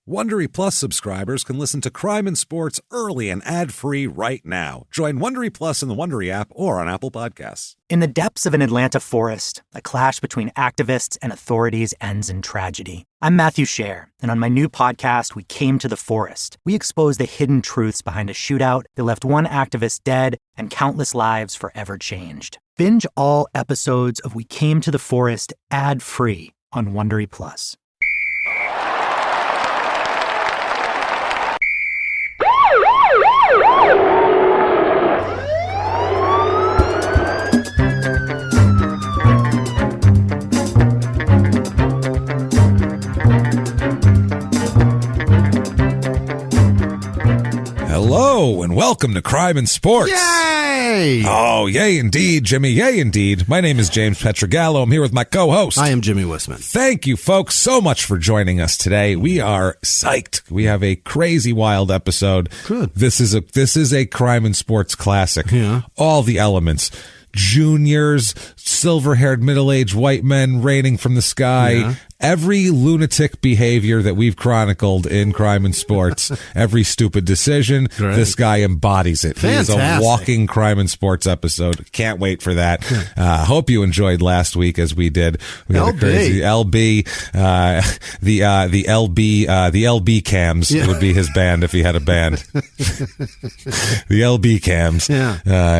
Wondery Plus subscribers can listen to Crime and Sports early and ad-free right now. Join Wondery Plus in the Wondery app or on Apple Podcasts. In the depths of an Atlanta forest, a clash between activists and authorities ends in tragedy. I'm Matthew Scher, and on my new podcast, We Came to the Forest, we expose the hidden truths behind a shootout that left one activist dead and countless lives forever changed. Binge all episodes of We Came to the Forest ad-free on Wondery Plus. Hello, and welcome to Crime and Sports. Yay! Oh, yay indeed, Jimmie, yay indeed. My name is James Pietragallo. I'm here with my co-host. I am Jimmie Whisman. Thank you, folks, so much for joining us today. We are psyched. We have a crazy, wild episode. Good. This is a Crime and Sports classic. Yeah. All the elements. Juniors, silver-haired middle-aged white men raining from the sky. Yeah. Every lunatic behavior that we've chronicled in Crime and Sports, every stupid decision, Great. This guy embodies it. Fantastic. He is a walking Crime and Sports episode. Can't wait for that. Hope you enjoyed last week as we did. We had a crazy LB, the LB Cams would be his band if he had a band. The LB Cams. Yeah.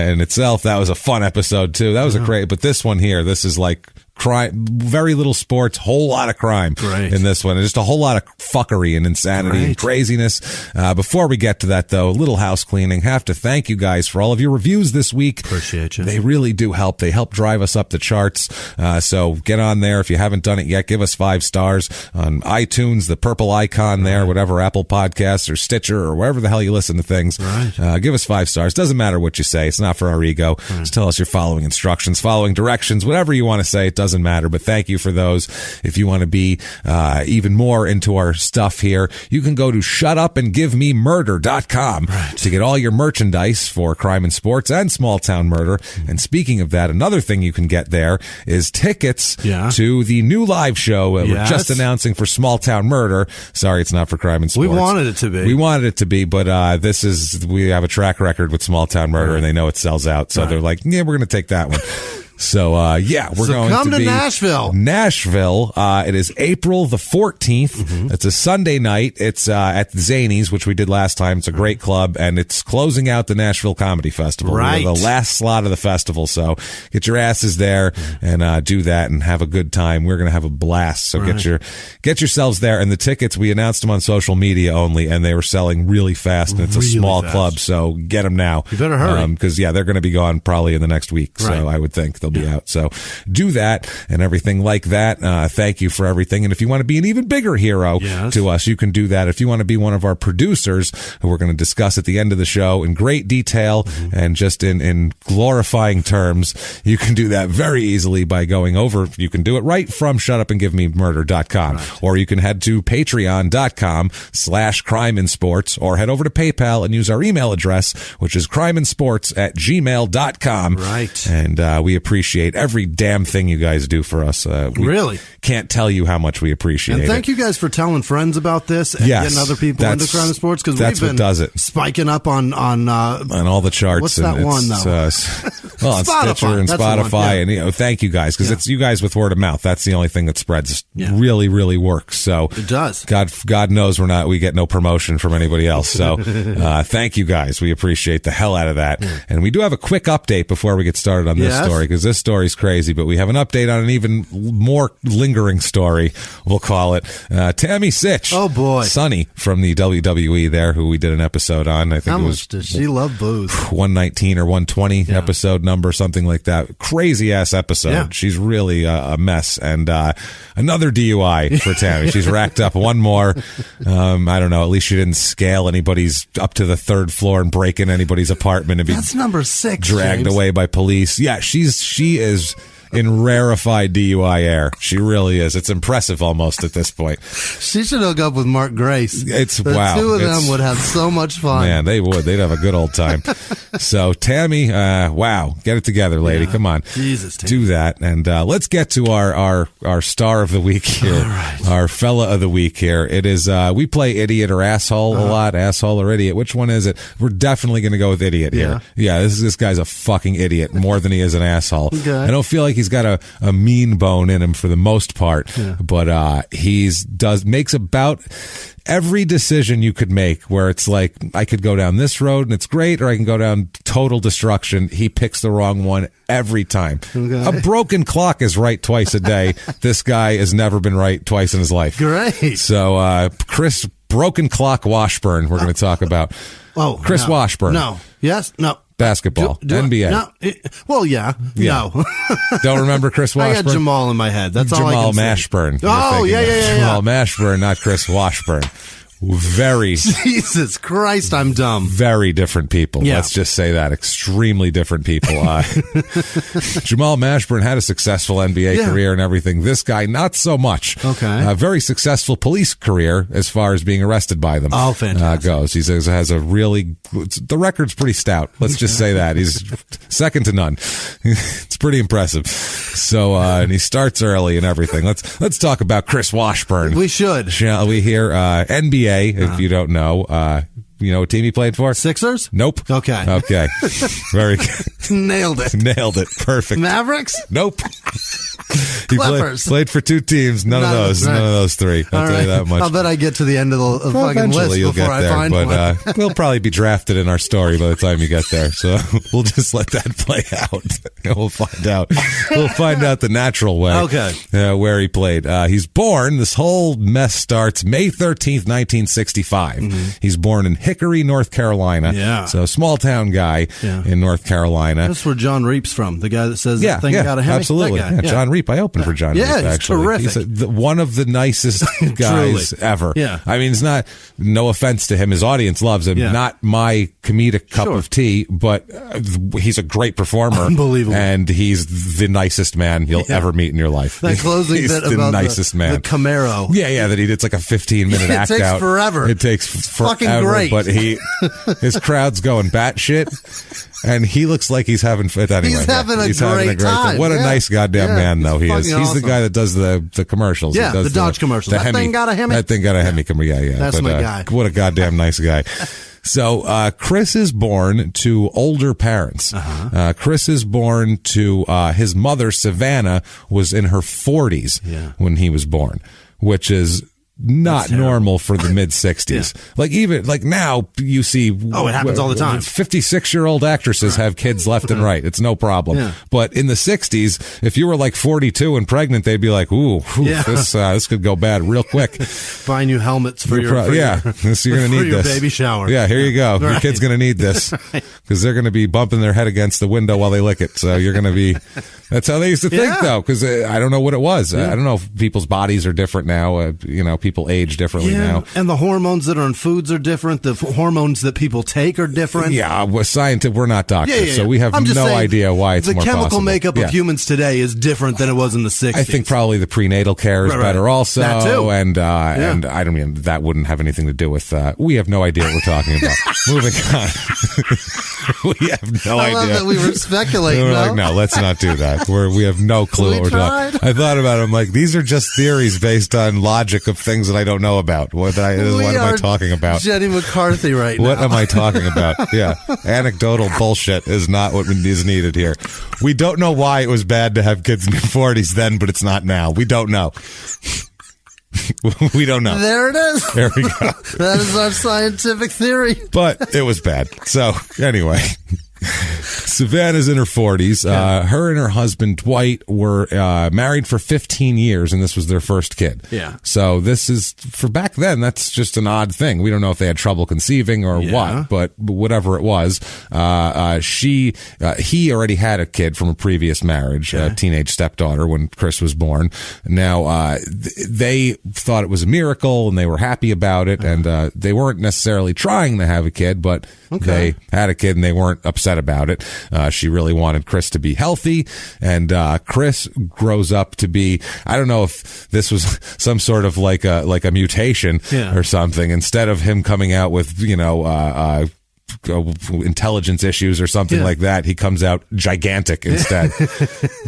In itself, that was a fun episode too. That was a great, but this one here, this is like crime, very little sports, whole lot of crime in this one, and just a whole lot of fuckery and insanity and craziness. Before we get to that, though, a little house cleaning. Have to thank you guys for all of your reviews this week. Appreciate you. They really do help. They help drive us up the charts. So get on there if you haven't done it yet. Give us 5 stars on iTunes, the purple icon there, whatever, Apple Podcasts or Stitcher or wherever the hell you listen to things. Give us 5 stars. Doesn't matter what you say. It's not for our ego. Just tell us you're following instructions, following directions, whatever you want to say. It doesn't matter, but thank you for those. If you want to be even more into our stuff here, you can go to shutupandgivememurder.com to get all your merchandise for Crime and Sports and Small Town Murder. And speaking of that, another thing you can get there is tickets to the new live show we're just announcing for Small Town Murder. Sorry, it's not for Crime and Sports. We wanted it to be. We wanted it to be, but we have a track record with Small Town Murder, and they know it sells out, so they're like, yeah, we're going to take that one. So, we're going come to to be Nashville. It is April the 14th. It's a Sunday night. It's at Zanies, which we did last time. It's a great club, and it's closing out the Nashville Comedy Festival. Right. We're the last slot of the festival, so get your asses there and do that and have a good time. We're going to have a blast. So get yourselves there. And the tickets, we announced them on social media only, and they were selling really fast, and it's a small club, so get them now. You better hurry. Because, they're going to be gone probably in the next week, so I would think they'll be out. So do that and everything like that. Thank you for everything. And if you want to be an even bigger hero to us, you can do that. If you want to be one of our producers, who we're going to discuss at the end of the show in great detail and just in glorifying terms, you can do that very easily by going over. You can do it right from shutupandgivememurder.com, or you can head to patreon.com/crimeandsports, or head over to PayPal and use our email address, which is crimeandsports@gmail.com. Right. And we appreciate every damn thing you guys do for us. We really can't tell you how much we appreciate it. And thank you guys for telling friends about this and getting other people into Crime and Sports, because we've been spiking up on all the charts. What's that one, though? On Stitcher and Spotify. And thank you guys, because it's you guys with word of mouth. That's the only thing that spreads. Really, really works. So it does. God knows we get no promotion from anybody else. So thank you guys. We appreciate the hell out of that. And we do have a quick update before we get started on this story, because this story's crazy, but we have an update on an even more lingering story, we'll call it. Tammy Sitch. Oh, boy. Sonny from the WWE there, who we did an episode on. I think How much does she love booze? 119 or 120 episode number, something like that. Crazy-ass episode. Yeah. She's really a mess. And another DUI for Tammy. She's racked up one more. I don't know. At least she didn't scale anybody's up to the 3rd floor and break in anybody's apartment and be That's number 6, dragged James. away by police. Yeah, she is in rarefied DUI air. She really is. It's impressive almost at this point. She should hook up with Mark Grace. Wow. The two of them would have so much fun. Man, they would. They'd have a good old time. So, Tammy, wow. Get it together, lady. Come on. Jesus, Tammy. Do that. And let's get to our star of the week here. All right. Our fella of the week here. It is, we play idiot or asshole a lot. Asshole or idiot. Which one is it? We're definitely going to go with idiot here. Yeah, this guy's a fucking idiot more than he is an asshole. Okay. I don't feel like he's got a mean bone in him for the most part, but makes about every decision you could make where it's like, I could go down this road and it's great, or I can go down total destruction. He picks the wrong one every time. Okay. A broken clock is right twice a day. This guy has never been right twice in his life. Great. So, Chris Broken Clock Washburn, we're going to talk about. Oh, Chris Washburn. No. Yes. No. Basketball. NBA. No. No. Don't remember Chris Washburn? I got Jamal in my head. That's all I can say. Mashburn. Oh, yeah. Jamal Mashburn, not Chris Washburn. Very. Jesus Christ, I'm dumb. Very different people. Yeah. Let's just say that. Extremely different people. Jamal Mashburn had a successful NBA career and everything. This guy, not so much. Okay. A very successful police career as far as being arrested by them. Oh, fantastic. Goes. He has a really, the record's pretty stout. Let's just say that. He's second to none. It's pretty impressive. So, and he starts early and everything. Let's talk about Chris Washburn. We should. Shall we hear, NBA, if you don't know, you know what team he played for? Sixers? Nope. Okay. Very good. Nailed it. Perfect. Mavericks? Nope. He played for two teams. None of those three. I'll tell you that much. I'll bet I get to the end of the fucking list before I find one. We'll probably be drafted in our story by the time you get there. So we'll just let that play out. We'll find out. We'll find out the natural way. Okay. Where he played. He's born. This whole mess starts May 13th, 1965. Mm-hmm. He's born in Hickory, North Carolina. Yeah. So a small town guy in North Carolina. That's where John Reap's from. The guy that says the thing got a Hemi. Absolutely. John Reap. I opened for John Reap, actually. Terrific. He's one of the nicest guys ever. Yeah. I mean, it's not, no offense to him. His audience loves him. Yeah. Not my comedic cup of tea, but he's a great performer. Unbelievable. And he's the nicest man you'll ever meet in your life. That closing he's bit the about nicest man. the Camaro. Yeah, that he did. It's like a 15-minute act out. It takes forever. It takes forever. Fucking great. But his crowd's going batshit. And he looks like he's having fun. Anyway, he's having a great time. What a nice goddamn man, though, he is. He's awesome. the guy that does the commercials. Yeah, the Dodge commercials. That thing got a Hemi? That thing got a Hemi. Yeah. That's my guy. What a goddamn nice guy. So, Chris is born to older parents. Chris is born to, his mother, Savannah, was in her 40s when he was born, which is not normal for the mid 60s. Like even like now you see it happens all the time. 56-year-old actresses have kids left and right. It's no problem. But in the 60s, if you were like 42 and pregnant, they'd be like, ooh, this could go bad real quick. Buying you helmets for your you're going to need your this baby shower. Yeah, here you go. Your kid's going to need this because they're going to be bumping their head against the window while they lick it. So you're going to be that's how they used to think though, because I don't know what it was. I don't know if people's bodies are different now. People age differently now. And the hormones that are in foods are different. The hormones that people take are different. Yeah, we're not doctors, so we have no idea why it's more possible. The chemical makeup of humans today is different than it was in the 60s. I think probably the prenatal care is better also. That too. And I don't mean that wouldn't have anything to do with we have no idea what we're talking about. Moving on. We have no idea. I love that we were speculating. We're like, no, let's not do that. We have no clue what we're talking. I thought about it. I'm like, these are just theories based on logic of things that I don't know about. What am I talking about? Jenny McCarthy right now. What am I talking about? Yeah. Anecdotal bullshit is not what is needed here. We don't know why it was bad to have kids in their 40s then, but it's not now. We don't know. We don't know. There it is. There we go. That is our scientific theory. But it was bad. So, anyway. Savannah's in her 40s. Her and her husband, Dwight, were married for 15 years, and this was their first kid. Yeah. So this is, for back then, that's just an odd thing. We don't know if they had trouble conceiving or what, but whatever it was, he already had a kid from a previous marriage, a teenage stepdaughter, when Chris was born. Now, they thought it was a miracle, and they were happy about it, and they weren't necessarily trying to have a kid, but they had a kid, and they weren't upset about it. she really wanted Chris to be healthy, and Chris grows up to be, I don't know if this was some sort of like a mutation or something. Instead of him coming out with, intelligence issues or something like that, he comes out gigantic instead.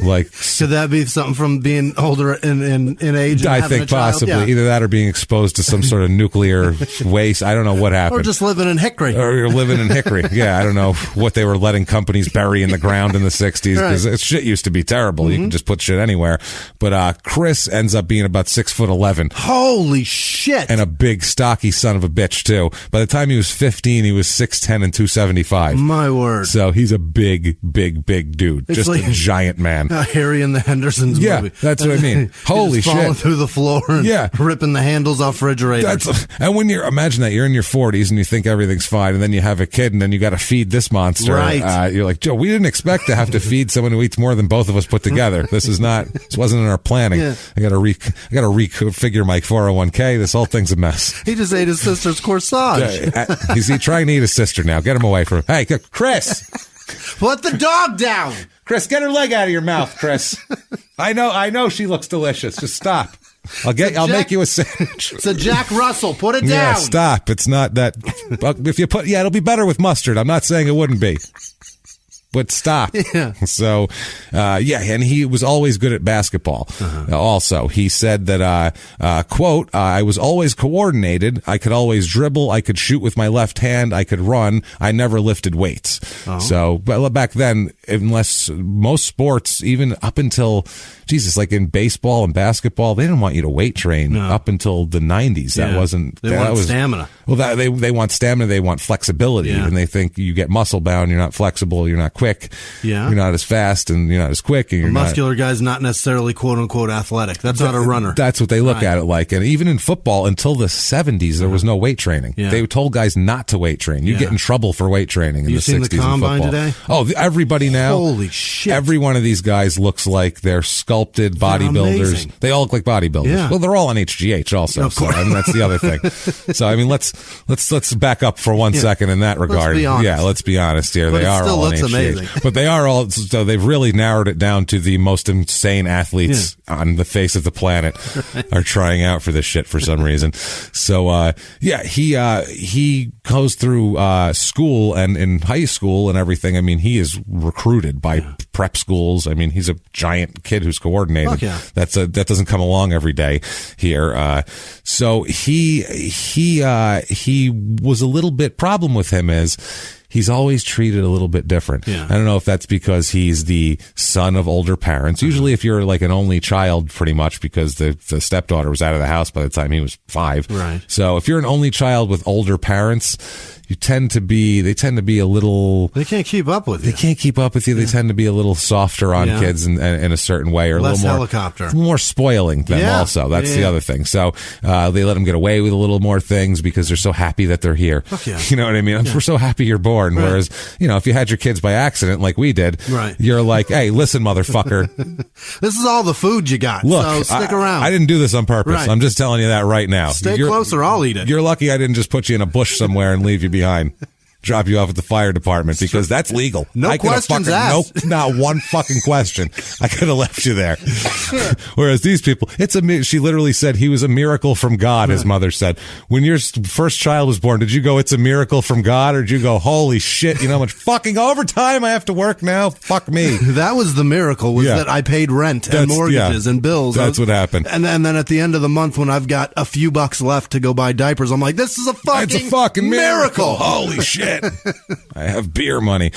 Like, could that be something from being older in age? I think possibly either that or being exposed to some sort of nuclear waste. I don't know what happened. Or just living in Hickory. Or living in Hickory. Yeah, I don't know what they were letting companies bury in the ground in the 60s, because shit used to be terrible. You can just put shit anywhere. But Chris ends up being about 6'11". Holy shit! And a big stocky son of a bitch too. By the time he was 15, he was 6'10" and 275. My word. So he's a big dude. It's just like a giant man. Harry and the Hendersons movie. Yeah, that's what I mean. Holy shit. Falling through the floor and ripping the handles off refrigerators. And when imagine that you're in your 40s and you think everything's fine, and then you have a kid and then you got to feed this monster. Right. You're like, Joe, we didn't expect to have to feed someone who eats more than both of us put together. This wasn't in our planning. Yeah. I got to reconfigure my 401k. This whole thing's a mess. He just ate his sister's corsage. Is he trying to eat his sister now? Get him away from him. Hey, Chris. Put the dog down. Chris, get her leg out of your mouth, Chris. I know she looks delicious. Just stop. I'll make you a sandwich. It's a Jack Russell. Put it down. Yeah, stop. It's not that. If you it'll be better with mustard. I'm not saying it wouldn't be. But stop. Yeah. So, and he was always good at basketball. Also, he said that, quote, I was always coordinated. I could always dribble. I could shoot with my left hand. I could run. I never lifted weights. So, but back then, unless most sports, even up until, like in baseball and basketball, they didn't want you to weight train up until the 90s. That wasn't. They want stamina. Well, they want stamina. They want flexibility, and they think you get muscle bound. You're not flexible. You're not quick. You're not as fast, and you're not as quick. And you're a muscular guy's not necessarily quote unquote athletic. That's not a runner. That's what they look at it like. And even in football, until the 70s, there was no weight training. They told guys not to weight train. You get in trouble for weight training in the 60s. You seen the combine today? Oh, everybody now. Holy shit! Every one of these guys looks like they're sculpted bodybuilders. They all look like bodybuilders. Yeah. Well, they're all on HGH also. Of course. So, I mean, that's the other thing. So I mean, let's back up for 1 second in that regard. Let's be honest. Yeah, let's be honest here. But they are all on HGH. Amazing. But they are all. So they've really narrowed it down to the most insane athletes on the face of the planet are trying out for this shit for some reason. So he goes through school, and in high school and everything. I mean, he is recruited by prep schools. I mean, he's a giant kid who's coordinated. That doesn't come along every day here. So he was a little bit problem with him is he's always treated a little bit different. I don't know if that's because he's the son of older parents. Usually if you're like an only child, pretty much, because the stepdaughter was out of the house by the time he was 5. Right. So if you're an only child with older parents, they tend to be a little. They can't keep up with you. They can't keep up with you. They tend to be a little softer on kids in a certain way, or less a little more helicopter, more spoiling them. Also, that's the other thing. So they let them get away with a little more things because they're so happy that they're here. You know what I mean? We're so happy you're born. Right. Whereas, if you had your kids by accident, like we did, you're like, hey, listen, motherfucker, this is all the food you got. Look, so stick around. I didn't do this on purpose. I'm just telling you that right now. Stay close, or I'll eat it. You're lucky I didn't just put you in a bush somewhere and leave you behind. Drop you off at the fire department, because that's legal. No questions asked. Not one fucking question. I could have left you there. Whereas these people, she literally said he was a miracle from God, his mother said. When your first child was born, did you go, it's a miracle from God, or did you go, holy shit, you know how much fucking overtime I have to work now? Fuck me. That was the miracle, was that I paid rent and mortgages and bills. That's what happened. And then at the end of the month, when I've got a few bucks left to go buy diapers, I'm like, this is a fucking miracle. Holy shit. I have beer money.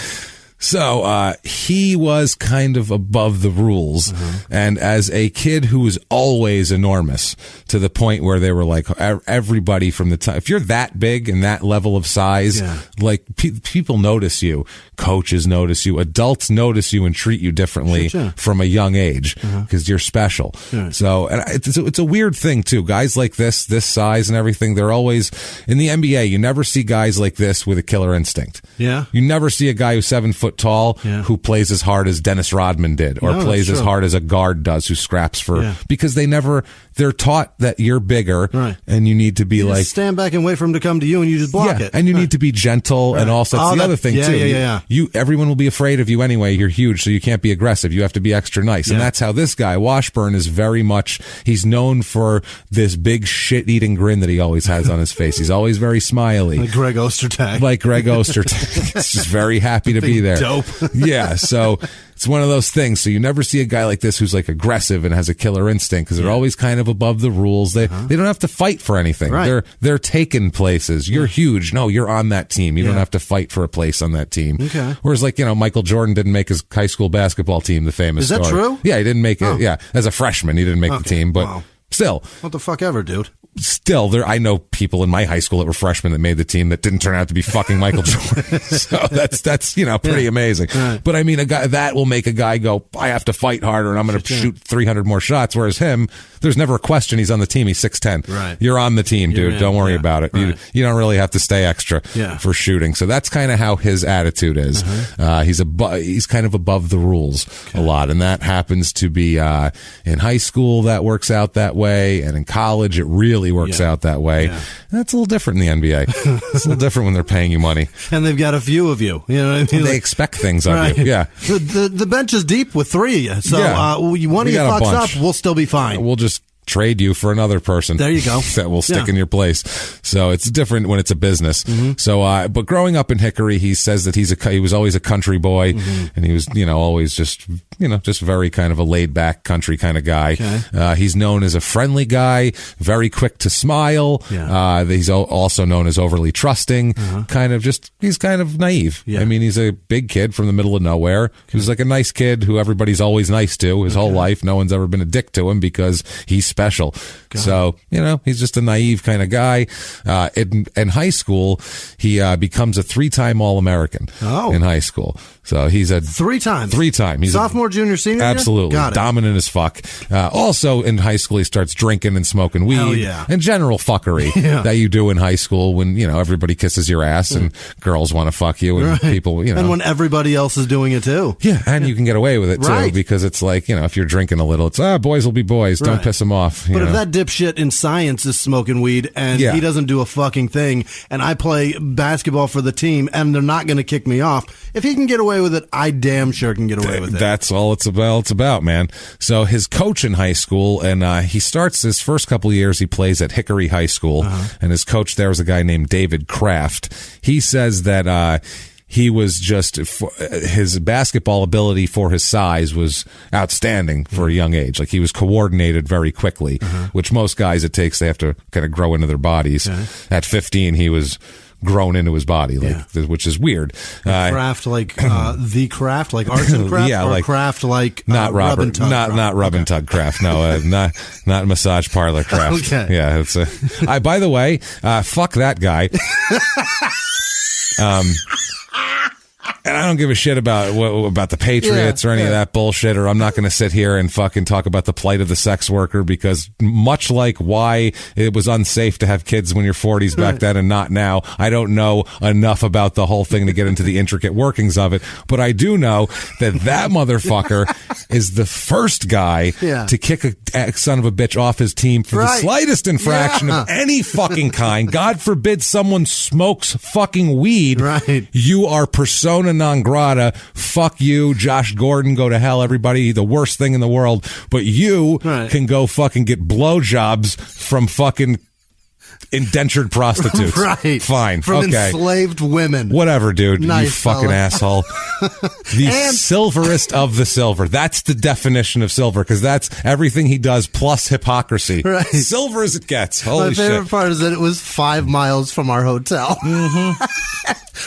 So he was kind of above the rules, and as a kid who was always enormous, to the point where they were like, everybody from the time, if you're that big and that level of size, like people notice you, coaches notice you, adults notice you and treat you differently from a young age, because you're special. So, and it's a weird thing too. Guys like this size and everything, they're always in the NBA. You never see guys like this with a killer instinct. You never see a guy who's 7'2" foot tall who plays as hard as Dennis Rodman did, or plays as hard as a guard does who scraps for, because they're taught that you're bigger and you need to be like, stand back and wait for him to come to you and you just block it. And you need to be gentle and also that's the other thing too. Everyone will be afraid of you anyway. You're huge, so you can't be aggressive. You have to be extra nice. And that's how this guy, Washburn, is very much, he's known for this big shit-eating grin that he always has on his face. He's always very smiley. Like Greg Ostertag. He's just very happy to be there. Dope. So it's one of those things. So you never see a guy like this who's like aggressive and has a killer instinct, because they're always kind of above the rules. They don't have to fight for anything. Right. They're taking places. You're huge. No, you're on that team. You don't have to fight for a place on that team. Okay. Whereas, like, Michael Jordan didn't make his high school basketball team, the famous story. Is that true? Yeah, he didn't make it. Yeah, as a freshman, he didn't make the team, but still. What the fuck ever, dude? Still, I know people in my high school that were freshmen that made the team that didn't turn out to be fucking Michael Jordan. So that's pretty amazing. Right. But I mean, a guy that will make a guy go, I have to fight harder and I'm going to shoot 300 more shots. Whereas him, there's never a question. He's on the team. He's 6'10". Right. You're on the team, dude. Don't worry about it. Right. You don't really have to stay extra for shooting. So that's kind of how his attitude is. He's kind of above the rules a lot. And that happens to be, in high school, that works out that way. And in college, it really works out that way. Yeah. That's a little different in the NBA. It's a little different when they're paying you money. And they've got a few of you. You know what I mean? They expect things of you. Yeah. The bench is deep with 3 of you. So one of you fucks up, we'll still be fine. We'll just trade you for another person. There you go. That will stick in your place. So it's different when it's a business. So, but growing up in Hickory, he says that he was always a country boy, and he was, always just very kind of a laid back country kind of guy. Okay. He's known as a friendly guy, very quick to smile. He's also known as overly trusting, he's kind of naive. I mean, he's a big kid from the middle of nowhere. He was like a nice kid who everybody's always nice to his whole life. No one's ever been a dick to him because he's special. So, he's just a naive kind of guy. In high school, he becomes a 3-time All-American in high school. So he's a 3-time. He's sophomore, junior, senior. Absolutely, dominant as fuck. Also in high school, he starts drinking and smoking weed and general fuckery that you do in high school when everybody kisses your ass and girls want to fuck you and people and when everybody else is doing it too. And you can get away with it too because it's like if you're drinking a little, it's boys will be boys. Don't piss them off. But if that dipshit in science is smoking weed and he doesn't do a fucking thing, and I play basketball for the team and they're not going to kick me off, if he can get away with it, I damn sure can get away with it. That's all it's about, man. So his coach in high school, and he starts his first couple of years, he plays at Hickory High School, and his coach there was a guy named David Kraft. He says that he was his basketball ability for his size was outstanding for a young age. Like he was coordinated very quickly, which most guys they have to kind of grow into their bodies. At 15, he was grown into his body, which is weird. Craft the craft, like arts and craft, or like craft like not rub and tug not rub and tug craft. No, not massage parlor craft. Okay. Yeah, it's by the way, fuck that guy. And I don't give a shit about the Patriots or any of that bullshit, or I'm not going to sit here and fucking talk about the plight of the sex worker, because much like why it was unsafe to have kids when you're 40s back then and not now, I don't know enough about the whole thing to get into the intricate workings of it. But I do know that motherfucker is the first guy to kick a son of a bitch off his team for the slightest infraction of any fucking kind. God forbid someone smokes fucking weed. Right. You are persona non grata. Fuck you, Josh Gordon. Go to hell, everybody. The worst thing in the world. But you can go fucking get blowjobs from fucking indentured prostitutes. Fine. From enslaved women. Whatever, dude. Nice, you fucking asshole. The silverest of the silver. That's the definition of silver, because that's everything he does plus hypocrisy. Right. Silver as it gets. Holy shit. My favorite part is that it was 5 miles from our hotel.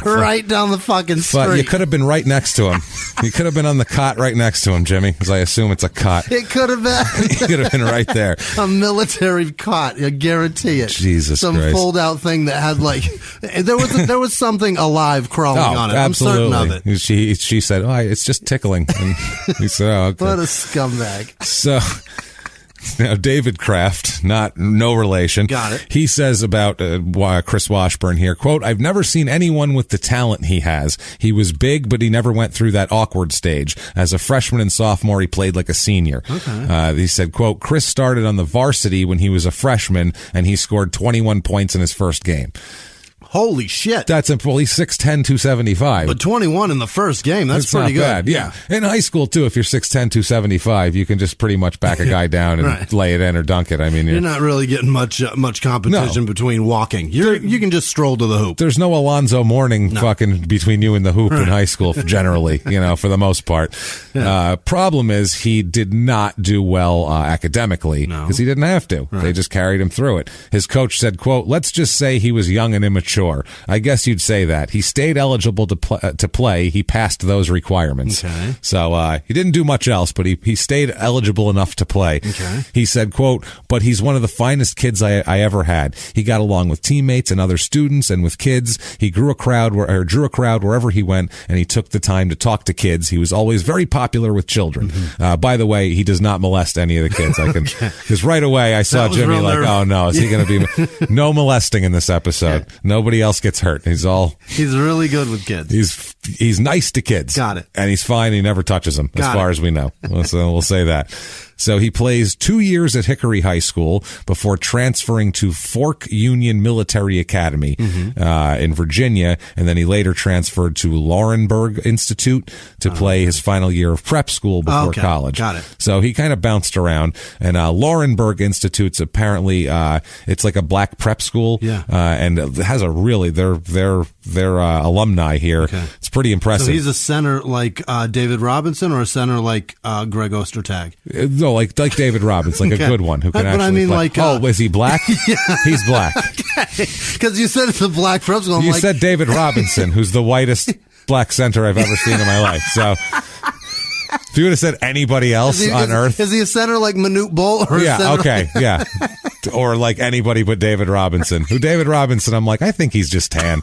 Right down the fucking street. But you could have been right next to him. You could have been on the cot right next to him, Jimmy, because I assume it's a cot. It could have been. You could have been right there. A military cot, I guarantee it. Jesus Some Christ. fold-out thing that had there was something alive crawling on it. Absolutely. I'm certain of it. She said, it's just tickling. And he said, okay. What a scumbag. So Now, David Kraft, no relation. Got it. He says about Chris Washburn here, quote, I've never seen anyone with the talent he has. He was big, but he never went through that awkward stage. As a freshman and sophomore, he played like a senior. Okay. He said, quote, Chris started on the varsity when he was a freshman, and he scored 21 points in his first game. Holy shit. That's he's 6'10", 275. But 21 in the first game, that's pretty good. Bad. Yeah. In high school, too, if you're 6'10", 275, you can just pretty much back a guy down and Right. lay it in or dunk it. I mean, you're not really getting much competition between walking. You can just stroll to the hoop. There's no Alonzo Mourning fucking between you and the hoop in high school, generally, for the most part. Yeah. Problem is he did not do well academically because he didn't have to. Right. They just carried him through it. His coach said, quote, let's just say he was young and immature. I guess you'd say that. He stayed eligible to play. He passed those requirements. Okay. So he didn't do much else, but he stayed eligible enough to play. Okay. He said, quote, but he's one of the finest kids I ever had. He got along with teammates and other students and with kids. He drew a crowd wherever he went, and he took the time to talk to kids. He was always very popular with children. Mm-hmm. By the way, he does not molest any of the kids. I can, because right away I saw Jimmie like, oh no, is he going to be no molesting in this episode? Nobody else gets hurt. He's really good with kids. He's nice to kids. Got it. And he's fine. He never touches them, as far as we know. So we'll say that. So he plays 2 years at Hickory High School before transferring to Fork Union Military Academy in Virginia, and then he later transferred to Laurinburg Institute to play his final year of prep school before college. Got it. So he kind of bounced around, and Laurinburg Institute's apparently it's like a black prep school, and it has a really their alumni here. Okay. It's pretty impressive. So he's a center like David Robinson, or a center like Greg Ostertag? No, like David Robinson, like a good one who can actually. But I mean, play. Like, is he black? Yeah. He's black. Because you said it's a black prep school. You said David Robinson, who's the whitest black center I've ever seen in my life. So if you would have said anybody else on earth, is he a center like Manute Bol? Or or like anybody but David Robinson. Who David Robinson? I'm like, I think he's just tan.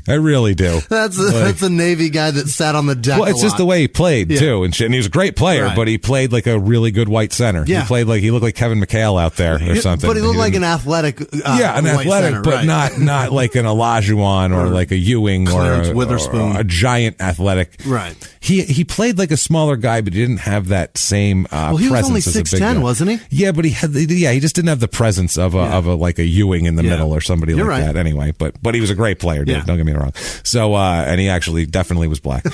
I really do. That's a Navy guy that sat on the deck. Well, it's just the way he played too, and shit. And he was a great player, but he played like a really good white center. Yeah. He looked like Kevin McHale out there or something. But he looked like an athletic. An athletic, center, but not like an Olajuwon or like a Ewing Clarence or Witherspoon, or a giant athletic. Right. He played like a smaller guy, but he didn't have that same presence. He was only as a big 6'10", guy. wasn't he? Yeah, but he just didn't have the presence of a like a Ewing in the middle or somebody like that. Anyway, but he was a great player, dude. Don't get me wrong. So and he actually definitely was black,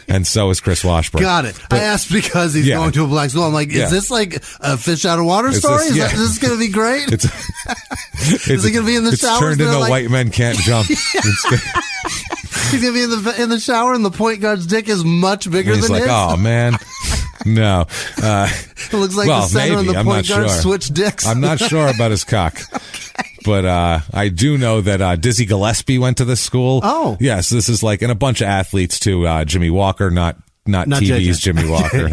and so is Chris Washburn. Got it. But I asked because he's going to a black school. I'm like, is this like a fish out of water story? Is this going to be great? Is he going to be in the shower? It's turned into White Men Can't Jump. He's going to be in the shower, and the point guard's dick is much bigger than his. He's like, oh man. No. It looks like the center and the point guard switch dicks. I'm not sure about his cock. Okay. But I do know that Dizzy Gillespie went to this school. Oh. Yes, this is like, and a bunch of athletes too. Jimmie Walker, not TV's Jimmie Walker.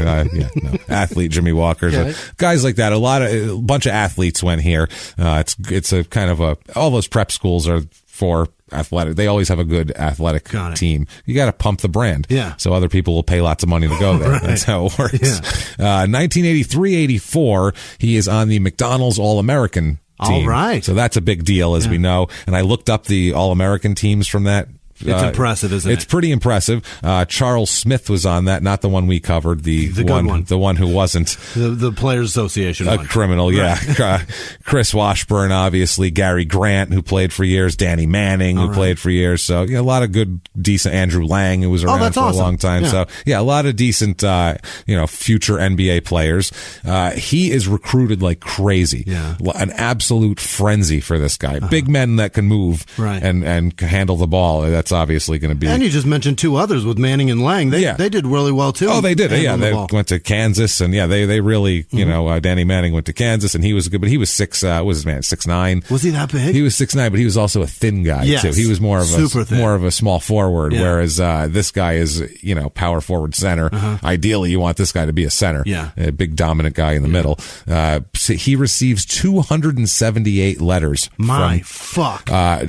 Athlete Jimmie Walker. Okay. Guys like that. A bunch of athletes went here. It's a kind of all those prep schools are for athletic. They always have a good athletic team. You got to pump the brand. Yeah. So other people will pay lots of money to go there. Right. That's how it works. Yeah. 1983-84, he is on the McDonald's All-American team. All right. So that's a big deal, as we know. And I looked up the All-American teams from that. It's impressive, isn't it? It's pretty impressive. Charles Smith was on that, not the one we covered, the one who wasn't. The Players Association a one. Criminal, yeah. Chris Washburn, obviously. Gary Grant, who played for years. Danny Manning, who played for years. So, a lot of good, decent. Andrew Lang, who was around for a long time. Yeah. So, a lot of decent, future NBA players. He is recruited like crazy. Yeah. An absolute frenzy for this guy. Big men that can move and handle the ball. That's obviously going to be. And you just mentioned two others with Manning and Lang. They did really well too. Oh, they did. Yeah, they went to Kansas, and they really, Danny Manning went to Kansas, and he was good, but he was 6'9". Was he that big? He was 6'9", but he was also a thin guy too. He was more of a small forward, whereas this guy is power forward center. Ideally, you want this guy to be a center, a big dominant guy in the middle. So he receives 278 letters.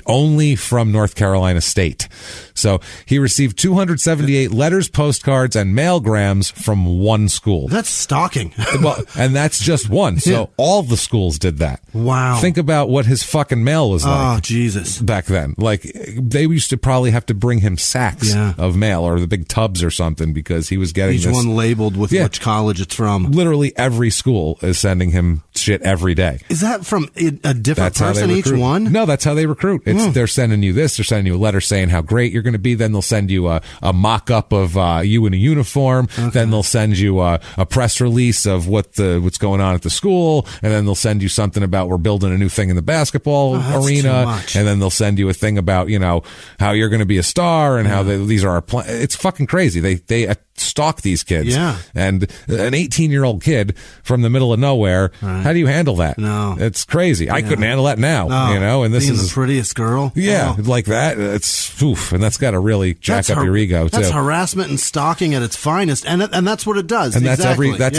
Only from North Carolina State. So he received 278 letters, postcards, and mailgrams from one school. That's stalking. Well, and that's just one. So all the schools did that. Wow. Think about what his fucking mail was like. Oh, Jesus. Back then. Like, they used to probably have to bring him sacks of mail or the big tubs or something because he was getting each one labeled with which college it's from. Literally every school is sending him shit every day. Is that from a different person each one? No, that's how they recruit. They're sending you this. They're sending you a letter saying how great you're going to be. Then they'll send you a mock-up of you in a uniform. Okay. Then they'll send you a press release of what's going on at the school. And then they'll send you something about we're building a new thing in the basketball arena. And then they'll send you a thing about, how you're going to be a star and how these are our plans. It's fucking crazy. They stalk these kids. Yeah. And an 18-year-old kid from the middle of nowhere, how do you handle that? No. It's crazy. Yeah. I couldn't handle that now, and this is the prettiest girl. Yeah, like that. It's and that's got to really jack up your ego too. That's harassment and stalking at its finest, and that's what it does. And that's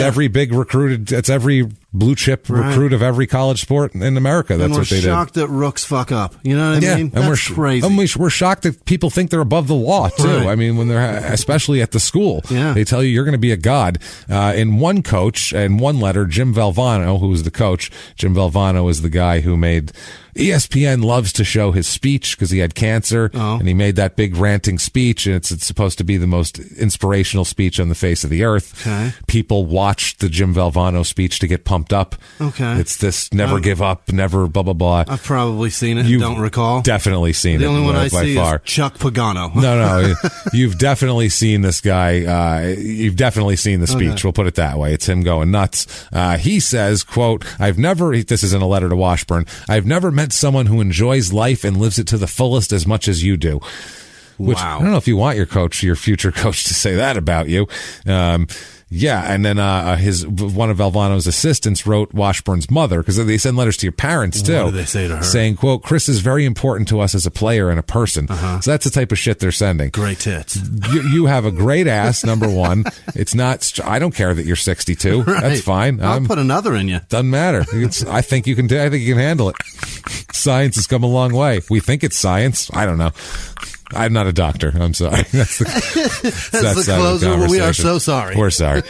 every big recruited. That's every blue chip recruit of every college sport in America. That's what they did. We're shocked that rooks fuck up. You know what I mean? And that's crazy. And we're shocked that people think they're above the law too. Right. I mean, when they're especially at the school, they tell you you're going to be a god. In one coach, in one letter, Jim Valvano, who was the coach, Jim Valvano is the guy who made ESPN loves to show his speech because he had cancer, and he made that big ranting speech, and it's supposed to be the most inspirational speech on the face of the earth. Okay. People watch the Jim Valvano speech to get pumped up. Okay. It's this never give up, never blah, blah, blah. I've probably seen it. You've don't recall. Definitely seen it. The only one I see far. is Chuck Pagano. No. You've definitely seen this guy. You've definitely seen the speech. Okay. We'll put it that way. It's him going nuts. He says, quote, this is in a letter to Washburn, I've never met someone who enjoys life and lives it to the fullest as much as you do. Which, wow. I don't know if you want your future coach to say that about you. And then one of Valvano's assistants wrote Washburn's mother, because they send letters to your parents too. What do they say to her? Saying, quote, Chris is very important to us as a player and a person. So that's the type of shit they're sending. Great tits. You have a great ass, number one. It's not, I don't care that you're 62. Right. That's fine. I'll put another in you. Doesn't matter. I think you can handle it. Science has come a long way. We think it's science. I don't know. I'm not a doctor. I'm sorry. That's the closer. We are so sorry. We're sorry.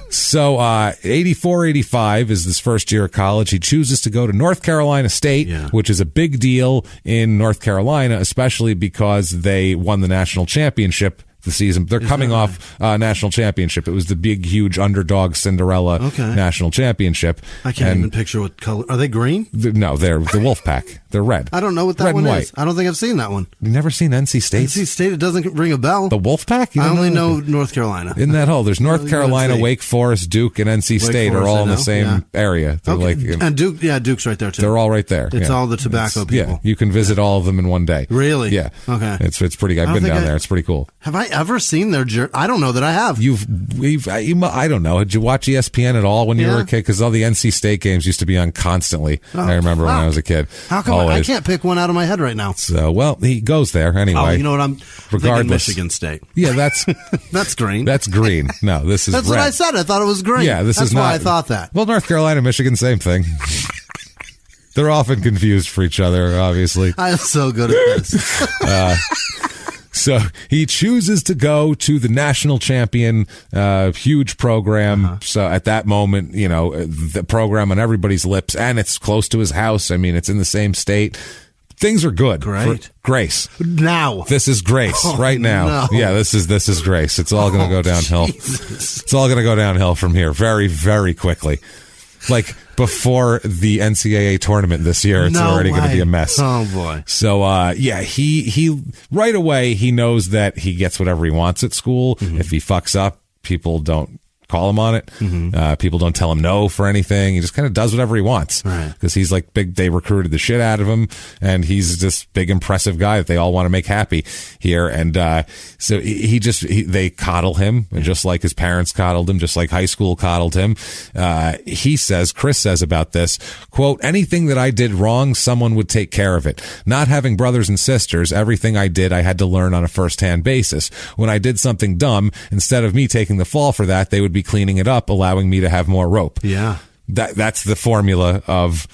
So, 85 is his first year of college. He chooses to go to North Carolina State, which is a big deal in North Carolina, especially because they won the national championship the season. They're coming off national championship. It was the big, huge underdog Cinderella national championship. I can't even picture what color. Are they green? No, they're the Wolfpack. They're red. I don't know what that one is. I don't think I've seen that one. You've never seen NC State? NC State, it doesn't ring a bell. The Wolfpack? I only know North Carolina. Isn't that all? There's North Carolina, Wake Forest, Duke, and NC State are all in the same area. And Duke, Duke's right there too. They're all right there. It's all the tobacco people. Yeah, you can visit all of them in one day. Really? Yeah. Okay. It's pretty. I've been down there. It's pretty cool. Have I ever seen their I don't know that I have. I don't know. Did you watch ESPN at all when you were a kid? Because all the NC State games used to be on constantly. I remember when I was a kid. How come I can't pick one out of my head right now? So, well, he goes there anyway. Oh, you know what? I'm thinking Michigan State. Yeah, that's that's green. That's green. No, this is that's red. What I said. I thought it was green. Yeah, that's why I thought that. Well, North Carolina, Michigan, same thing. They're often confused for each other, obviously. I'm so good at this. So he chooses to go to the national champion, huge program. So at that moment, the program on everybody's lips, and it's close to his house. I mean, it's in the same state. Things are good. Great. Grace. Now. This is Grace right now. No. Yeah, this is Grace. It's all going to go downhill. Jesus. It's all going to go downhill from here very, very quickly. Like before the NCAA tournament this year, it's already going to be a mess. Oh boy. So, he right away, he knows that he gets whatever he wants at school. If he fucks up, people don't call him on it. People don't tell him no for anything. He just kind of does whatever he wants because he's like big. They recruited the shit out of him, and he's this big, impressive guy that they all want to make happy here. And so they coddle him, and just like his parents coddled him, just like high school coddled him. Chris says about this, quote, anything that I did wrong, someone would take care of it. Not having brothers and sisters, everything I did, I had to learn on a first-hand basis. When I did something dumb, instead of me taking the fall for that, they would be cleaning it up, allowing me to have more rope. Yeah. That's the formula of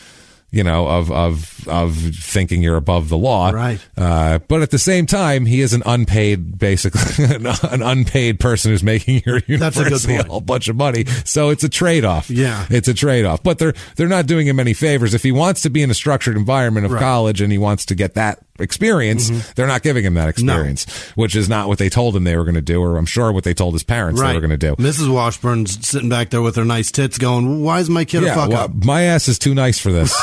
of thinking you're above the law. Right. But at the same time, he is an unpaid, basically, an unpaid person who's making your university a whole bunch of money. So it's a trade-off. Yeah. It's a trade-off. But they're not doing him any favors. If he wants to be in a structured environment of college and he wants to get that experience, they're not giving him that experience, which is not what they told him they were going to do, or I'm sure what they told his parents they were going to do. Mrs. Washburn's sitting back there with her nice tits going, why is my kid a fuck up? My ass is too nice for this.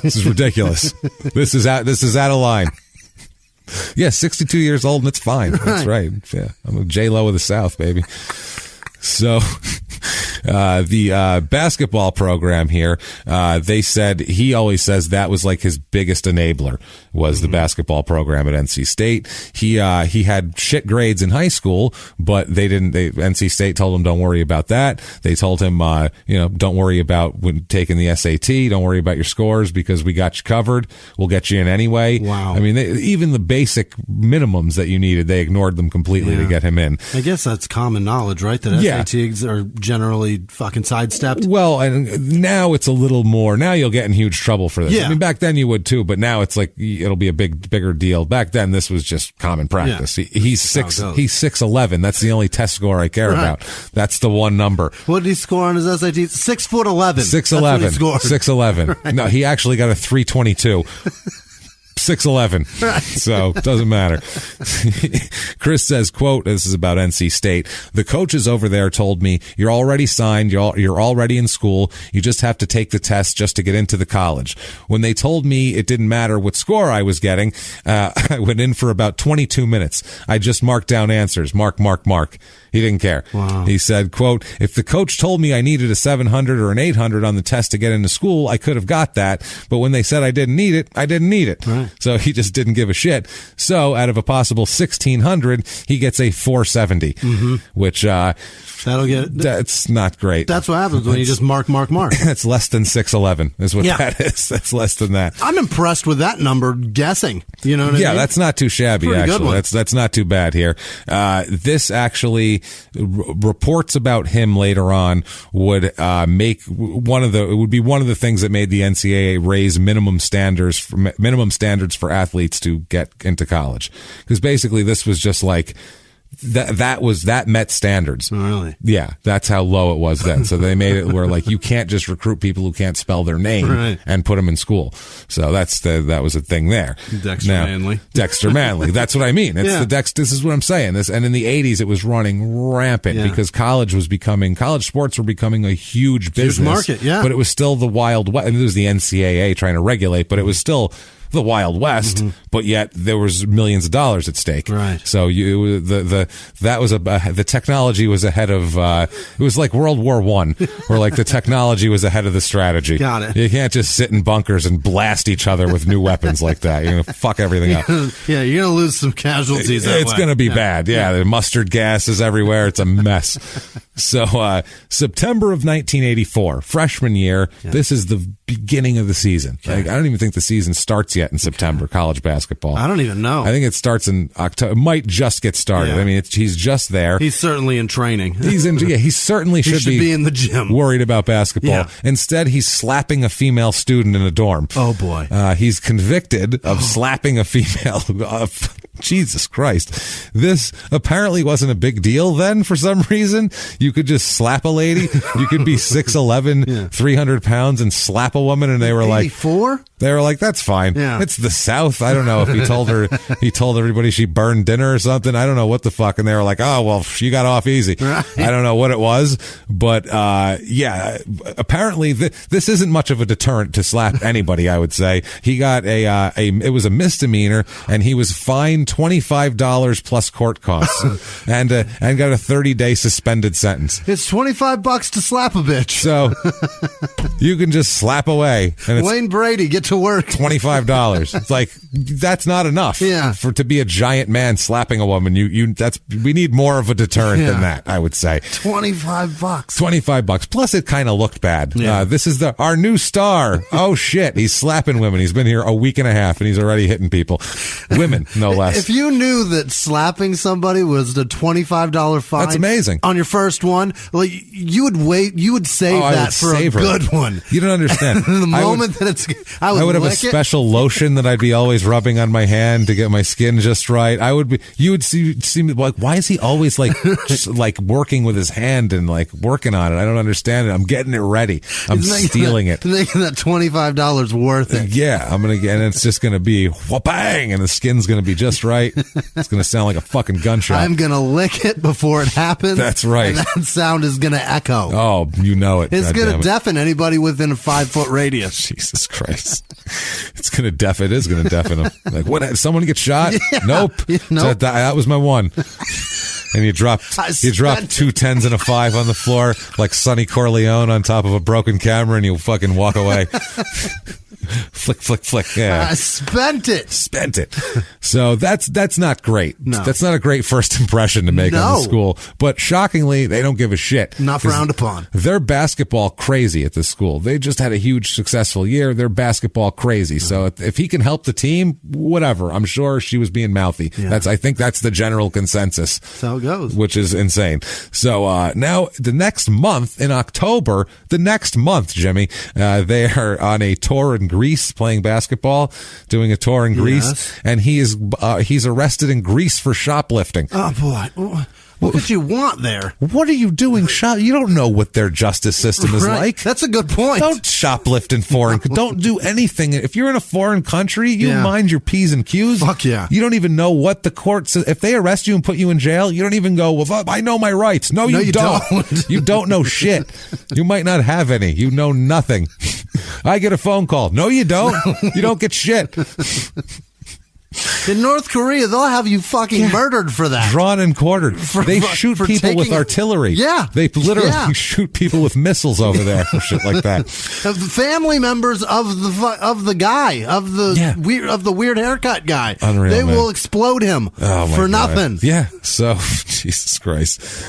This is ridiculous. This is out of line. Yeah, 62 years old and it's fine. That's right. Yeah, I'm a J-Lo of the South, baby. So the basketball program here, they said he always says that was like his biggest enabler was the basketball program at NC State. He had shit grades in high school, but NC State told him don't worry about that. They told him don't worry about when taking the SAT, don't worry about your scores because we got you covered. We'll get you in anyway. Wow. I mean, even the basic minimums that you needed, they ignored them completely to get him in. I guess that's common knowledge, right? That SATs are generally fucking sidestepped. Well, and now it's a little more. Now you'll get in huge trouble for this. Yeah. I mean, back then you would too, but now it's like it'll be a bigger deal. Back then, this was just common practice. Yeah. He's 6'11". That's the only test score I care about. That's the one number. What did he score on his SAT? 6'11". 6'11". 6'11". Right. No, he actually got a 322. 6'11". Right. So doesn't matter. Chris says, quote, this is about NC State. The coaches over there told me, you're already signed. You're already in school. You just have to take the test just to get into the college. When they told me it didn't matter what score I was getting, I went in for about 22 minutes. I just marked down answers. Mark. He didn't care. Wow. He said, quote, if the coach told me I needed a 700 or an 800 on the test to get into school, I could have got that. But when they said I didn't need it, I didn't need it. Right. So he just didn't give a shit. So out of a possible 1,600, he gets a 470, which, that's not great. That's what happens when you just mark. That's less than 6'11" is what that is. That's less than that. I'm impressed with that number guessing. You know what I mean? Yeah, that's not too shabby, Pretty actually. Good one. That's not too bad here. This actually reports about him later on would be one of the things that made the NCAA raise minimum standards for athletes to get into college. Because basically this was just like that met standards. Oh, really? Yeah, that's how low it was then. So they made it where like you can't just recruit people who can't spell their name and put them in school. So that was a thing there. Dexter Manley. That's what I mean. It's this is what I'm saying. And in the 80s it was running rampant because college sports were becoming a huge business. Huge market, yeah. But it was still the Wild West. And it was the NCAA trying to regulate, but it was still the Wild West, but yet there was millions of dollars at stake. Right. So the technology was ahead of it was like World War I, where like the technology was ahead of the strategy. Got it. You can't just sit in bunkers and blast each other with new weapons like that. You're gonna fuck everything up. Yeah, you're gonna lose some casualties. It's gonna be bad. Yeah, the mustard gas is everywhere. It's a mess. So September of 1984, freshman year. This is the beginning of the season. Like, I don't even think the season starts yet in September. College basketball. I don't even know. I think it starts in October. It might just get started. Yeah. I mean, he's just there. He's certainly in training. He certainly should be in the gym, worried about basketball. Yeah. Instead, he's slapping a female student in a dorm. Oh boy. He's convicted of slapping a female. Jesus Christ. This apparently wasn't a big deal then for some reason. You could just slap a lady. You could be 6'11", 300 pounds and slap a woman, and they were 84? They were like, that's fine. Yeah. It's the South. I don't know if he told everybody she burned dinner or something. I don't know what the fuck. And they were like, oh, well, you got off easy. Right. I don't know what it was. But, apparently this isn't much of a deterrent to slap anybody, I would say. He got it was a misdemeanor, and he was fined $25 plus court costs and got a 30-day suspended sentence. It's $25 to slap a bitch. So you can just slap away. And it's Wayne Brady, get to work. $25. It's like, that's not enough to be a giant man slapping a woman. We need more of a deterrent than that, I would say. $25. Plus it kind of looked bad. Yeah. This is our new star. Oh shit. He's slapping women. He's been here a week and a half and he's already hitting people. Women, no less. If you knew that slapping somebody was the $25 fine, that's amazing. On your first one, like you would save that for a good one. You don't understand. The moment that it's, I would have a special lotion that I'd be always rubbing on my hand to get my skin just right. You would see me like, why is he always like, just like working with his hand and like working on it? I don't understand it. I'm getting it ready. I'm stealing it. Making that $25 worth it. Yeah, I'm gonna get, and it's just gonna be wha-bang, and the skin's gonna be just right. It's gonna sound like a fucking gunshot. I'm gonna lick it before it happens. That's right. And that sound is gonna echo. Oh, you know it. It's gonna deafen anybody within a 5-foot radius. Jesus Christ. It is gonna deafen them. Like, what? Someone get shot? Yeah. Nope. Nope. That was my one. And you dropped 2 10s and a 5 on the floor like Sonny Corleone on top of a broken camera, and you fucking walk away. Flick, flick, flick. Yeah. I spent it. So that's not great. No. That's not a great first impression to make on the school. But shockingly, they don't give a shit. Not frowned upon. They're basketball crazy at this school. They just had a huge successful year. They're basketball crazy. So if he can help the team, whatever. I'm sure she was being mouthy. Yeah. I think that's the general consensus. That's how it goes. Which is insane. So now the next month in October, Jimmie, they are on a tour in Greece playing basketball, doing a tour in Greece, and he's arrested in Greece for shoplifting. Oh boy. What would you want there? What are you doing? You don't know what their justice system is like. That's a good point. Don't shoplift in foreign. Don't do anything. If you're in a foreign country, you mind your P's and Q's. Fuck yeah. You don't even know what the court says. If they arrest you and put you in jail, you don't even go, well, I know my rights. No, you don't. You don't know shit. You might not have any. You know nothing. I get a phone call. No, you don't. You don't get shit. In North Korea, they'll have you fucking murdered for that. Drawn and quartered. They shoot people with artillery. Yeah. They literally shoot people with missiles over there for shit like that. Family members of the guy, of the weird haircut guy. Unreal, they will explode him for nothing. Yeah. So, Jesus Christ.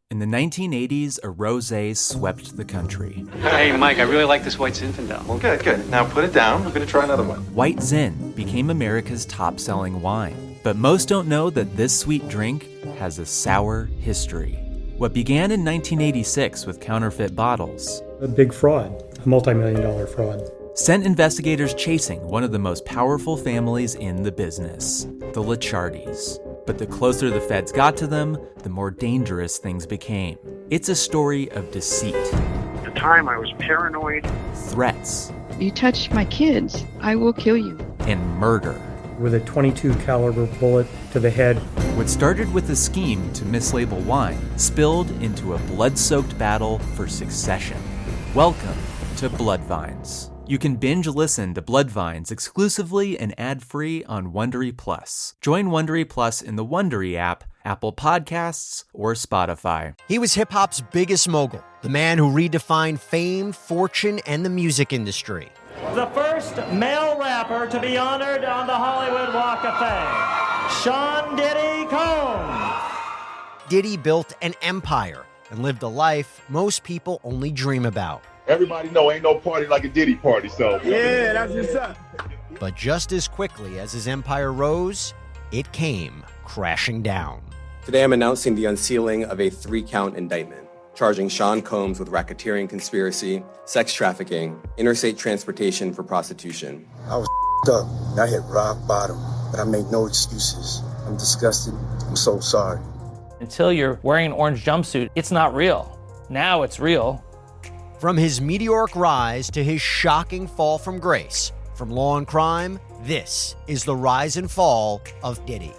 In the 1980s, a rosé swept the country. Hey, Mike, I really like this White Zinfandel. Well, good. Now put it down. We're going to try another one. White Zin became America's top-selling wine. But most don't know that this sweet drink has a sour history. What began in 1986 with counterfeit bottles. A big fraud, a multi-million-dollar fraud. Sent investigators chasing one of the most powerful families in the business, the Licciardis. But the closer the feds got to them, the more dangerous things became. It's a story of deceit. At the time, I was paranoid. Threats. You touch my kids, I will kill you. And murder. With a .22 caliber bullet to the head. What started with a scheme to mislabel wine spilled into a blood-soaked battle for succession. Welcome to Bloodvines. You can binge listen to Bloodvines exclusively and ad-free on Wondery Plus. Join Wondery Plus in the Wondery app, Apple Podcasts, or Spotify. He was hip-hop's biggest mogul, the man who redefined fame, fortune, and the music industry. The first male rapper to be honored on the Hollywood Walk of Fame, Sean Diddy Combs. Diddy built an empire and lived a life most people only dream about. Everybody know ain't no party like a Diddy party, so. Yeah, that's what's up. But just as quickly as his empire rose, it came crashing down. Today I'm announcing the unsealing of a 3-count indictment, charging Sean Combs with racketeering conspiracy, sex trafficking, interstate transportation for prostitution. I was up. I hit rock bottom, but I made no excuses. I'm disgusted. I'm so sorry. Until you're wearing an orange jumpsuit, it's not real. Now it's real. From his meteoric rise to his shocking fall from grace, from law and crime, this is the rise and fall of Diddy.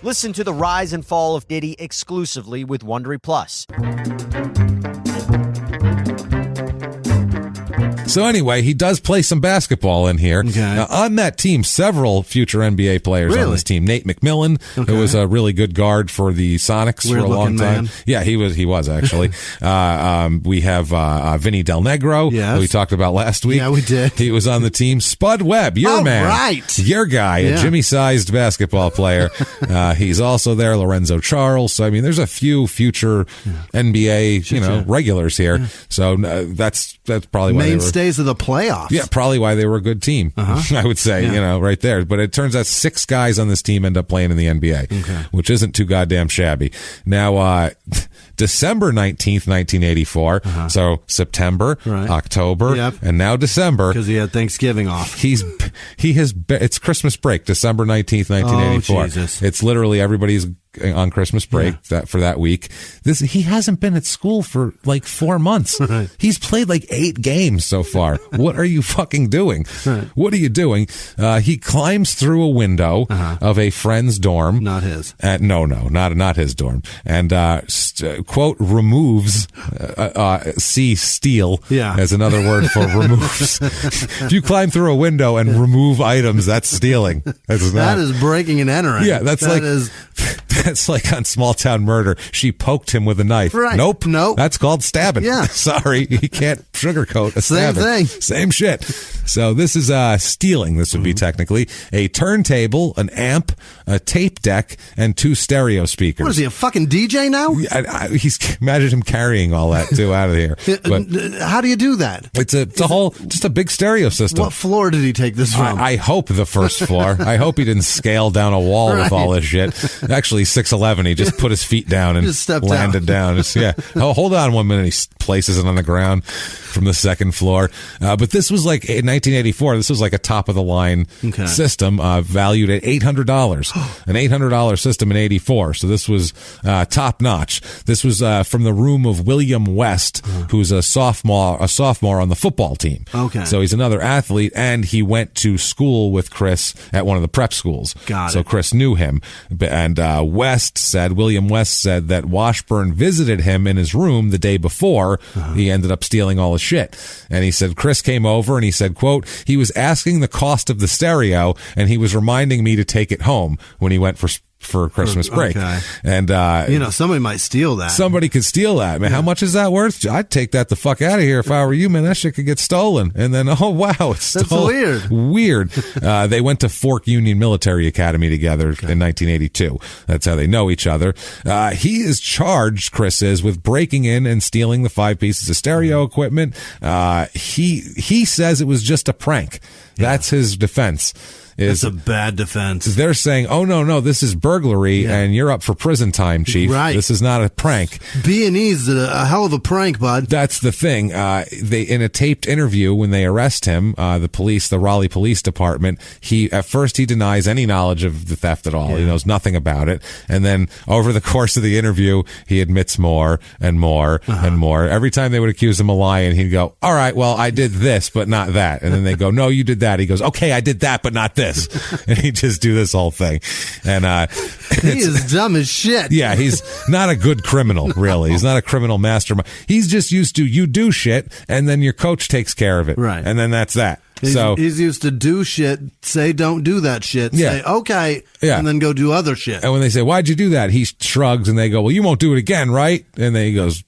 Listen to the rise and fall of Diddy exclusively with Wondery Plus. So anyway, he does play some basketball in here. Okay. Now, on that team, several future NBA players on this team. Nate McMillan, who was a really good guard for the Sonics for a long time. Man. Yeah, he was actually. We have Vinny Del Negro, who we talked about last week. Yeah, we did. He was on the team. Spud Webb, your man. Right. Your guy, a Jimmie-sized basketball player. He's also there. Lorenzo Charles. So, I mean, there's a few future NBA, regulars here. So that's probably why mainstay days of the playoffs. Yeah, probably why they were a good team, I would say, right there. But it turns out 6 guys on this team end up playing in the NBA, which isn't too goddamn shabby. Now, December 19th, 1984. So September, October, and now December. Because he had Thanksgiving off. It's Christmas break, December 19th, 1984. Oh, Jesus. It's literally everybody's on Christmas break for that week. He hasn't been at school for like 4 months. He's played like 8 games so far. What are you fucking doing? What are you doing? He climbs through a window of a friend's dorm. Not his. Not his dorm. And quote, removes steal as another word for removes. If you climb through a window and remove items, that's stealing. That is breaking and entering. Yeah, that's like on Small Town Murder. She poked him with a knife. Right. Nope. That's called stabbing. Yeah. Sorry, you can't sugarcoat a stabbing. Same thing. Same shit. So this is stealing. This would be technically a turntable, an amp, a tape deck, and 2 stereo speakers. What is he, a fucking DJ now? Imagine him carrying all that too out of here. But how do you do that? It's just a big stereo system. What floor did he take this from? I hope the first floor. I hope he didn't scale down a wall with all this shit. Actually, 6'11", he just put his feet down and just landed down. Oh, hold on 1 minute. He places it on the ground from the second floor. But this was like in 1984. This was like a top of the line system valued at $800. An $800 system in 84. So this was top notch. This was from the room of William West, who's a sophomore on the football team. Okay. So he's another athlete, and he went to school with Chris at one of the prep schools. Got it. So Chris knew him, and William West said that Washburn visited him in his room the day before. He ended up stealing all his shit. And he said Chris came over and he said, quote, he was asking the cost of the stereo and he was reminding me to take it home when he went for Christmas break. And somebody might steal that. Somebody could steal that, man. How much is that worth? I'd take that the fuck out of here if I were you, man. That shit could get stolen. And then, oh wow, it's stolen. That's weird. They went to Fork Union Military Academy together in 1982. That's how they know each other. He is charged, Chris is, with breaking in and stealing the 5 pieces of stereo equipment. He says it was just a prank. That's his defense. It's a bad defense. They're saying, oh, no, this is burglary, and you're up for prison time, Chief. Right. This is not a prank. B&E's a hell of a prank, bud. That's the thing. In a taped interview, when they arrest him, the Raleigh Police Department, at first he denies any knowledge of the theft at all. Yeah. He knows nothing about it. And then over the course of the interview, he admits more and more and more. Every time they would accuse him of lying, he'd go, all right, well, I did this, but not that. And then they go, no, you did that. He goes, okay, I did that, but not this. And he just do this whole thing. And he is dumb as shit. Yeah, he's not a good criminal, really. He's not a criminal mastermind. He's just used to, you do shit, and then your coach takes care of it. Right. And then that's that. He's used to do shit, say don't do that shit, say okay, and then go do other shit. And when they say, why'd you do that? He shrugs and they go, well, you won't do it again, right? And then he goes,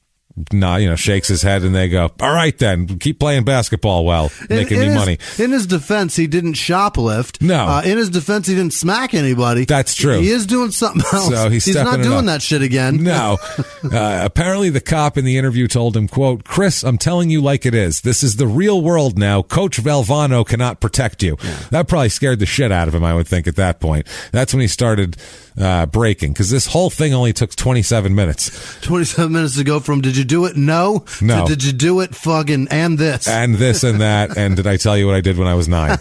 shakes his head, and they go, all right then, keep playing basketball while making me money. In his defense, he didn't shoplift. No. In his defense, he didn't smack anybody. That's true. He is doing something else. So he's not doing that shit again. No. Apparently the cop in the interview told him, quote, Chris, I'm telling you like it is. This is the real world now. Coach Valvano cannot protect you. Yeah. That probably scared the shit out of him, I would think, at that point. That's when he started breaking, because this whole thing only took 27 minutes. 27 minutes to go from, did you do it? No. No. Did you do it? Fucking, and this. And this and that. And did I tell you what I did when I was 9?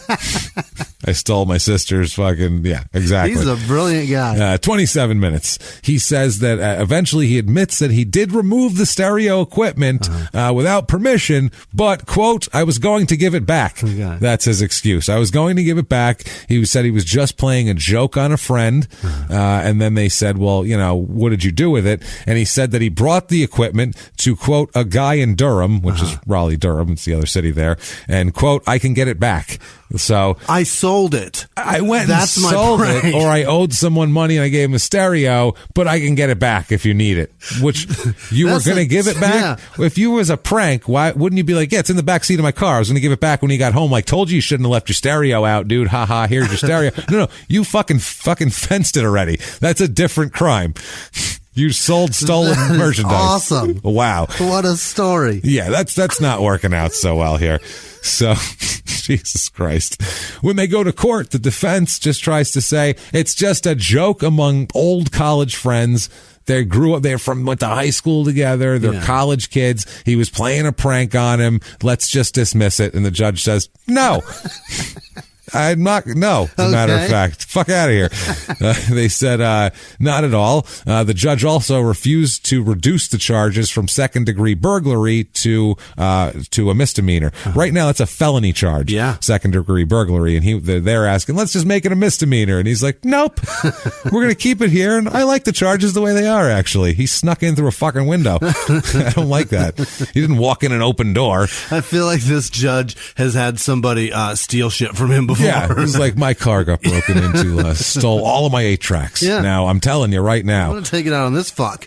I stole my sister's fucking, exactly. He's a brilliant guy. 27 minutes. He says that eventually he admits that he did remove the stereo equipment without permission, but, quote, I was going to give it back. Okay. That's his excuse. I was going to give it back. He said he was just playing a joke on a friend. And then they said, well, what did you do with it? And he said that he brought the equipment to, quote, a guy in Durham, which is Raleigh, Durham. It's the other city there. And, quote, I can get it back. So I sold it. I went and sold it, or I owed someone money and I gave him a stereo, but I can get it back if you need it. Which you were going to give it back? Yeah. If you was a prank, why wouldn't you be like, it's in the back seat of my car. I was going to give it back when he got home. Like, told you shouldn't have left your stereo out, dude. Ha ha, here's your stereo. No, you fucking fenced it already. That's a different crime. You sold stolen merchandise. Awesome. Wow. What a story. Yeah, that's not working out so well here. So, Jesus Christ. When they go to court, the defense just tries to say it's just a joke among old college friends. They grew up, went to high school together. They're college kids. He was playing a prank on him. Let's just dismiss it. And the judge says, no. I'm not, no, as a matter of fact. Fuck out of here. They said, not at all. The judge also refused to reduce the charges from second-degree burglary to a misdemeanor. Right now, it's a felony charge. Yeah. Second-degree burglary. And they're asking, let's just make it a misdemeanor. And he's like, nope. We're going to keep it here. And I like the charges the way they are, actually. He snuck in through a fucking window. I don't like that. He didn't walk in an open door. I feel like this judge has had somebody steal shit from him before. Yeah, he's like, my car got broken into, stole all of my 8-tracks. Yeah. Now, I'm telling you right now. I'm going to take it out on this fuck.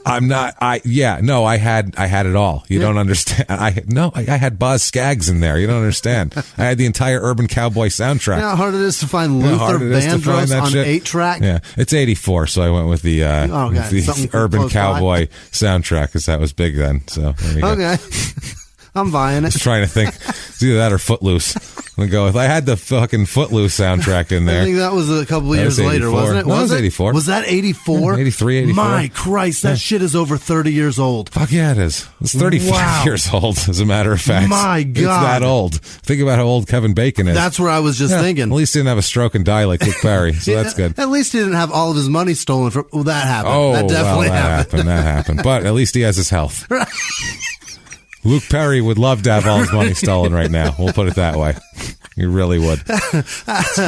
I'm not, I had it all. You don't understand. I had Boz Scaggs in there. You don't understand. I had the entire Urban Cowboy soundtrack. You know how hard it is to find Luther Vandross on 8-track? Yeah, it's 84, so I went with the, Urban Cowboy soundtrack, because that was big then. So, there you go. I'm buying it. Just trying to think. It's either that or Footloose. I'm going to go with, I had the fucking Footloose soundtrack in there. I think that was a couple of years later, wasn't it? No, it was 84. Was that 84? 83, 84. My Christ, that shit is over 30 years old. Fuck yeah, it is. It's 35 years old, as a matter of fact. My God. It's that old. Think about how old Kevin Bacon is. That's where I was just thinking. At least he didn't have a stroke and die like Luke Perry, so that's good. At least he didn't have all of his money stolen from... Well, that happened. Oh, that definitely happened. That happened. But at least he has his health. Right. Luke Perry would love to have all his money stolen right now. We'll put it that way. He really would.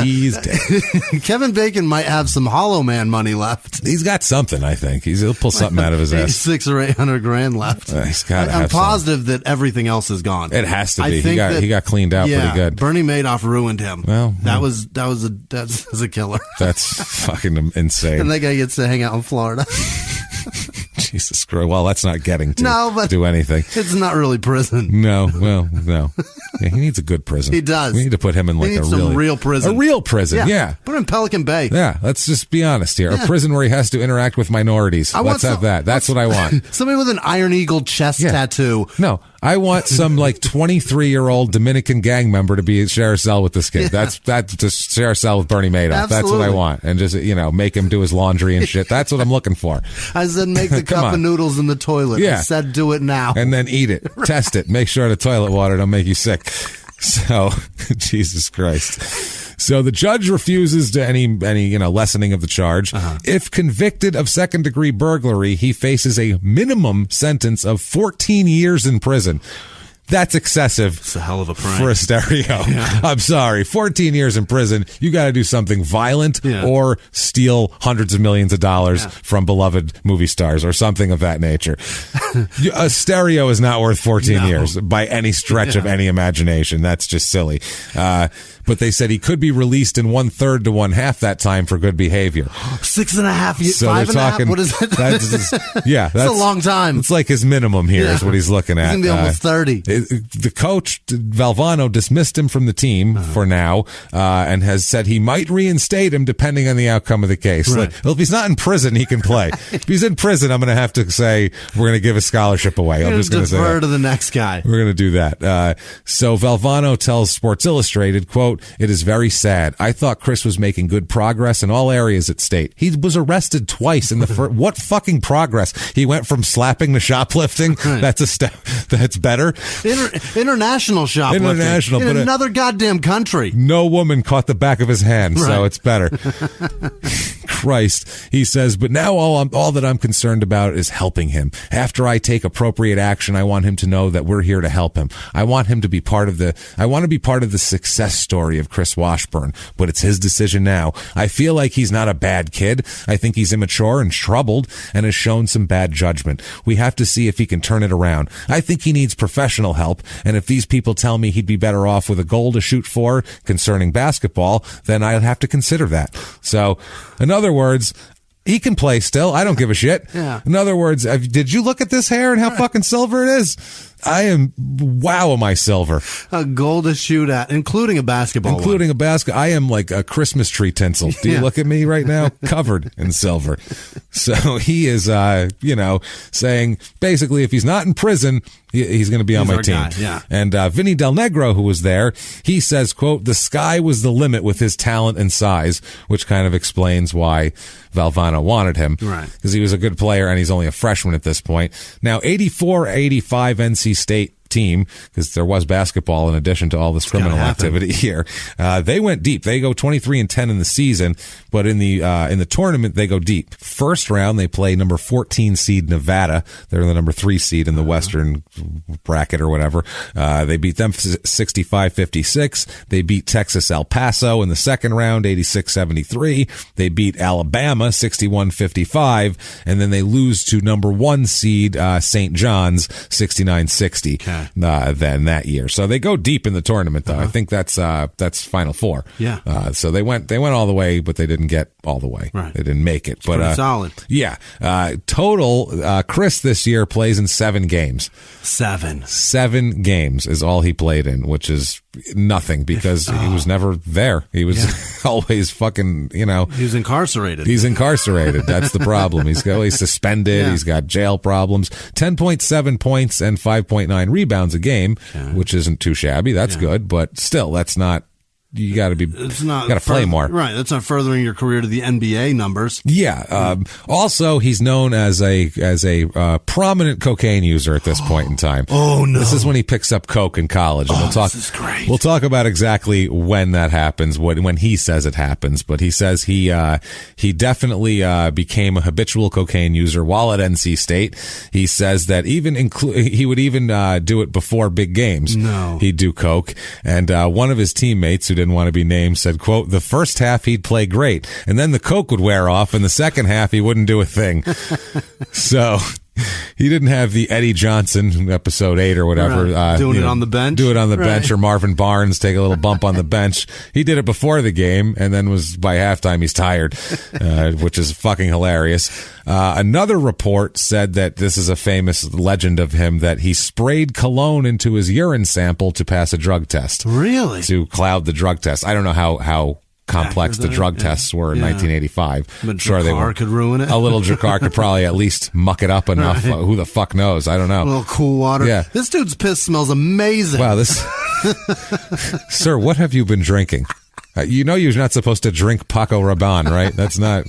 He's dead. Kevin Bacon might have some Hollow Man money left. He's got something, I think. He'll pull something out of his ass. 600 or 800 grand left. He's got. I'm positive that everything else is gone. It has to be. He got cleaned out pretty good. Bernie Madoff ruined him. Well, that's a killer. That's fucking insane. And that guy gets to hang out in Florida. Jesus Christ. Well, that's not getting to do anything. It's not really prison. No. Yeah, he needs a good prison. He does. We need to put him in real prison. A real prison, yeah. Put him in Pelican Bay. Yeah, let's just be honest here. Yeah. A prison where he has to interact with minorities. Let's have that. That's what I want. Somebody with an Iron Eagle chest tattoo. No, I want some 23-year-old Dominican gang member to share a cell with this kid. Yeah. That's to share a cell with Bernie Madoff. Absolutely. That's what I want. And just, make him do his laundry and shit. That's what I'm looking for. I said make the cup of noodles in the toilet. Yeah. I said do it now. And then eat it. Test it. Make sure the toilet water don't make you sick. So, Jesus Christ. So the judge refuses to any lessening of the charge. If convicted of second-degree burglary, he faces a minimum sentence of 14 years in prison. That's excessive. It's a hell of a prank. For a stereo. Yeah. I'm sorry. 14 years in prison. You got to do something violent or steal hundreds of millions of dollars from beloved movie stars or something of that nature. A stereo is not worth 14 years by any stretch of any imagination. That's just silly. But they said he could be released in 1/3 to 1/2 that time for good behavior. 6.5 years. So 5.5. What is that? That's a long time. It's like his minimum here is what he's looking at. He's gonna be almost 30. The coach Valvano dismissed him from the team for now, and has said he might reinstate him depending on the outcome of the case. Right. Well, if he's not in prison, he can play. If he's in prison, I'm going to have to say we're going to give a scholarship away. I'm just going to say defer to the next guy. We're going to do that. So Valvano tells Sports Illustrated, quote, "It is very sad. I thought Chris was making good progress in all areas at state. He was arrested twice in the first. What fucking progress? He went from slapping to shoplifting. Right. That's a step. That's better. International shoplifting. International, in another goddamn country. No woman caught the back of his hand, so it's better. Christ, he says, but now all that I'm concerned about is helping him. After I take appropriate action, I want him to know that we're here to help him. I want him to be part of the success story of Chris Washburn, but it's his decision now. I feel like he's not a bad kid. I think he's immature and troubled and has shown some bad judgment. We have to see if he can turn it around. I think he needs professional help, and if these people tell me he'd be better off with a goal to shoot for concerning basketball, then I'll have to consider that." So, in other words, he can play still. I don't give a shit. Yeah. In other words, did you look at this hair and how fucking silver it is? I am, wow, am I silver. A goal to shoot at, including a basketball. I am like a Christmas tree tinsel. Do you look at me right now? Covered in silver. So he is, saying basically if he's not in prison, he's going to be on my team. Yeah. And Vinny Del Negro, who was there, he says, quote, the sky was the limit with his talent and size, which kind of explains why Valvano wanted him. Right. Because he was a good player and he's only a freshman at this point. Now, 84-85 NC State team, because there was basketball in addition to all this criminal activity here. They went deep. They go 23-10 in the season, but in the tournament they go deep. First round they play number 14 seed Nevada. They're the number 3 seed in the Western bracket or whatever. They beat them 65-56. They beat Texas El Paso in the second round 86-73. They beat Alabama 61-55, and then they lose to number 1 seed St. John's 69-60. Then that year. So they go deep in the tournament, though. I think that's Final Four. Yeah. So they went all the way, but they didn't get all the way. Right. They didn't make it. It's pretty solid. Yeah. Total, Chris this year plays in 7 games. 7 games is all he played in, which is nothing because he was never there. He was always fucking, He was incarcerated. He's incarcerated. That's the problem. He's always suspended. Yeah. He's got jail problems. 10.7 points and 5.9 rebounds a game, which isn't too shabby. That's good, but still, that's not. You got to play more. Right. That's not furthering your career to the NBA numbers. Yeah. Also, he's known as a prominent cocaine user at this point in time. Oh no. This is when he picks up coke in college, and this is great. We'll talk about exactly when that happens, when he says it happens, but he says he definitely became a habitual cocaine user while at NC State. He says that he would even do it before big games. No. He'd do coke, and one of his teammates who didn't want to be named said, quote, the first half he'd play great, and then the coke would wear off, and the second half he wouldn't do a thing. So he didn't have the Eddie Johnson, episode 8 or whatever. Right. Doing it on the bench. Do it on the bench, or Marvin Barnes take a little bump on the bench. He did it before the game, and then by halftime he's tired, which is fucking hilarious. Another report said that this is a famous legend of him, that he sprayed cologne into his urine sample to pass a drug test. Really? To cloud the drug test. I don't know how complex the drug tests were in 1985. But sure, Drakkar could ruin it. A little Drakkar could probably at least muck it up enough. Right. Who the fuck knows? I don't know. A little cool water. Yeah. This dude's piss smells amazing. Wow, Sir, what have you been drinking? You know you're not supposed to drink Paco Rabanne, right? That's not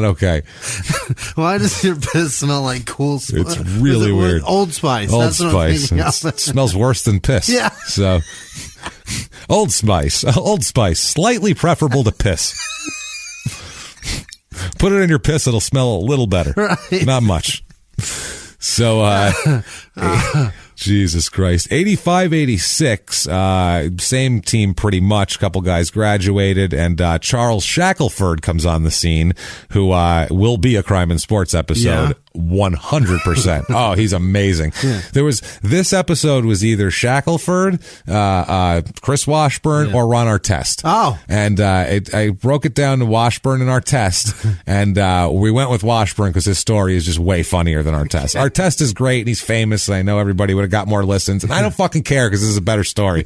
okay. Why does your piss smell like cool spice? It's really weird. Old Spice. Old Spice. It smells worse than piss. Yeah. So, Old Spice, slightly preferable to piss. Put it in your piss; it'll smell a little better. Right. Not much. So, Jesus Christ. 85-86, same team pretty much. A couple guys graduated, and Charles Shackelford comes on the scene, who will be a Crime and Sports episode. 100%. Oh, he's amazing. Yeah. This episode was either Shackelford, Chris Washburn, or Ron Artest. Oh. And I broke it down to Washburn and Artest, and we went with Washburn because his story is just way funnier than Artest. Artest is great, and he's famous, and I know everybody would have got more listens, and I don't fucking care because this is a better story.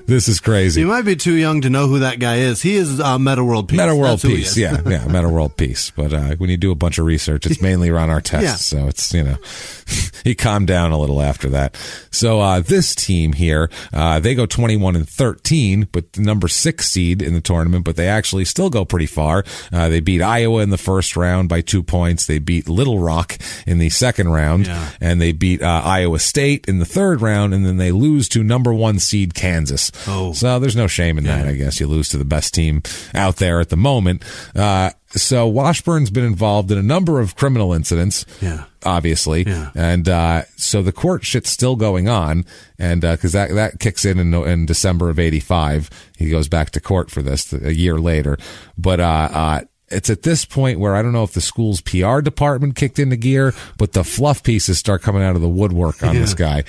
This is crazy. You might be too young to know who that guy is. He is Meta World Peace. Meta World Peace, yeah, Meta World Peace. But when you do a bunch of research, it's mainly Ron Artest. Yeah. So it's, he calmed down a little after that. So this team here, they go 21-13, but the number 6 seed in the tournament, but they actually still go pretty far. They beat Iowa in the first round by 2 points. They beat Little Rock in the second round, and they beat Iowa State in the third round, and then they lose to number 1 seed Kansas. Oh. So there's no shame in that, I guess. You lose to the best team out there at the moment. So Washburn's been involved in a number of criminal incidents, obviously, and so the court shit's still going on, and because that kicks in December of 85, he goes back to court for this a year later, but it's at this point where I don't know if the school's PR department kicked into gear, but the fluff pieces start coming out of the woodwork on this guy.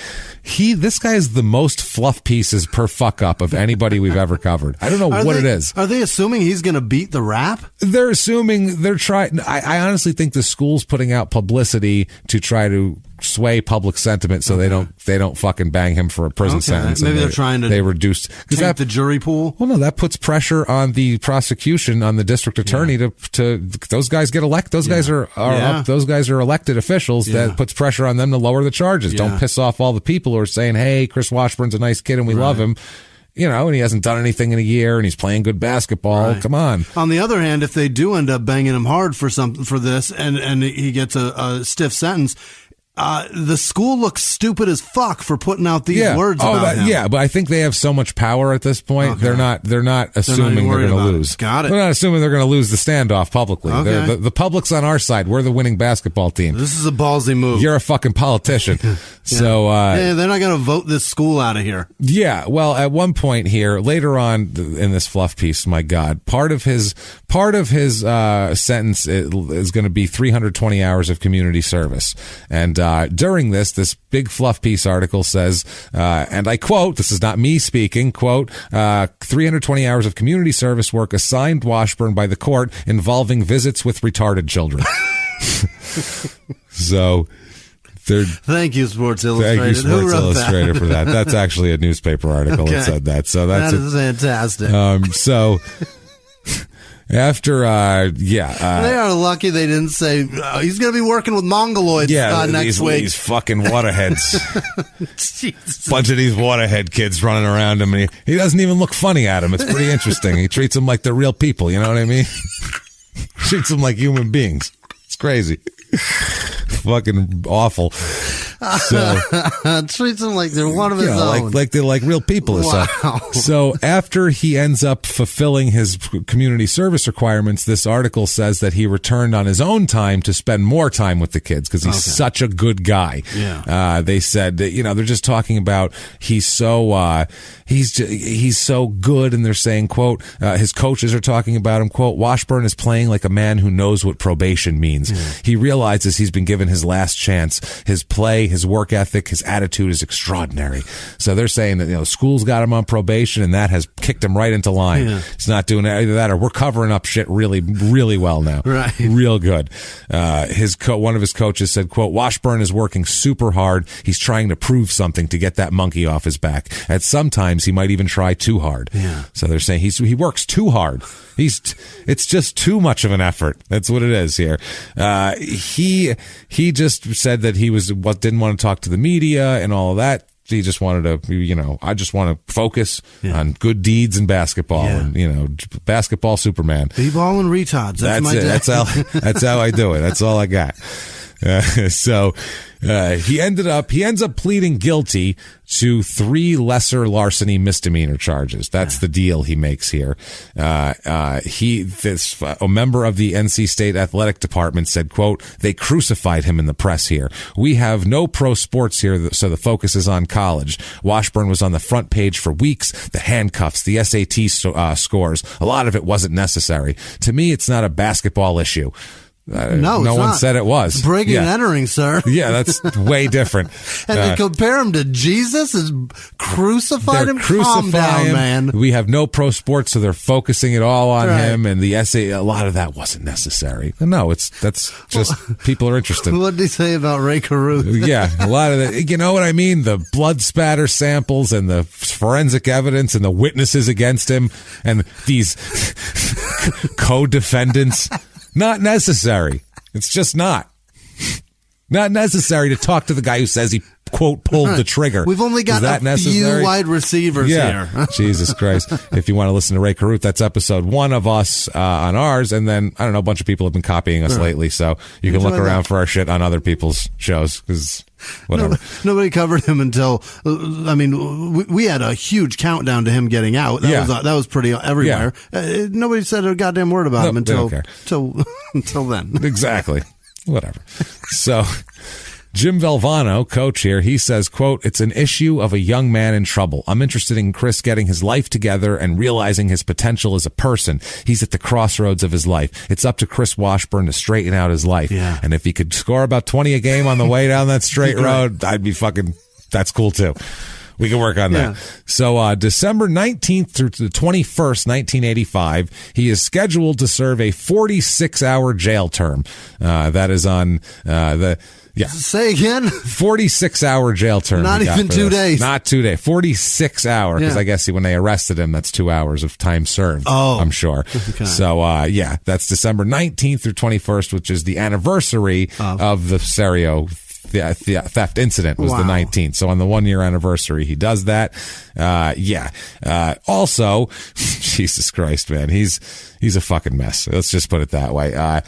This guy is the most fluff pieces per fuck up of anybody we've ever covered. I don't know what it is. Are they assuming he's going to beat the rap? They're assuming they're trying. I honestly think the school's putting out publicity to try to sway public sentiment so they don't fucking bang him for a prison sentence. Maybe they're trying to reduce the jury pool. Well, no, that puts pressure on the prosecution, on the district attorney to those guys get elected. Those guys are up. Those guys are elected officials. That puts pressure on them to lower the charges. Don't piss off all the people who are saying, "Hey, Chris Washburn's a nice kid and we love him." And he hasn't done anything in a year, and he's playing good basketball. Right. Come on. On the other hand, if they do end up banging him hard for this, and he gets a stiff sentence, the school looks stupid as fuck for putting out these words about him. Yeah, but I think they have so much power at this point. Okay. They're not assuming they're going to lose. Got it. They're not assuming they're going to lose the standoff publicly. Okay. The public's on our side. We're the winning basketball team. This is a ballsy move. You're a fucking politician. So they're not going to vote this school out of here. Yeah, well, at one point here, later on in this fluff piece, my God, part of his sentence is going to be 320 hours of community service. And during this big fluff piece article says, and I quote, this is not me speaking, quote, 320 hours of community service work assigned Washburn by the court involving visits with retarded children. So... Thank you, Sports Illustrated. Thank you, Sports Illustrated, for that. That's actually a newspaper article that said that. So that is fantastic. So after, they are lucky they didn't say he's going to be working with Mongoloids next week. These fucking waterheads. Bunch of these waterhead kids running around him, and he doesn't even look funny at him. It's pretty interesting. He treats them like they're real people. You know what I mean? Treats them like human beings. It's crazy. Fucking awful. So treats them like they're one of his own. Like they're like real people or something. So after he ends up fulfilling his community service requirements, this article says that he returned on his own time to spend more time with the kids because he's such a good guy. Yeah. They said that, they're just talking about he's so good, and they're saying, quote, his coaches are talking about him, quote, Washburn is playing like a man who knows what probation means. He realizes he's been given his last chance. His play, his work ethic, his attitude is extraordinary. So they're saying that, school's got him on probation, and that has kicked him right into line. He's not doing either that, or we're covering up shit really, really well now. Right. Real good. One of his coaches said, quote, Washburn is working super hard. He's trying to prove something to get that monkey off his back. At some times, he might even try too hard. Yeah. So they're saying he works too hard. It's just too much of an effort. That's what it is here. He just said that he didn't want to talk to the media and all of that. He just wanted to, I just want to focus on good deeds in basketball and, basketball Superman. B-ball and retards. That's my day. That's how I do it. That's all I got. He ends up pleading guilty to 3 lesser larceny misdemeanor charges. That's the deal he makes here. A member of the NC State athletic department said, quote, they crucified him in the press here. We have no pro sports here, so the focus is on college. Washburn was on the front page for weeks. The handcuffs, the SAT scores, a lot of it wasn't necessary. To me, it's not a basketball issue. No one said it was. It's breaking and entering, sir. Yeah, that's way different. And to compare him to Jesus is crucified him. Calm down, man. We have no pro sports, so they're focusing it all on him, and the essay. A lot of that wasn't necessary. No, that's just people are interested. What did he say about Ray Caruth? Yeah, a lot of that. You know what I mean? The blood spatter samples and the forensic evidence and the witnesses against him and these co-defendants. Not necessary. It's just not. Not necessary to talk to the guy who says he, quote, pulled the trigger. We've only got a few wide receivers here. Jesus Christ. If you want to listen to Ray Caruth, that's episode 1 of us on ours. And then, I don't know, a bunch of people have been copying us lately. So you can look around for our shit on other people's shows because whatever. Nobody covered him until, we had a huge countdown to him getting out. That was pretty everywhere. Yeah. Nobody said a goddamn word about him until then. Exactly. Whatever. So Jim Valvano, coach here, he says, quote, it's an issue of a young man in trouble. I'm interested in Chris getting his life together and realizing his potential as a person. He's at the crossroads of his life. It's up to Chris Washburn to straighten out his life. Yeah. And if he could score about 20 a game on the way down that straight road, that's cool too. We can work on that. So December 19th through the 21st, 1985, he is scheduled to serve a 46-hour jail term. That is on Say again? 46-hour jail term. Not even 2 days. Not 2 days. 46 hours. Because I guess when they arrested him, that's 2 hours of time served. Oh. I'm sure. Okay. So, that's December 19th through 21st, which is the anniversary of the stereo theft incident was the 19th. So on the 1 year anniversary, he does that. Also, Jesus Christ, man, he's a fucking mess. Let's just put it that way.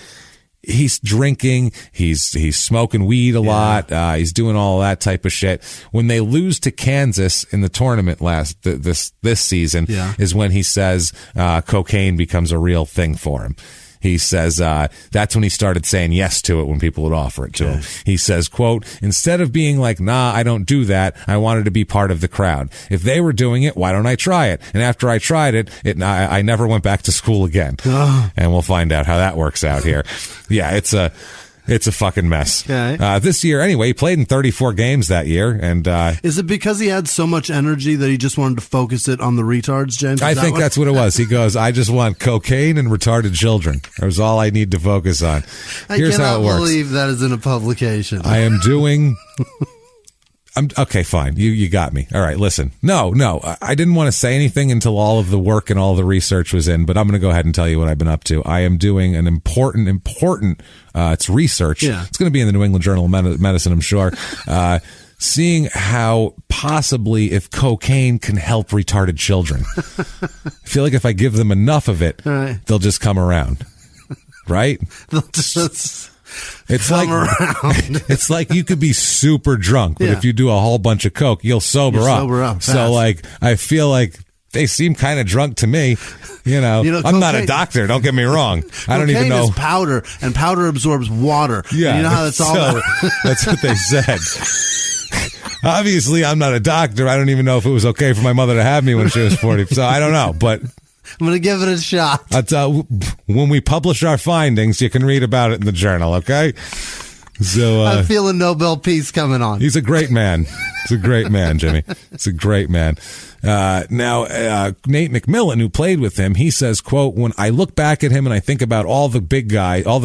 He's drinking. He's smoking weed a lot. He's doing all that type of shit. When they lose to Kansas in the tournament this season is when he says cocaine becomes a real thing for him. He says that's when he started saying yes to it when people would offer it to him. He says, quote, instead of being like, nah, I don't do that, I wanted to be part of the crowd. If they were doing it, why don't I try it? And after I tried it, I never went back to school again. And we'll find out how that works out here. It's a fucking mess. Okay. This year, anyway, he played in 34 games that year. And is it because he had so much energy that he just wanted to focus it on the retards, James? I think that's what it was. He goes, I just want cocaine and retarded children. That was all I need to focus on. Here's how it works. I cannot believe that is in a publication. I am doing... okay, fine. You got me. All right, listen. No, I didn't want to say anything until all of the work and all the research was in, but I'm going to go ahead and tell you what I've been up to. I am doing an important, it's research. Yeah. It's going to be in the New England Journal of Medicine, I'm sure. Seeing how possibly if cocaine can help retarded children. I feel like if I give them enough of it, they'll just come around. Right? They'll just... It's like you could be super drunk, but if you do a whole bunch of coke, you'll sober up. So I feel like they seem kind of drunk to me. You know I'm not a doctor. Don't get me wrong. I don't even know. Cocaine is powder, and powder absorbs water. Yeah, and you know how that's all. That's what they said. Obviously, I'm not a doctor. I don't even know if it was okay for my mother to have me when she was 40. So I don't know, but. I'm going to give it a shot. When we publish our findings, you can read about it in the journal, okay? So I'm feeling Nobel Peace coming on. He's a great man. He's a great man, Jimmy. He's a great man. Now, Nate McMillan, who played with him, he says, quote, when I look back at him and I think about all the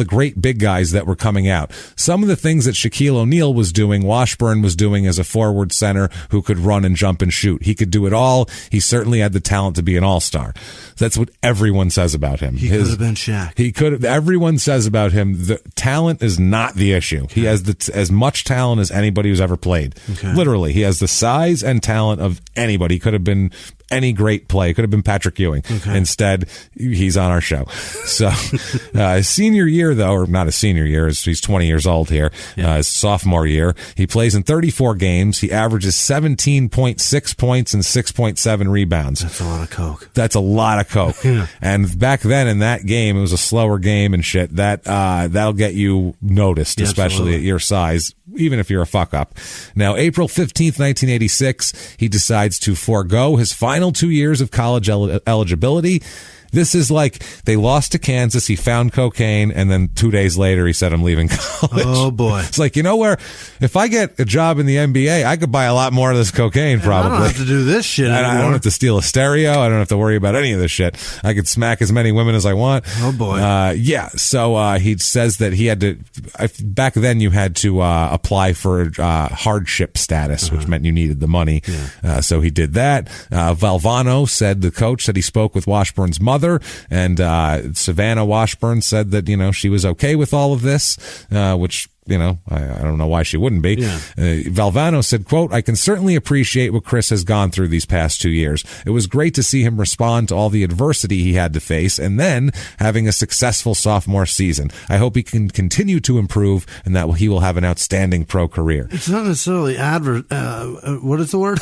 great big guys that were coming out, some of the things that Shaquille O'Neal was doing, Washburn was doing as a forward center who could run and jump and shoot. He could do it all. He certainly had the talent to be an all-star. That's what everyone says about him. He could have been Shaq. He could have. Everyone says about him, the talent is not the issue. Okay. He has as much talent as anybody who's ever played. Okay. Literally, he has the size and talent of anybody. He could have been any great play. Could have been Patrick Ewing. Okay. Instead, he's on our show. So, his senior year, though, or not his senior year, he's 20 years old here. Yeah. His sophomore year, he plays in 34 games. He averages 17.6 points and 6.7 rebounds. That's a lot of coke. That's a lot of coke. Yeah. And back then in that game, it was a slower game and shit. That'll get you noticed, especially at your size, even if you're a fuck up. Now, April 15th, 1986, he decides to forego his final 2 years of college eligibility. This is like they lost to Kansas. He found cocaine, and then 2 days later, he said, I'm leaving college. Oh, boy. It's like, you know where? If I get a job in the NBA, I could buy a lot more of this cocaine, probably. I don't have to do this shit anymore. I don't have to steal a stereo. I don't have to worry about any of this shit. I could smack as many women as I want. Oh, boy. So he says that he had to, back then you had to apply for hardship status, which meant you needed the money. Yeah. So he did that. Valvano said, the coach said he spoke with Washburn's mother, and Savannah Washburn said that, she was okay with all of this, which, I don't know why she wouldn't be. Yeah. Valvano said, quote, I can certainly appreciate what Chris has gone through these past 2 years. It was great to see him respond to all the adversity he had to face and then having a successful sophomore season. I hope he can continue to improve and that he will have an outstanding pro career. It's not necessarily what is the word?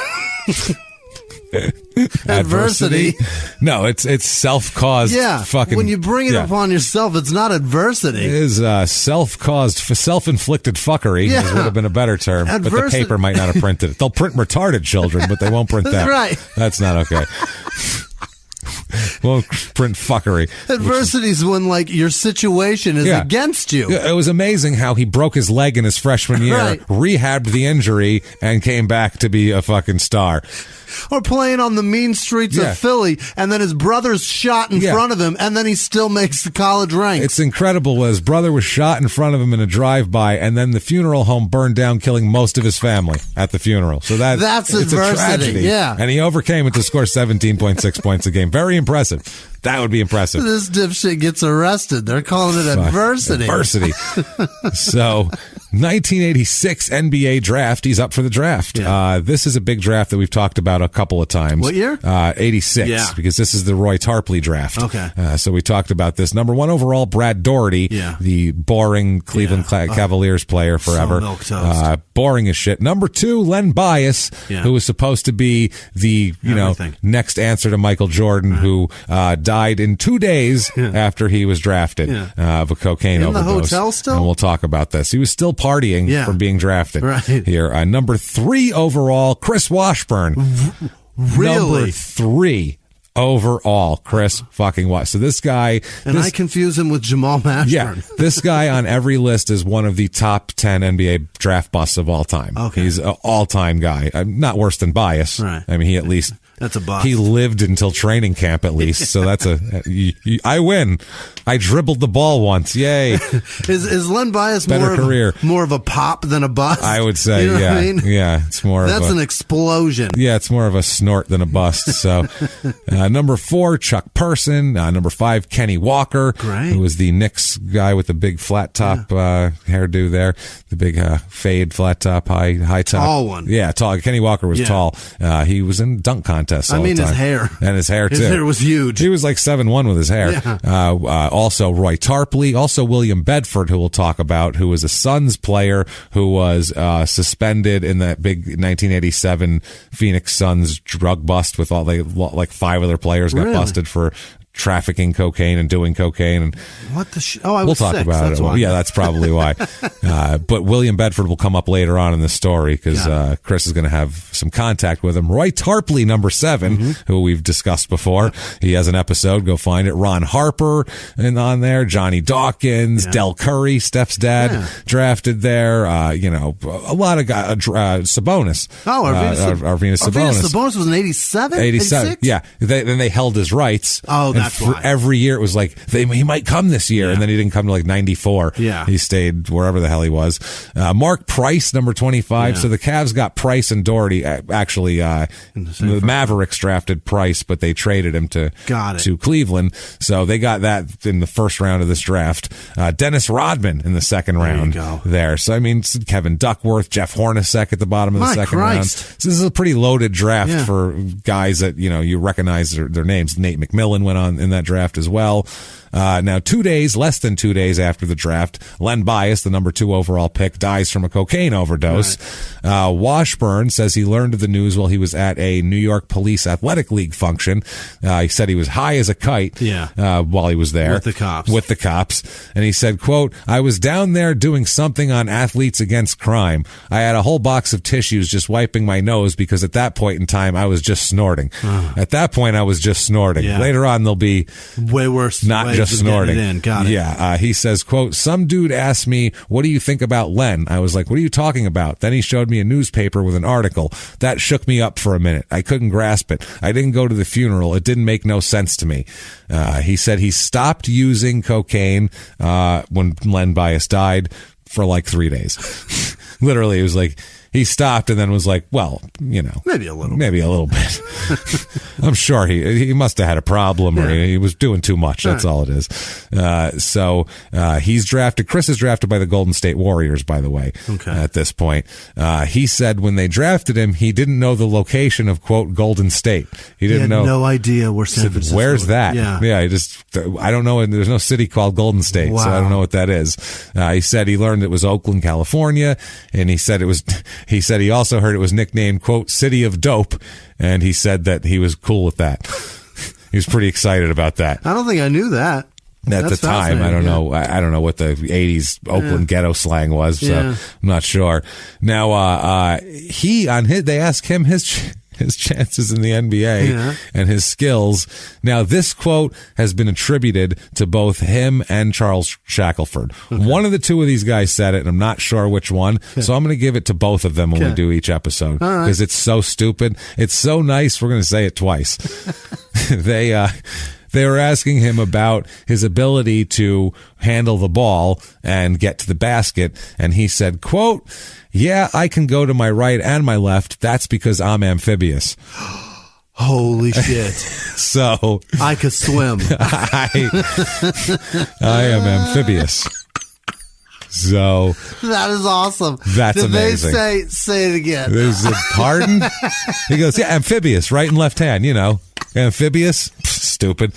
Adversity. No, it's self-caused. Yeah, fucking. When you bring it upon yourself, it's not adversity. It is self-caused, self-inflicted fuckery. Yeah. Would have been a better term, but the paper might not have printed it. They'll print retarded children, but they won't print that. Right. That's not okay. Won't print fuckery. Adversity is when, like, your situation is against you. It was amazing how he broke his leg in his freshman year, rehabbed the injury, and came back to be a fucking star. Or playing on the mean streets of Philly, and then his brother's shot in front of him, and then he still makes the college ranks. It's incredible. His brother was shot in front of him in a drive-by, and then the funeral home burned down, killing most of his family at the funeral. So that's adversity. A tragedy. Yeah. And he overcame it to score 17.6 points a game. Very impressive. That would be impressive. This dipshit gets arrested. They're calling it adversity. Adversity. So, 1986 NBA draft. He's up for the draft. Yeah. This is a big draft that we've talked about a couple of times. What year? 86. Yeah. Because this is the Roy Tarpley draft. Okay. So we talked about this. Number 1 overall, Brad Daugherty, the boring Cleveland Cavaliers player forever. So milquetoast. Boring as shit. Number 2, Len Bias, who was supposed to be the next answer to Michael Jordan, who died in 2 days after he was drafted of a cocaine overdose. In the hotel still? And we'll talk about this. He was still partying from being drafted here. Number 3 overall, Chris Washburn. Really? Number 3 overall, Chris fucking Washburn. So this guy... And I confuse him with Jamal Mashburn. Yeah, this guy on every list is one of the top 10 NBA draft busts of all time. Okay. He's an all-time guy. Not worse than Bias. Right. I mean, he at least... That's a bust. He lived until training camp at least, so that's I win. I dribbled the ball once. Yay. Is Len Bias more of a pop than a bust? I would say, you know what I mean? Yeah, it's more That's an explosion. Yeah, it's more of a snort than a bust. So, number 4, Chuck Person. Number 5, Kenny Walker, who was the Knicks guy with the big flat top hairdo there, the big fade flat top, high top, tall one. Yeah, tall. Kenny Walker was tall. He was in dunk contests. All the time. His hair. And his hair, too. His hair was huge. He was like 7'1" with his hair. Yeah. Also, Roy Tarpley. Also, William Bedford, who we'll talk about, who was a Suns player who was suspended in that big 1987 Phoenix Suns drug bust with all like 5 other players got busted for trafficking cocaine and doing cocaine. And what the we'll talk about it. Yeah, that's probably why. But William Bedford will come up later on in the story because Chris is going to have some contact with him. Roy Tarpley, number 7, who we've discussed before. He has an episode. Go find it. Ron Harper on there. Johnny Dawkins, Del Curry, Steph's dad, drafted there. A lot of guys. Sabonis. Oh, Arvydas Sabonis. Sabonis was in 87? 87. Yeah. Then they held his rights. Oh, that's why. Every year it was like, he might come this year, and then he didn't come to like 94. Yeah. He stayed wherever the hell he was. Mark Price, number 25. So the Cavs got Price and Daugherty. Actually, the Mavericks drafted Price, but they traded him to Cleveland. So they got that in the first round of this draft. Dennis Rodman in the second round there. So, I mean, Kevin Duckworth, Jeff Hornacek at the bottom of the second round. So this is a pretty loaded draft for guys that, you recognize their names. Nate McMillan went on in that draft as well. Now, less than 2 days after the draft, Len Bias, the number 2 overall pick, dies from a cocaine overdose. Washburn says he learned of the news while he was at a New York Police Athletic League function. He said he was high as a kite while he was there. With the cops. And he said, quote, "I was down there doing something on Athletes Against Crime. I had a whole box of tissues just wiping my nose because at that point in time, I was just snorting. At that point, I was just snorting. Later on, they'll be way worse. Not just snorting. Got it. Yeah. He says, quote, "Some dude asked me, what do you think about Len? I was like, what are you talking about? Then he showed me a newspaper with an article. That shook me up for a minute. I couldn't grasp it. I didn't go to the funeral. It didn't make no sense to me." He said he stopped using cocaine when Len Bias died for like 3 days. Literally, it was like, he stopped and then was like, well, maybe a little bit. I'm sure he must have had a problem or he was doing too much. That's all it is. So he's drafted. Chris is drafted by the Golden State Warriors, by the way, at this point. He said when they drafted him, he didn't know the location of, quote, Golden State. He had no idea where San Francisco was. Where's that? Yeah, I don't know. There's no city called Golden State, so I don't know what that is. He said he learned it was Oakland, California, and he said he also heard it was nicknamed, quote, City of Dope, and he said that he was cool with that. He was pretty excited about that. I don't think I knew that. At the time, I don't know. I don't know what the 80s Oakland ghetto slang was, so I'm not sure. Now, they asked him his chances in the NBA and his skills. Now, this quote has been attributed to both him and Charles Shackelford. One of the two of these guys said it, and I'm not sure which one. So I'm going to give it to both of them when we do each episode because it's so stupid. It's so nice. We're going to say it twice. They were asking him about his ability to handle the ball and get to the basket. And he said, quote, "Yeah, I can go to my right and my left. That's because I'm amphibious." Holy shit. So I could swim. I am amphibious. So that is awesome. That's amazing. They say it again? There's a pardon? He goes, yeah, amphibious, right and left hand, you know. Amphibious? Stupid.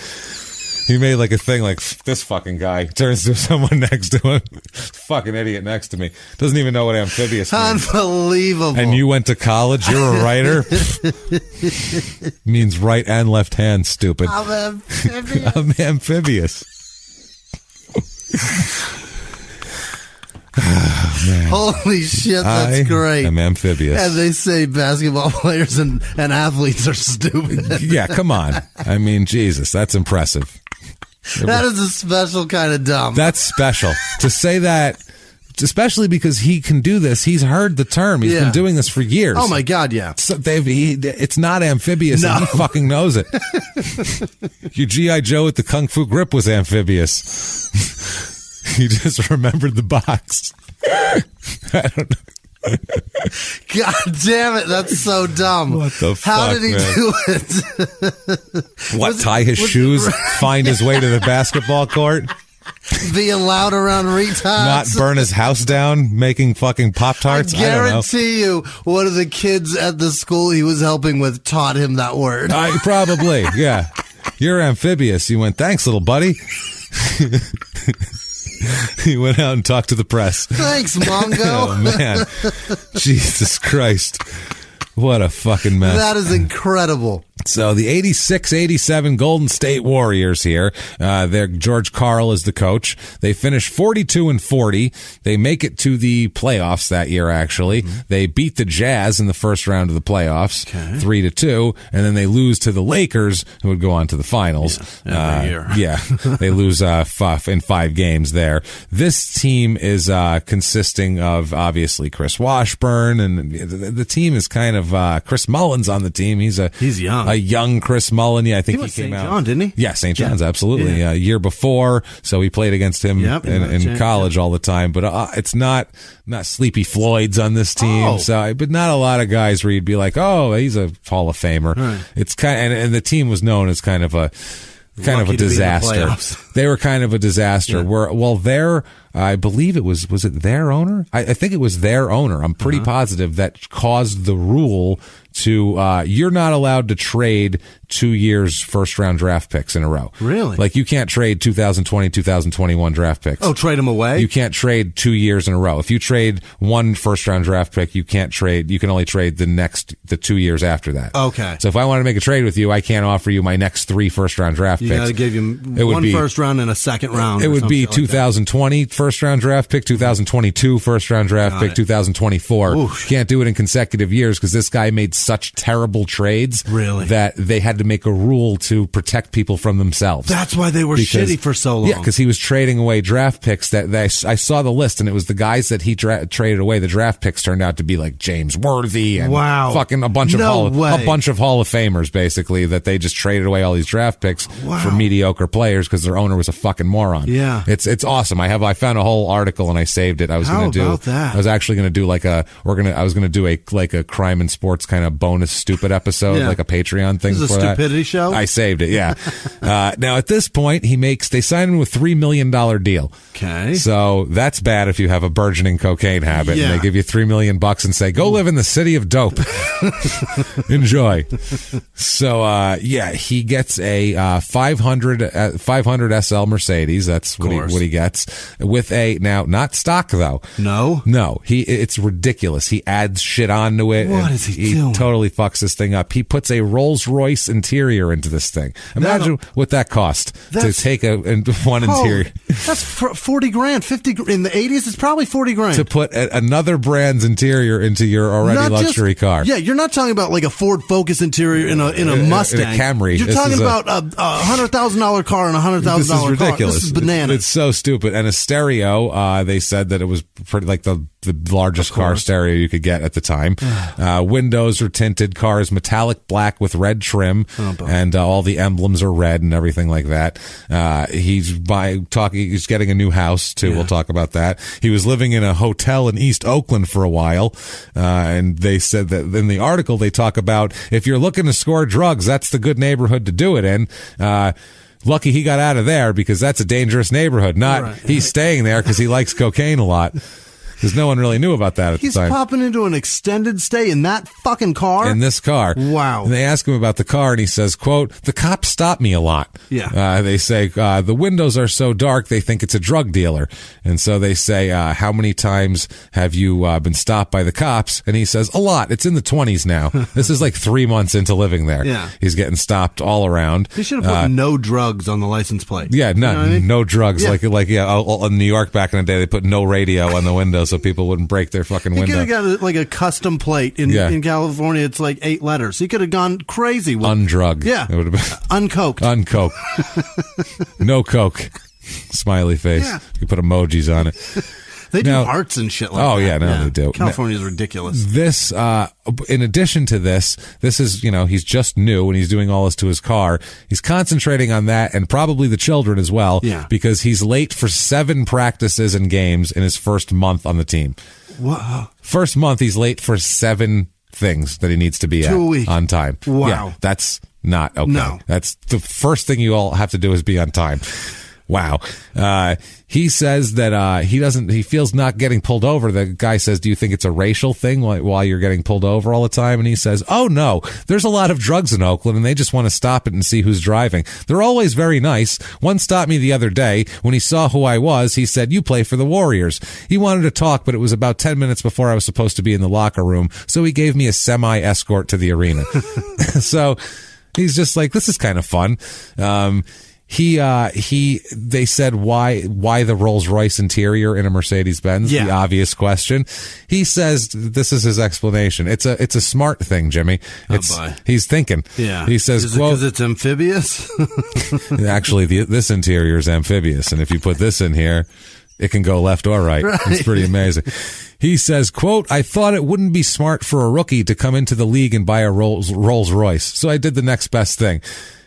He made like a thing like this fucking guy turns to someone next to him. Fucking idiot next to me. Doesn't even know what amphibious means. Unbelievable. And you went to college? You're a writer? Means right and left hand, stupid. I'm amphibious. I'm amphibious. Oh, man. Holy shit, that's great. I'm amphibious. And they say basketball players and athletes are stupid. Yeah, come on. I mean, Jesus, that's impressive. That is a special kind of dumb. That's special. To say that, especially because he can do this. He's heard the term. He's been doing this for years. Oh, my God, yeah. So it's not amphibious, and he fucking knows it. Your G.I. Joe with the Kung Fu grip was amphibious. He just remembered the box. I don't know. God damn it, that's so dumb. What the fuck, How did he do it? What, tie his shoes, find his way to the basketball court? Being loud around retards? Not burn his house down making fucking Pop-Tarts? I guarantee you one of the kids at the school he was helping with taught him that word. Probably, yeah. You're amphibious. You went, thanks, little buddy. He went out and talked to the press. Thanks, Mongo. Oh, man. Jesus Christ. What a fucking mess. That is incredible. So the 86-87 Golden State Warriors here, George Karl is the coach. They finish 42-40. They make it to the playoffs that year, actually. Mm-hmm. They beat the Jazz in the first round of the playoffs, 3-2, and then they lose to the Lakers, who would go on to the finals. Every year. Yeah, they lose in 5 games there. This team is consisting of, obviously, Chris Washburn, and the team is kind of Chris Mullin's on the team. He's young. A young Chris Mullin. Yeah, I think he came St. out. John, didn't he? Yeah, St. John's, absolutely. Yeah. A year before, so he played against him in college all the time. But it's not Sleepy Floyd's on this team. So, but not a lot of guys where you'd be like, oh, he's a Hall of Famer. Right. It's and the team was known as kind of a disaster. They were kind of a disaster. Yeah. I believe was it their owner? I think it was their owner. I'm pretty positive that caused the rule to you're not allowed to trade 2 years first round draft picks in a row. Really? Like you can't trade 2020, 2021 draft picks. Oh, trade them away? You can't trade 2 years in a row. If you trade one first round draft pick, you can't trade. You can only trade the 2 years after that. Okay. So if I want to make a trade with you, I can't offer you my next 3 first round draft picks. You got to give you one first round and a second round. It would be 2020 first round draft pick, 2022 first round draft pick, 2024. Oof. Can't do it in consecutive years because this guy made such terrible trades that they had to make a rule to protect people from themselves. That's why they were shitty for so long. Yeah, because he was trading away draft picks that I saw the list, and it was the guys that he traded away. The draft picks turned out to be like James Worthy and fucking a bunch of Hall of Famers, basically, that they just traded away all these draft picks for mediocre players because their owner was a fucking moron. Yeah, it's awesome. I found a whole article and I saved it. I was going to do that. I was actually going to do I was going to do a crime and sports kind of bonus stupid episode, like a Patreon thing. This is a stupidity show. I saved it. Yeah. Now at this point, they signed him with $3 million deal. Okay. So that's bad if you have a burgeoning cocaine habit and they give you $3 million and say, go live in the city of dope. Enjoy. So, he gets a 500 SL Mercedes. That's what he gets with a, now not stock though. No, it's ridiculous. He adds shit onto it. What is he doing? He totally fucks this thing up. He puts a Rolls Royce interior into this thing. Imagine what that cost to take one interior. That's 40 grand, 50 in the 80s. It's probably 40 grand to put another brand's interior into your already luxury car. Yeah, you're not talking about like a Ford Focus interior in a Mustang, in a Camry. You're talking about a $100,000 car and a $100,000 car. This is ridiculous. This is bananas. It's so stupid. And a stereo. They said that it was pretty like the largest car stereo you could get at the time. Windows are tinted. Car is metallic black with red trim, and all the emblems are red and everything like that. He's getting a new house too. Yeah. We'll talk about that. He was living in a hotel in East Oakland for a while, and they said that in the article they talk about if you're looking to score drugs, that's the good neighborhood to do it in. Lucky he got out of there because that's a dangerous neighborhood. He's staying there because he likes cocaine a lot. Because no one really knew about that at the time. He's popping into an extended stay in that fucking car? In this car. Wow. And they ask him about the car, and he says, quote, the cops stop me a lot. Yeah. They say, the windows are so dark, they think it's a drug dealer. And so they say, how many times have you been stopped by the cops? And he says, a lot. It's in the 20s now. This is like 3 months into living there. Yeah. He's getting stopped all around. He should have put no drugs on the license plate. Yeah, no, you know what I mean? No drugs. Yeah. Like in New York back in the day, they put no radio on the window so people wouldn't break their fucking window. He could have got a custom plate in California. It's like 8 letters. He could have gone crazy with undrugged. Yeah, it would have been uncoked. No coke. Smiley face. Yeah. You put emojis on it. They do arts and shit like that. They do. California is ridiculous. This, in addition to this is, he's just new and he's doing all this to his car. He's concentrating on that and probably the children as well. Yeah. Because he's late for 7 practices and games in his first month on the team. Wow. First month, he's late for 7 things that he needs to be at on time. Wow. Yeah, that's not okay. No. That's the first thing you all have to do is be on time. Wow. He says that he feels not getting pulled over. The guy says, do you think it's a racial thing while you're getting pulled over all the time? And he says, oh no, there's a lot of drugs in Oakland and they just want to stop it and see who's driving. They're always very nice. One stopped me the other day. When he saw who I was, he said, you play for the Warriors. He wanted to talk, but it was about 10 minutes before I was supposed to be in the locker room. So he gave me a semi-escort to the arena. So he's just like, this is kind of fun. They said why the Rolls Royce interior in a Mercedes Benz? Yeah. The obvious question. He says this is his explanation. It's a smart thing, Jimmy. He's thinking. Yeah. He says, is it because it's amphibious? Actually, this interior is amphibious, and if you put this in here, it can go left or right. It's pretty amazing. He says, quote, I thought it wouldn't be smart for a rookie to come into the league and buy a Rolls Royce, so I did the next best thing.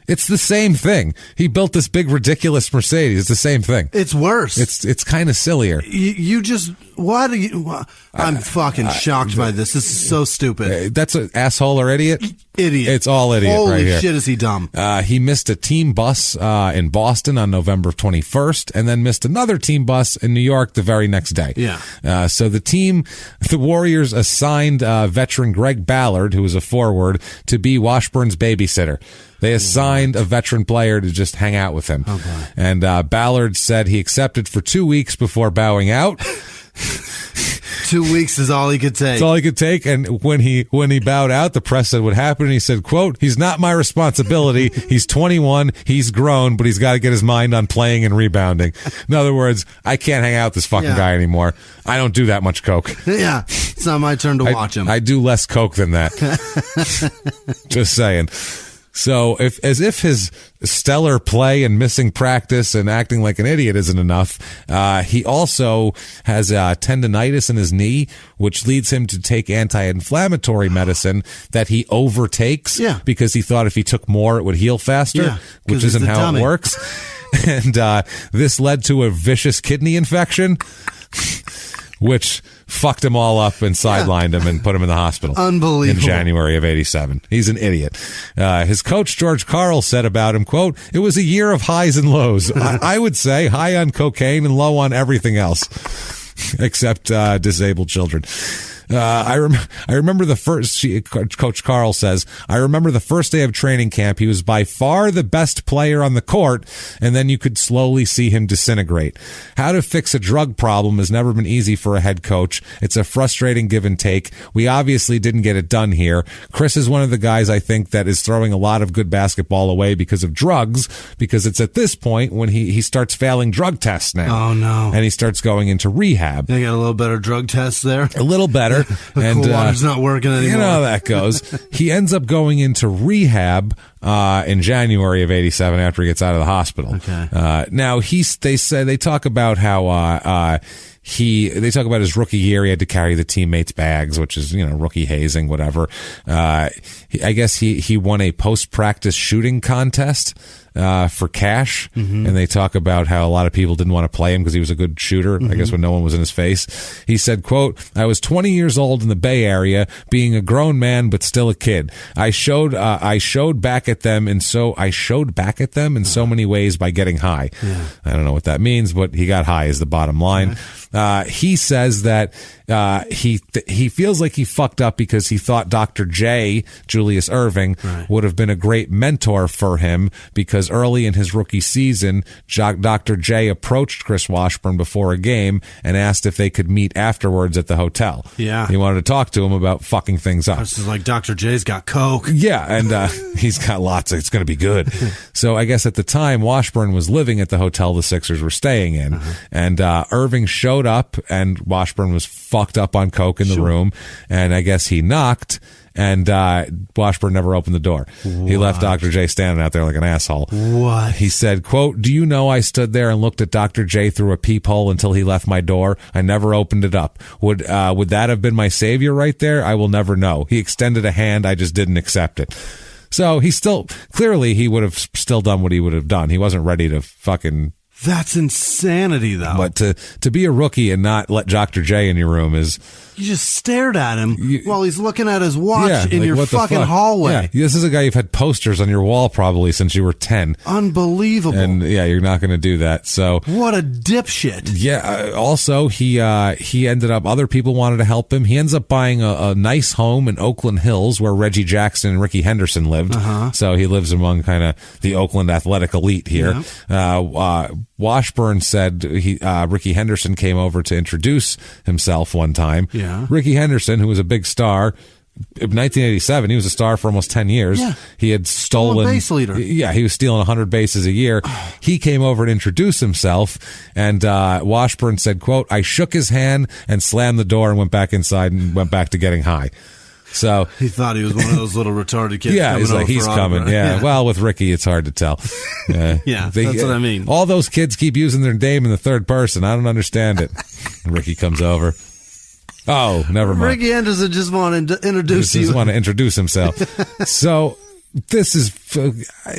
It's the same thing. He built this big, ridiculous Mercedes. It's the same thing. It's worse. It's kind of sillier. You just, why do you, I'm fucking shocked by this. This is so stupid. That's an asshole or idiot? Idiot. It's all idiot right here. Holy shit, is he dumb. He missed a team bus in Boston on November 21st and then missed another team bus in New York the very next day. Yeah. So the Warriors assigned veteran Greg Ballard, who was a forward, to be Washburn's babysitter. They assigned a veteran player to just hang out with him. Okay. And Ballard said he accepted for 2 weeks before bowing out. 2 weeks is all he could take. That's all he could take. And when he bowed out, the press said what happened. And he said, quote, he's not my responsibility. He's 21. He's grown, but he's got to get his mind on playing and rebounding. In other words, I can't hang out with this fucking guy anymore. I don't do that much coke. Yeah. It's not my turn to watch him. I do less coke than that. Just saying. So as if his stellar play and missing practice and acting like an idiot isn't enough, he also has tendonitis in his knee, which leads him to take anti-inflammatory medicine that he overtakes because he thought if he took more, it would heal faster, which isn't how it works. And this led to a vicious kidney infection, which fucked him all up and sidelined him and put him in the hospital. Unbelievable. In January of 87. He's an idiot. His coach, George Karl, said about him, quote, it was a year of highs and lows. I would say high on cocaine and low on everything else, except disabled children. I remember the first, Coach Carl says, I remember the first day of training camp. He was by far the best player on the court, and then you could slowly see him disintegrate. How to fix a drug problem has never been easy for a head coach. It's a frustrating give and take. We obviously didn't get it done here. Chris is one of the guys I think that is throwing a lot of good basketball away because of drugs, because it's at this point when he starts failing drug tests now. Oh, no. And he starts going into rehab. They got a little better drug tests there. A little better. And cool water's not working anymore. You know how that goes. He ends up going into rehab in January of '87 after he gets out of the hospital. Okay. Now they talk about how they talk about his rookie year. He had to carry the teammates' bags, which is, rookie hazing, whatever. I guess he won a post-practice shooting contest for cash, and they talk about how a lot of people didn't want to play him because he was a good shooter, I guess, when no one was in his face. He said, quote, I was 20 years old in the Bay Area, being a grown man but still a kid. I showed back at them in so many ways by getting high. Yeah. I don't know what that means, but he got high is the bottom line. He says that he feels like he fucked up because he thought Dr. J, Julius Erving, would have been a great mentor for him, because early in his rookie season, Dr. J approached Chris Washburn before a game and asked if they could meet afterwards at the hotel. Yeah. He wanted to talk to him about fucking things up. This is like Dr. J's got coke. Yeah, and he's got lots. It's going to be good. So I guess at the time, Washburn was living at the hotel the Sixers were staying in, and Erving showed up, and Washburn was fucked up on coke in the room, and I guess he knocked, and Washburn never opened the door. What? He left Dr. J standing out there like an asshole. What? He said, quote, do you know I stood there and looked at Dr. J through a peephole until he left my door? I never opened it up. Would that have been my savior right there? I will never know. He extended a hand. I just didn't accept it. So he would have still done what he would have done. He wasn't ready to fucking... That's insanity, though. But to be a rookie and not let Dr. J in your room is... You just stared at him while he's looking at his watch in your fucking hallway. Yeah, this is a guy you've had posters on your wall probably since you were 10. Unbelievable. And you're not going to do that. So what a dipshit. Yeah. Also, he ended up, other people wanted to help him. He ends up buying a nice home in Oakland Hills where Reggie Jackson and Ricky Henderson lived. So he lives among kind of the Oakland athletic elite here. Yeah. Washburn said Ricky Henderson came over to introduce himself one time. Yeah. Ricky Henderson, who was a big star, in 1987, he was a star for almost 10 years. Yeah. He had stolen... base leader. Yeah, he was stealing 100 bases a year. He came over to introduce himself, and Washburn said, quote, I shook his hand and slammed the door and went back inside and went back to getting high. So he thought he was one of those little retarded kids. Yeah, he's like, he's coming. Yeah. Well, with Ricky, it's hard to tell. Yeah, that's what I mean. All those kids keep using their name in the third person. I don't understand it. Ricky comes over. Oh, never mind. Ricky Henderson just wanted to introduce you. Just want to introduce himself. So this is,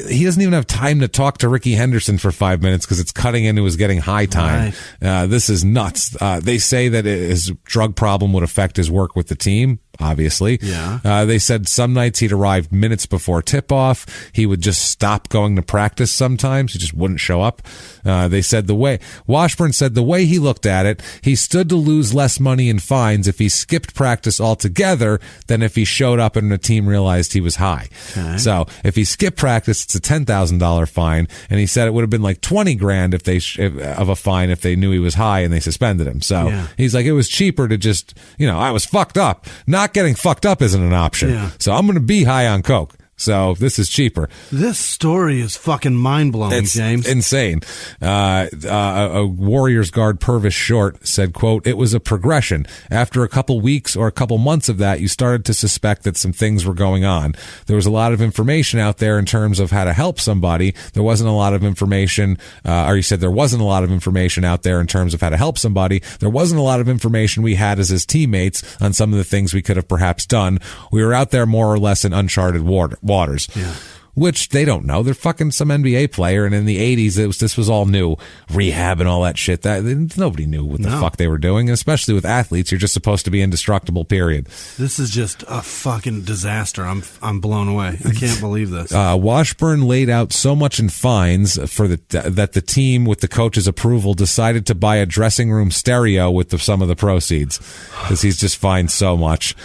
he doesn't even have time to talk to Ricky Henderson for 5 minutes because it's cutting into his getting high time. Right. This is nuts. They say that his drug problem would affect his work with the team. Obviously. Yeah. They said some nights he'd arrive minutes before tip-off. He would just stop going to practice sometimes. He just wouldn't show up. They said Washburn said the way he looked at it, he stood to lose less money in fines if he skipped practice altogether than if he showed up and the team realized he was high. Okay. So if he skipped practice, it's a $10,000 fine. And he said it would have been like $20,000 of a fine if they knew he was high and they suspended him. So he's like, it was cheaper to just, I was fucked up. Not getting fucked up isn't an option. Yeah. So I'm going to be high on coke. So this is cheaper. This story is fucking mind-blowing, James. Insane. A Warriors guard, Purvis Short, said, quote, it was a progression. After a couple weeks or a couple months of that, you started to suspect that some things were going on. There was a lot of information out there in terms of how to help somebody. There wasn't a lot of information, or you said there wasn't a lot of information out there in terms of how to help somebody. There wasn't a lot of information we had as his teammates on some of the things we could have perhaps done. We were out there more or less in uncharted waters. Yeah. which they don't know. They're fucking some NBA player, and in the 80s, this was all new. Rehab and all that shit. Nobody knew what the fuck they were doing, and especially with athletes, you're just supposed to be indestructible, period. This is just a fucking disaster. I'm blown away. I can't believe this. Washburn laid out so much in fines that the team, with the coach's approval, decided to buy a dressing room stereo with some of the proceeds, because he's just fined so much.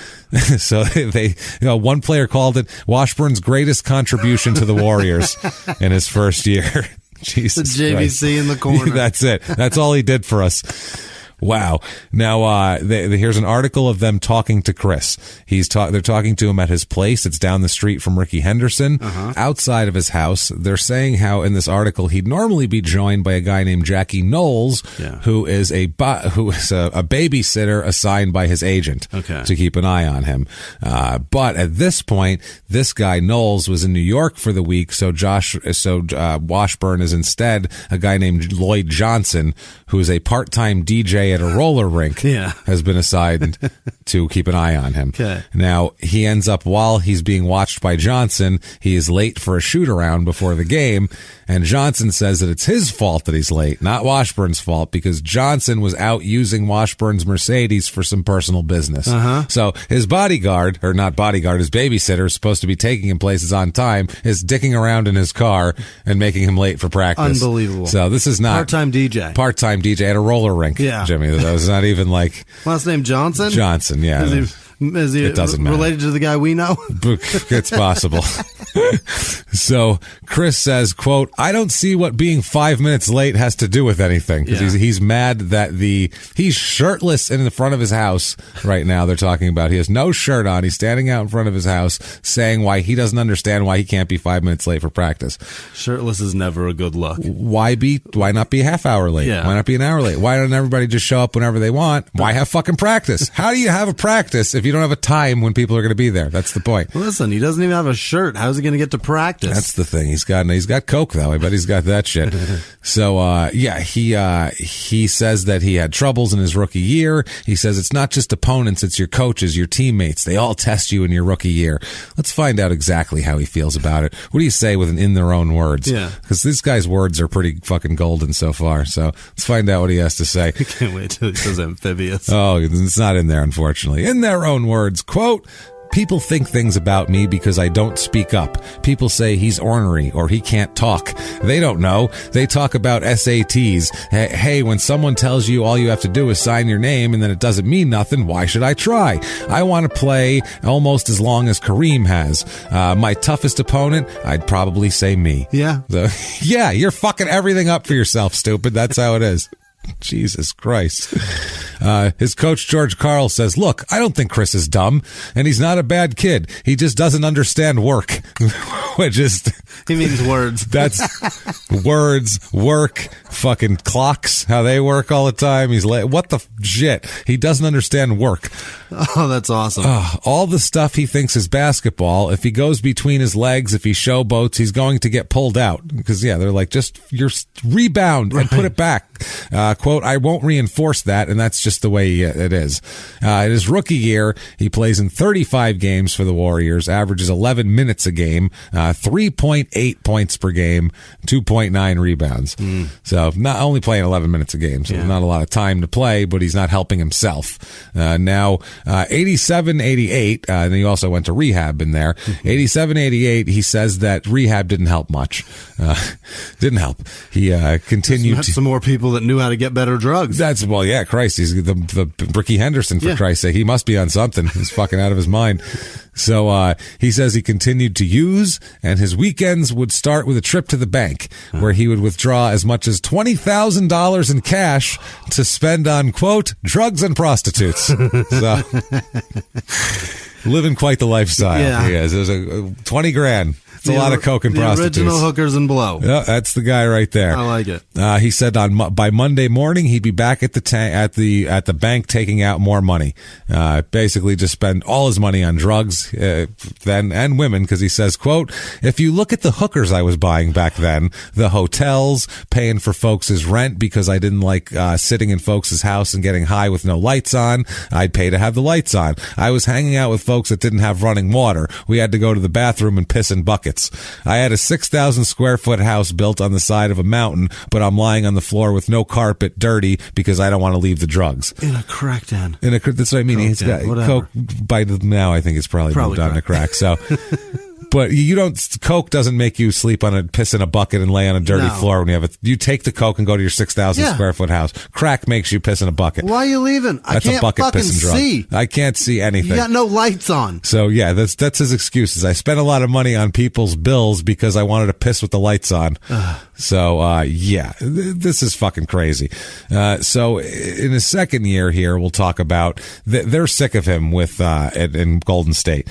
So one player called it Washburn's greatest contribution to the Warriors in his first year. Jesus the JVC Christ. In the corner. That's it. That's all he did for us. Wow. Now, here's an article of them talking to Chris. They're talking to him at his place. It's down the street from Ricky Henderson. Outside of his house, they're saying how in this article he'd normally be joined by a guy named Jackie Knowles, who is a babysitter assigned by his agent to keep an eye on him. But at this point, this guy Knowles was in New York for the week, so Washburn is instead a guy named Lloyd Johnson, who is a part-time DJ at a roller rink, has been assigned to keep an eye on him. Now, he ends up, while he's being watched by Johnson, he is late for a shoot-around before the game, and Johnson says that it's his fault that he's late, not Washburn's fault, because Johnson was out using Washburn's Mercedes for some personal business. So his bodyguard, or not bodyguard, his babysitter, is supposed to be taking him places on time, is dicking around in his car and making him late for practice. Unbelievable. So this is not... Part-time DJ at a roller rink, Jimmy. That was not even like... Last name Johnson? Johnson, yeah. Is he it doesn't matter. Related to the guy we know? It's possible. So Chris says, quote, I don't see what being 5 minutes late has to do with anything. Because he's mad that he's shirtless in the front of his house right now. They're talking about he has no shirt on. He's standing out in front of his house saying why he doesn't understand why he can't be 5 minutes late for practice. Shirtless is never a good look. Why not be a half hour late? Why not be an hour late? Why don't everybody just show up whenever they want? Why have fucking practice? How do you have a practice if you don't have a time when people are going to be there? That's the point. Listen, he doesn't even have a shirt. How's he going to get to practice? That's the thing. He's got coke though. I bet he's got that shit. So he says that he had troubles in his rookie year. He says it's not just opponents, it's your coaches, your teammates. They all test you in your rookie year. Let's find out exactly how he feels about it. What do you say in their own words? Because this guy's words are pretty fucking golden so far. So let's find out what he has to say. I can't wait till he says amphibious. Oh, it's not in there, unfortunately. In their own words, quote, people think things about me because I don't speak up. People say he's ornery or he can't talk. They don't know. They talk about SATs. Hey, when someone tells you all you have to do is sign your name and then it doesn't mean nothing, why should I try? I want to play almost as long as Kareem has. My toughest opponent, I'd probably say me. Yeah. So, yeah, you're fucking everything up for yourself, stupid. That's how it is. Jesus Christ. His coach, George Karl, says, look, I don't think Chris is dumb, and he's not a bad kid. He just doesn't understand work. Which is... He means words. That's words, work, fucking clocks, how they work all the time. He's like, what the shit? He doesn't understand work. Oh, that's awesome. All the stuff he thinks is basketball, if he goes between his legs, if he showboats, he's going to get pulled out. Because, they're like, just rebound and put it back. Quote, I won't reinforce that, and that's just the way it is. In his rookie year, he plays in 35 games for the Warriors, averages 11 minutes a game, 3.8 points per game, 2.9 rebounds. So not only playing 11 minutes a game, so not a lot of time to play, but he's not helping himself. Now, 87-88, and he also went to rehab in there. 87-88, he says that rehab didn't help much. Didn't help. He continued to... some more people that knew how to get better drugs. Christ, he's the Ricky Henderson, for Christ's sake. He must be on something. He's fucking out of his mind. So he says he continued to use, and his weekends would start with a trip to the bank, where he would withdraw as much as $20,000 in cash to spend on, quote, drugs and prostitutes. So living quite the lifestyle. He is. There's 20 grand. It's a lot of coke and prostitutes. Original hookers and blow. Yeah, that's the guy right there. I like it. He said by Monday morning he'd be back at the bank taking out more money. Basically, just spend all his money on drugs, and women, because he says, quote, if you look at the hookers I was buying back then, the hotels, paying for folks' rent because I didn't like sitting in folks' house and getting high with no lights on. I'd pay to have the lights on. I was hanging out with folks that didn't have running water. We had to go to the bathroom and piss in buckets. I had a 6,000 square foot house built on the side of a mountain, but I'm lying on the floor with no carpet, dirty, because I don't want to leave the drugs. In a crack den. That's what I mean. He's got coke. By now, I think it's probably moved on to crack. So. But coke doesn't make you sleep piss in a bucket and lay on a dirty floor when you take the coke and go to your 6,000 square foot house. Crack makes you piss in a bucket. Why are you leaving? That's I can't a bucket fucking pissing drug. see. I can't see anything. You got no lights on. So yeah, that's his excuses. I spent a lot of money on people's bills because I wanted to piss with the lights on. So yeah, this is fucking crazy. So in his second year here, we'll talk about they're sick of him in Golden State.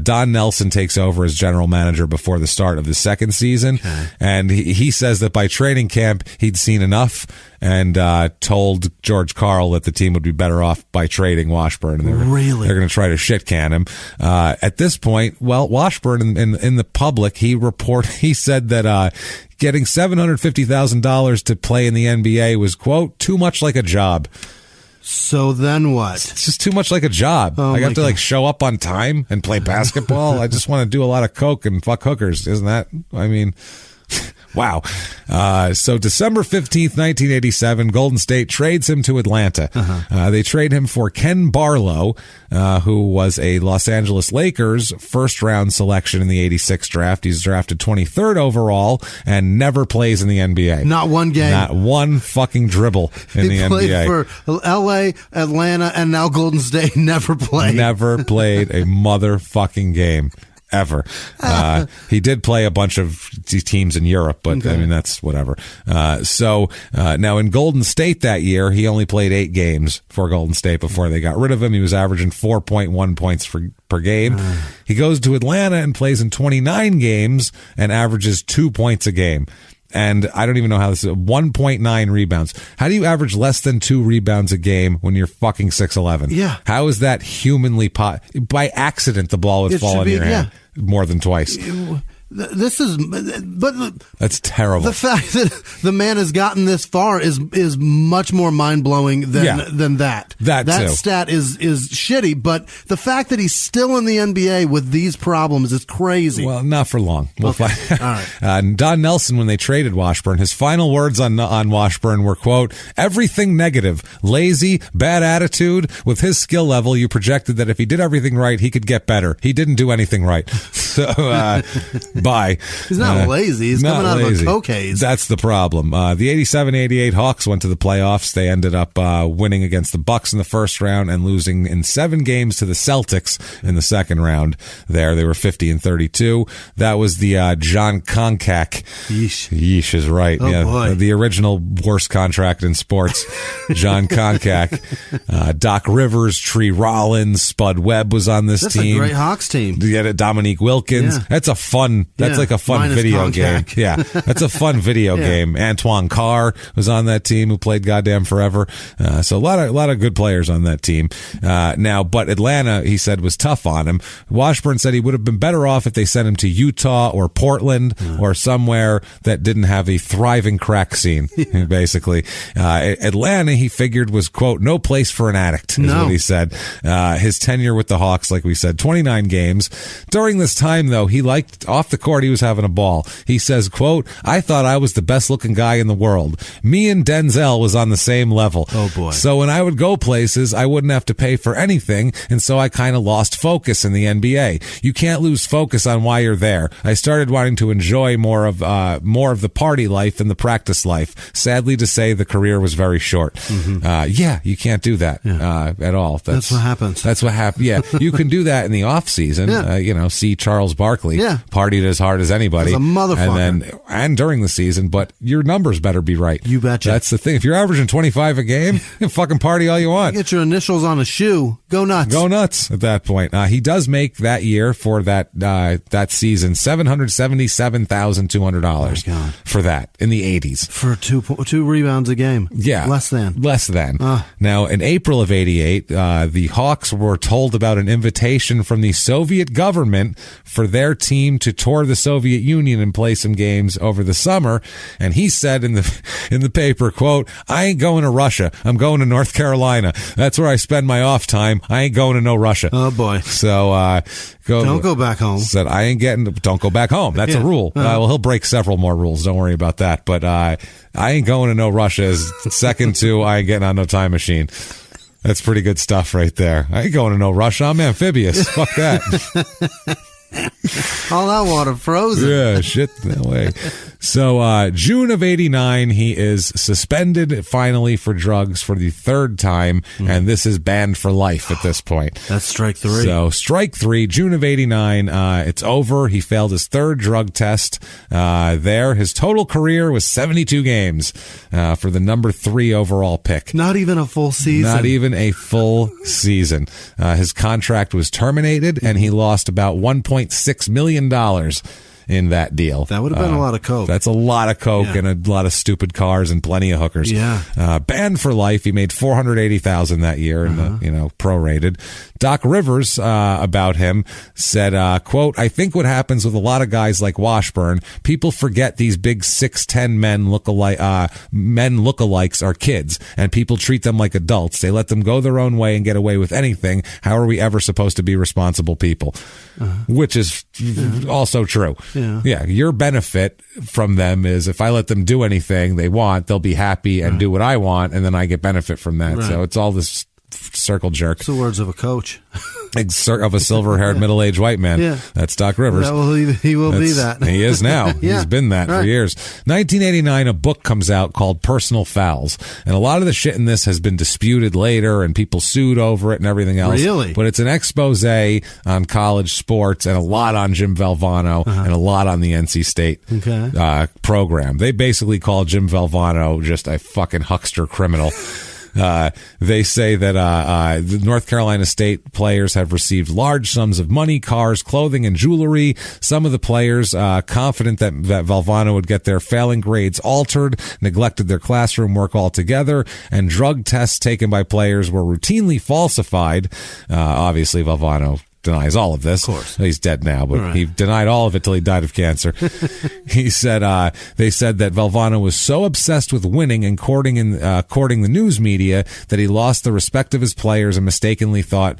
Don Nelson takes over as general manager before the start of the second season, and he says that by training camp he'd seen enough and told George Karl that the team would be better off by trading Washburn. And they're going to try to shit can him. At this point, Washburn in the public, he said that getting $750,000 to play in the NBA was, quote, too much like a job. So then what? It's just too much like a job. I have to show up on time and play basketball. I just want to do a lot of coke and fuck hookers. Isn't that? I mean, wow. So December 15th, 1987, Golden State trades him to Atlanta. They trade him for Ken Barlow, who was a Los Angeles Lakers first-round selection in the 86 draft. He's drafted 23rd overall and never plays in the NBA. Not one game. Not one fucking dribble in the NBA. He played for L.A., Atlanta, and now Golden State. Never played. Never played a motherfucking game. Ever. He did play a bunch of teams in Europe, but I mean, that's whatever. So now in Golden State that year, he only played 8 games for Golden State before they got rid of him. He was averaging 4.1 points per game. He goes to Atlanta and plays in 29 games and averages 2 points a game. And I don't even know how this is. 1.9 rebounds. How do you average less than 2 rebounds a game when you're fucking 6'11"? Yeah. How is that humanly by accident the ball would fall into your hand more than twice? That's terrible. The fact that the man has gotten this far is much more mind blowing than that. That stat is shitty, but the fact that he's still in the NBA with these problems is crazy. Well, not for long. All right. Don Nelson, when they traded Washburn, his final words on Washburn were, quote, everything negative, lazy, bad attitude. With his skill level, you projected that if he did everything right, he could get better. He didn't do anything right. So, bye. He's not lazy. He's coming out of a coke haze. That's the problem. The 87-88 Hawks went to the playoffs. They ended up winning against the Bucks in the first round and losing in 7 games to the Celtics in the second round. There, they were 50-32. That was the John Koncak. Yeesh is right. Boy. The original worst contract in sports. John Koncak. Doc Rivers, Tree Rollins, Spud Webb was on this team. That's a great Hawks team. You had Dominique Wilkins. Yeah. That's a fun. That's like a fun Minus video Koncak. game. Yeah, that's a fun video game. Antoine Carr was on that team, who played goddamn forever. So a lot of good players on that team. But Atlanta, he said, was tough on him. Washburn said he would have been better off if they sent him to Utah or Portland or somewhere that didn't have a thriving crack scene. Basically, Atlanta, he figured, was, quote, no place for an addict. Is what he said. His tenure with the Hawks, like we said, 29 games. During this time, though, he liked off the court. He was having a ball. He says, quote, I thought I was the best looking guy in the world. Me and Denzel was on the same level. Oh boy. So when I would go places, I wouldn't have to pay for anything. And so I kind of lost focus in the NBA. You can't lose focus on why you're there. I started wanting to enjoy more of the party life and the practice life. Sadly to say, the career was very short. You can't do that at all. That's what happens. That's what happened. Yeah. You can do that in the off season. See Charles Barkley partied as hard as anybody. As a motherfucker. And during the season, but your numbers better be right. You betcha. That's the thing. If you're averaging 25 a game, you fucking party all you want. Get your initials on a shoe. Go nuts. Go nuts at that point. He does make that year for that season $777,200 for that in the 80s. For two rebounds a game. Yeah. Less than. Now, in April of 88, the Hawks were told about an invitation from the Soviet government for their team to tour tour the Soviet Union and play some games over the summer. And he said in the paper, quote, "I ain't going to Russia. I'm going to North Carolina. That's where I spend my off time. I ain't going to no Russia." Oh boy. So, don't go back home. Said, don't go back home. That's a rule. Well, he'll break several more rules. Don't worry about that. But, I ain't going to no Russia is second to I ain't getting on no time machine. That's pretty good stuff right there. I ain't going to no Russia. I'm amphibious. Fuck that. All that water frozen. Yeah, shit, no way. So, June of 89, he is suspended finally for drugs for the third time, and this is banned for life at this point. That's strike 3. So, strike 3, June of 89, it's over. He failed his third drug test there. His total career was 72 games for the number 3 overall pick. Not even a full season. Not even a full season. His contract was terminated, and he lost about $1.6 million in that deal. That would have been a lot of coke. That's a lot of coke and a lot of stupid cars and plenty of hookers. Yeah. Banned for life. He made $480,000 that year, and prorated. Doc Rivers about him said, quote, "I think what happens with a lot of guys like Washburn, people forget these big 6'10" men lookalikes are kids, and people treat them like adults. They let them go their own way and get away with anything. How are we ever supposed to be responsible people?" Which is also true. Yeah, your benefit from them is if I let them do anything they want, they'll be happy and do what I want, and then I get benefit from that. Right. So it's all this circle jerk. It's the words of a coach. Of a silver-haired middle-aged white man. Yeah. That's Doc Rivers. He will be that. He is now. Yeah. He's been that for years. 1989, a book comes out called Personal Fouls. And a lot of the shit in this has been disputed later, and people sued over it and everything else. Really? But it's an expose on college sports and a lot on Jim Valvano and a lot on the NC State program. They basically call Jim Valvano just a fucking huckster criminal. They say that the North Carolina State players have received large sums of money, cars, clothing, and jewelry. Some of the players, confident that Valvano would get their failing grades altered, neglected their classroom work altogether, and drug tests taken by players were routinely falsified. Obviously, Valvano denies all of this. Of course. He's dead now, but he denied all of it till he died of cancer. He said, they said that Valvano was so obsessed with winning and courting the news media that he lost the respect of his players and mistakenly thought,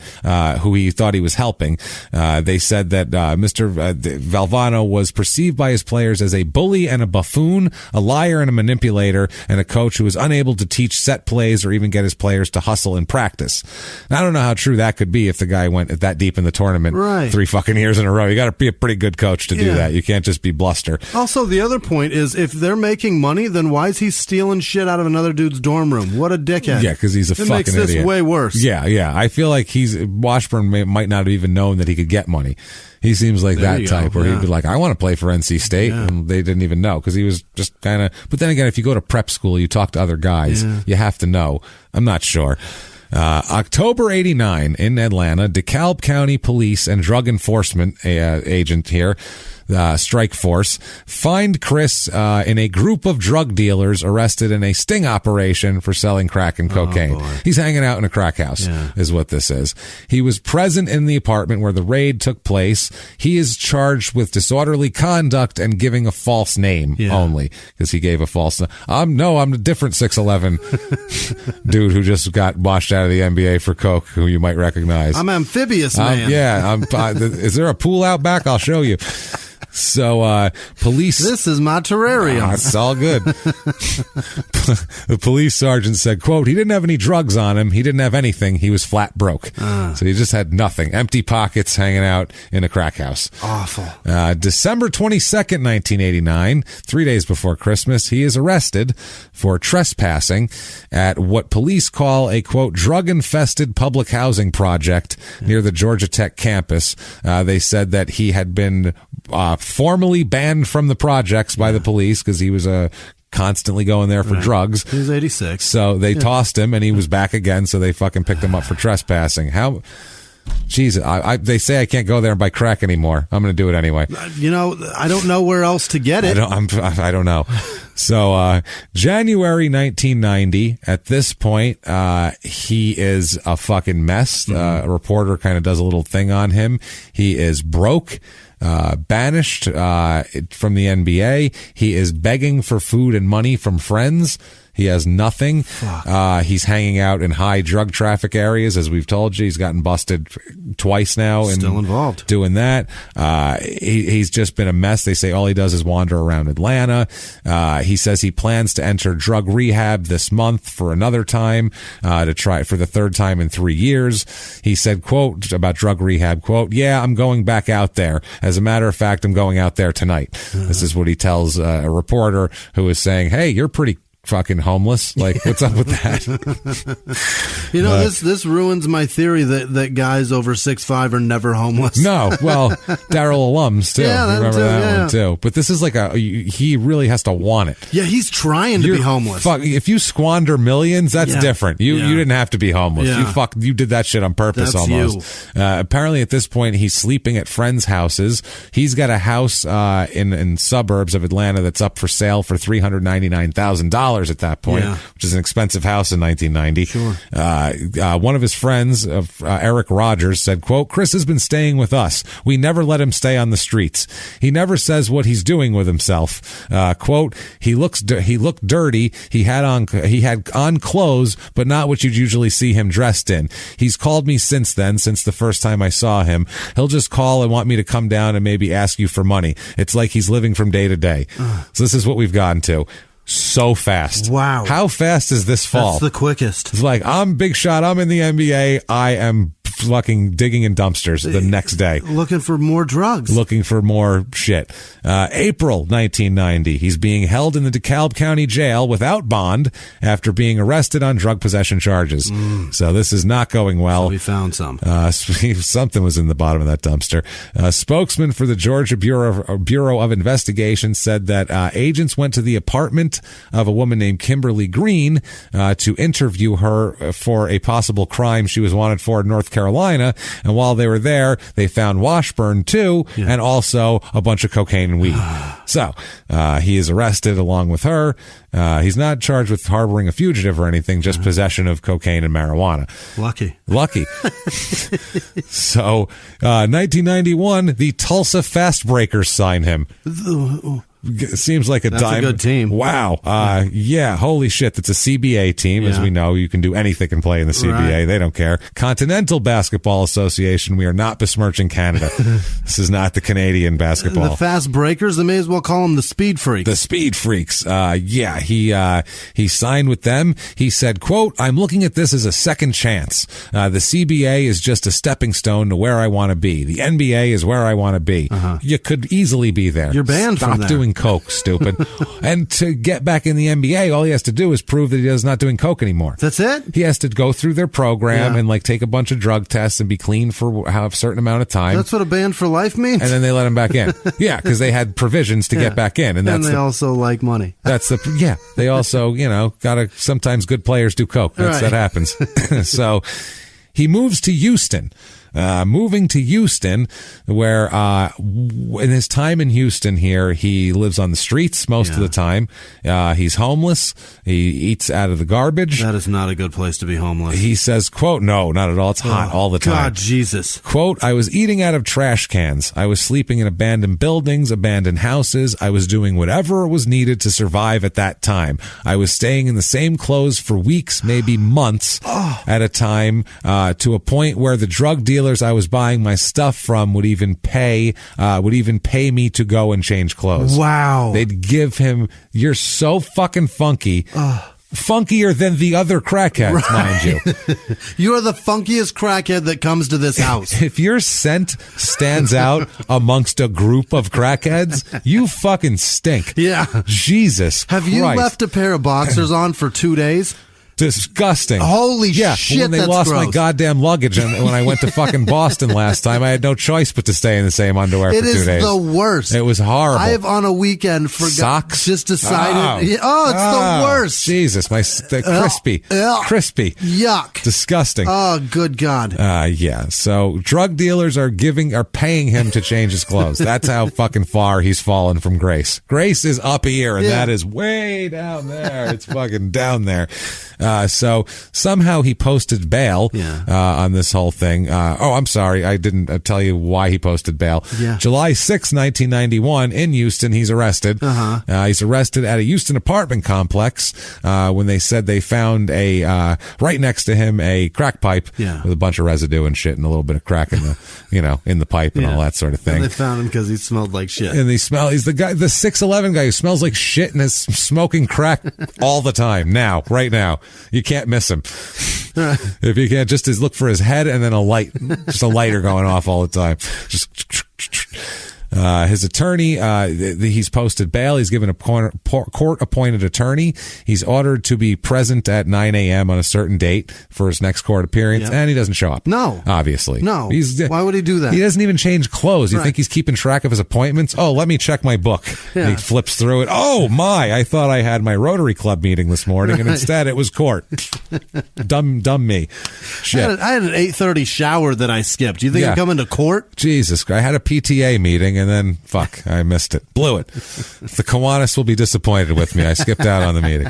who he thought he was helping. They said that, Mr. Valvano was perceived by his players as a bully and a buffoon, a liar and a manipulator, and a coach who was unable to teach set plays or even get his players to hustle in practice. Now, I don't know how true that could be if the guy went that deep in the tournament 3 fucking years in a row. You got to be a pretty good coach to do that. You can't just be bluster. Also, the other point is if they're making money, then why is he stealing shit out of another dude's dorm room? What a dickhead. Yeah, because he's a fucking idiot. It makes this way worse. Yeah. I feel like Washburn might not have even known that he could get money. He seems like that type where he'd be like, I want to play for NC State. Yeah. And they didn't even know because he was just kind of, but then again, if you go to prep school, you talk to other guys, you have to know. I'm not sure. October 89 in Atlanta, DeKalb County Police and Drug Enforcement agent here, strike force, find Chris in a group of drug dealers arrested in a sting operation for selling crack and cocaine. He's hanging out in a crack house, is what this is. He was present in the apartment where the raid took place. He is charged with disorderly conduct and giving a false name only, because he gave a false I'm a different 6'11" dude who just got washed out of the NBA for coke, who you might recognize. I'm Amphibious Man. Is there a pool out back? I'll show you. So, police... This is my terrarium. It's all good. The police sergeant said, quote, he didn't have any drugs on him. He didn't have anything. He was flat broke. So he just had nothing. Empty pockets hanging out in a crack house. Awful. December 22nd, 1989, 3 days before Christmas, he is arrested for trespassing at what police call a, quote, drug-infested public housing project near the Georgia Tech campus. They said that he had been formally banned from the projects by the police because he was constantly going there for drugs. He was 86. So they tossed him and he was back again, so they fucking picked him up for trespassing. How... Jesus, they say I can't go there and buy crack anymore. I'm going to do it anyway. I don't know where else to get it. I don't know. So, January 1990, at this point, he is a fucking mess. A reporter kind of does a little thing on him. He is broke. banished from the NBA. He is begging for food and money from friends. He has nothing. He's hanging out in high drug traffic areas, as we've told you. He's gotten busted twice now. Still involved. Doing that. He's just been a mess. They say all he does is wander around Atlanta. He says he plans to enter drug rehab this month for another time, to try for the third time in 3 years. He said, quote, about drug rehab, quote, yeah, I'm going back out there. As a matter of fact, I'm going out there tonight. This is what he tells a reporter who is saying, hey, you're pretty fucking homeless. Like, what's up with that? This ruins my theory that guys over 6'5" are never homeless. No, well, Daryl alums too. Yeah, remember that one too. But this is like he really has to want it. Yeah, he's trying to be homeless. If you squander millions, that's different. You didn't have to be homeless. Yeah. You did that shit on purpose. That's almost. Apparently, at this point, he's sleeping at friends' houses. He's got a house in suburbs of Atlanta that's up for sale for $399,000. At that point, which is an expensive house in 1990. Sure. One of his friends, Eric Rogers, said, quote, Chris has been staying with us. We never let him stay on the streets. He never says what he's doing with himself. Quote, he looked dirty. He had on clothes, but not what you'd usually see him dressed in. He's called me since the first time I saw him. He'll just call and want me to come down and maybe ask you for money. It's like he's living from day to day. So this is what we've gotten to. So fast. Wow. How fast is this fall? That's the quickest. It's like, I'm big shot. I'm in the NBA. I am fucking digging in dumpsters the next day. Looking for more drugs. Looking for more shit. April 1990. He's being held in the DeKalb County Jail without bond after being arrested on drug possession charges. So this is not going well. So we found some. Something was in the bottom of that dumpster. Spokesman for the Georgia Bureau of Investigation said that agents went to the apartment of a woman named Kimberly Green to interview her for a possible crime she was wanted for in North Carolina. And while they were there, they found Washburn too, and also a bunch of cocaine and weed. So he is arrested along with her. He's not charged with harboring a fugitive or anything, just possession of cocaine and marijuana. Lucky. So 1991, the Tulsa Fast Breakers sign him. Seems like That's a good team. Wow. Yeah. Holy shit. That's a CBA team. As we know, you can do anything and play in the CBA. Right. They don't care. Continental Basketball Association. We are not besmirching Canada. This is not the Canadian basketball. The Fast Breakers. They may as well call them the Speed Freaks. The Speed Freaks. Yeah. He signed with them. He said, quote, I'm looking at this as a second chance. The CBA is just a stepping stone to where I want to be. The NBA is where I want to be. You could easily be there. You're banned from there. Stop doing coke, stupid. And to get back in the NBA, all he has to do is prove that he is not doing coke anymore. That's it? He has to go through their program and like take a bunch of drug tests and be clean for a certain amount of time. That's what a ban for life means? And then they let him back in. Yeah, because they had provisions to get back in. And they also like money. They also, sometimes good players do coke. That happens. So he moves to Houston. Moving to Houston, where in his time in Houston here, he lives on the streets most of the time. He's homeless. He eats out of the garbage. That is not a good place to be homeless. He says, quote, no, not at all. It's hot all the time. God, Jesus. Quote, I was eating out of trash cans. I was sleeping in abandoned buildings, abandoned houses. I was doing whatever was needed to survive at that time. I was staying in the same clothes for weeks, maybe months at a time, to a point where the drug dealers I was buying my stuff from would even pay me to go and change clothes. Wow. They'd give him, you're so fucking funky. Funkier than the other crackheads, mind you. You are the funkiest crackhead that comes to this house. If your scent stands out amongst a group of crackheads, you fucking stink. Yeah. Jesus Have Christ. you left a pair of boxers on for 2 days? Disgusting. Holy shit, when they that's lost gross. my goddamn luggage and when I went to fucking Boston last time, I had no choice but to stay in the same underwear for 2 days. It is the worst. It was horrible. I have on a weekend socks. Just decided. It's the worst. Jesus, crispy. Yuck. Disgusting. Oh, good God. Yeah. So drug dealers are paying him to change his clothes. That's how fucking far he's fallen from grace. Grace is up here, and that is way down there. It's fucking down there. So somehow he posted bail on this whole thing. I'm sorry. I didn't tell you why he posted bail. Yeah. July 6, 1991 in Houston, he's arrested. He's arrested at a Houston apartment complex when they said they found right next to him a crack pipe with a bunch of residue and shit and a little bit of crack in the, in the pipe and all that sort of thing. And they found him because he smelled like shit. And he's the guy, the 6'11" guy who smells like shit and is smoking crack all the time. Right now. You can't miss him. If you can't, just look for his head and then a lighter going off all the time. His attorney, he's posted bail. He's given a court-appointed attorney. He's ordered to be present at 9 a.m. on a certain date for his next court appearance, and he doesn't show up. No. Obviously. No. Why would he do that? He doesn't even change clothes. You think he's keeping track of his appointments? Oh, let me check my book. And he flips through it. Oh, my. I thought I had my Rotary Club meeting this morning, and instead it was court. Dumb me. Shit. I had an 8:30 shower that I skipped. Do you think I'm coming to court? Jesus. I had a PTA meeting, and then, I missed it. Blew it. The Kiwanis will be disappointed with me. I skipped out on the meeting.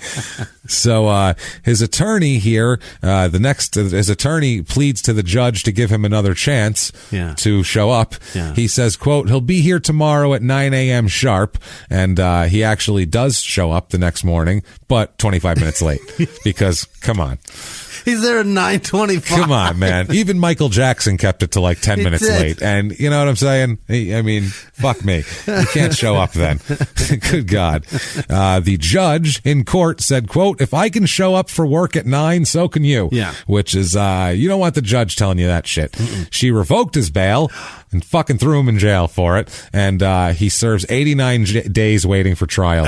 So his attorney here, his attorney pleads to the judge to give him another chance to show up. Yeah. He says, quote, he'll be here tomorrow at 9 a.m. sharp. And he actually does show up the next morning, but 25 minutes late because, come on. He's there at 9:25. Come on, man. Even Michael Jackson kept it to like 10 minutes late. And you know what I'm saying? Fuck me. You can't show up then. Good God. The judge in court said, quote, if I can show up for work at 9, so can you. Yeah. Which is, you don't want the judge telling you that shit. She revoked his bail and fucking threw him in jail for it. And he serves 89 days waiting for trial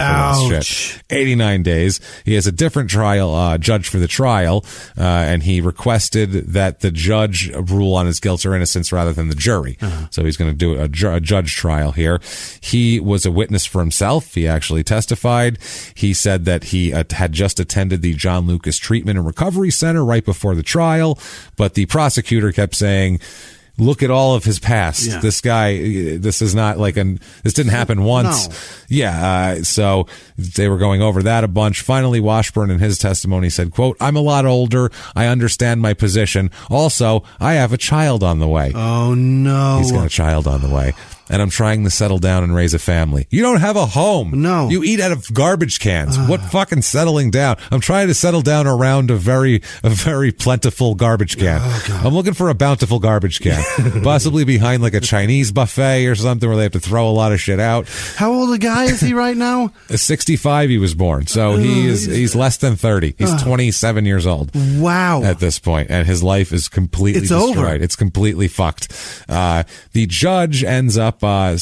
for this shit. 89 days. He has a different trial judge for the trial, and he requested that the judge rule on his guilt or innocence rather than the jury. So he's going to do a judge trial here. He was a witness for himself. He actually testified. He said that he had just attended the John Lucas Treatment and Recovery Center right before the trial, but the prosecutor kept saying, look at all of his past. Yeah. This guy, this is not like this didn't happen once. No. Yeah. So they were going over that a bunch. Finally, Washburn in his testimony said, quote, I'm a lot older. I understand my position. Also, I have a child on the way. Oh, no. He's got a child on the way. And I'm trying to settle down and raise a family. You don't have a home. No. You eat out of garbage cans. What fucking settling down? I'm trying to settle down around a very plentiful garbage can. I'm looking for a bountiful garbage can. Possibly behind like a Chinese buffet or something where they have to throw a lot of shit out. How old a guy is he right now? 65 he was born. So he's less than 30. He's 27 years old. Wow. At this point. And his life is completely destroyed. Over. It's completely fucked. The judge ends up the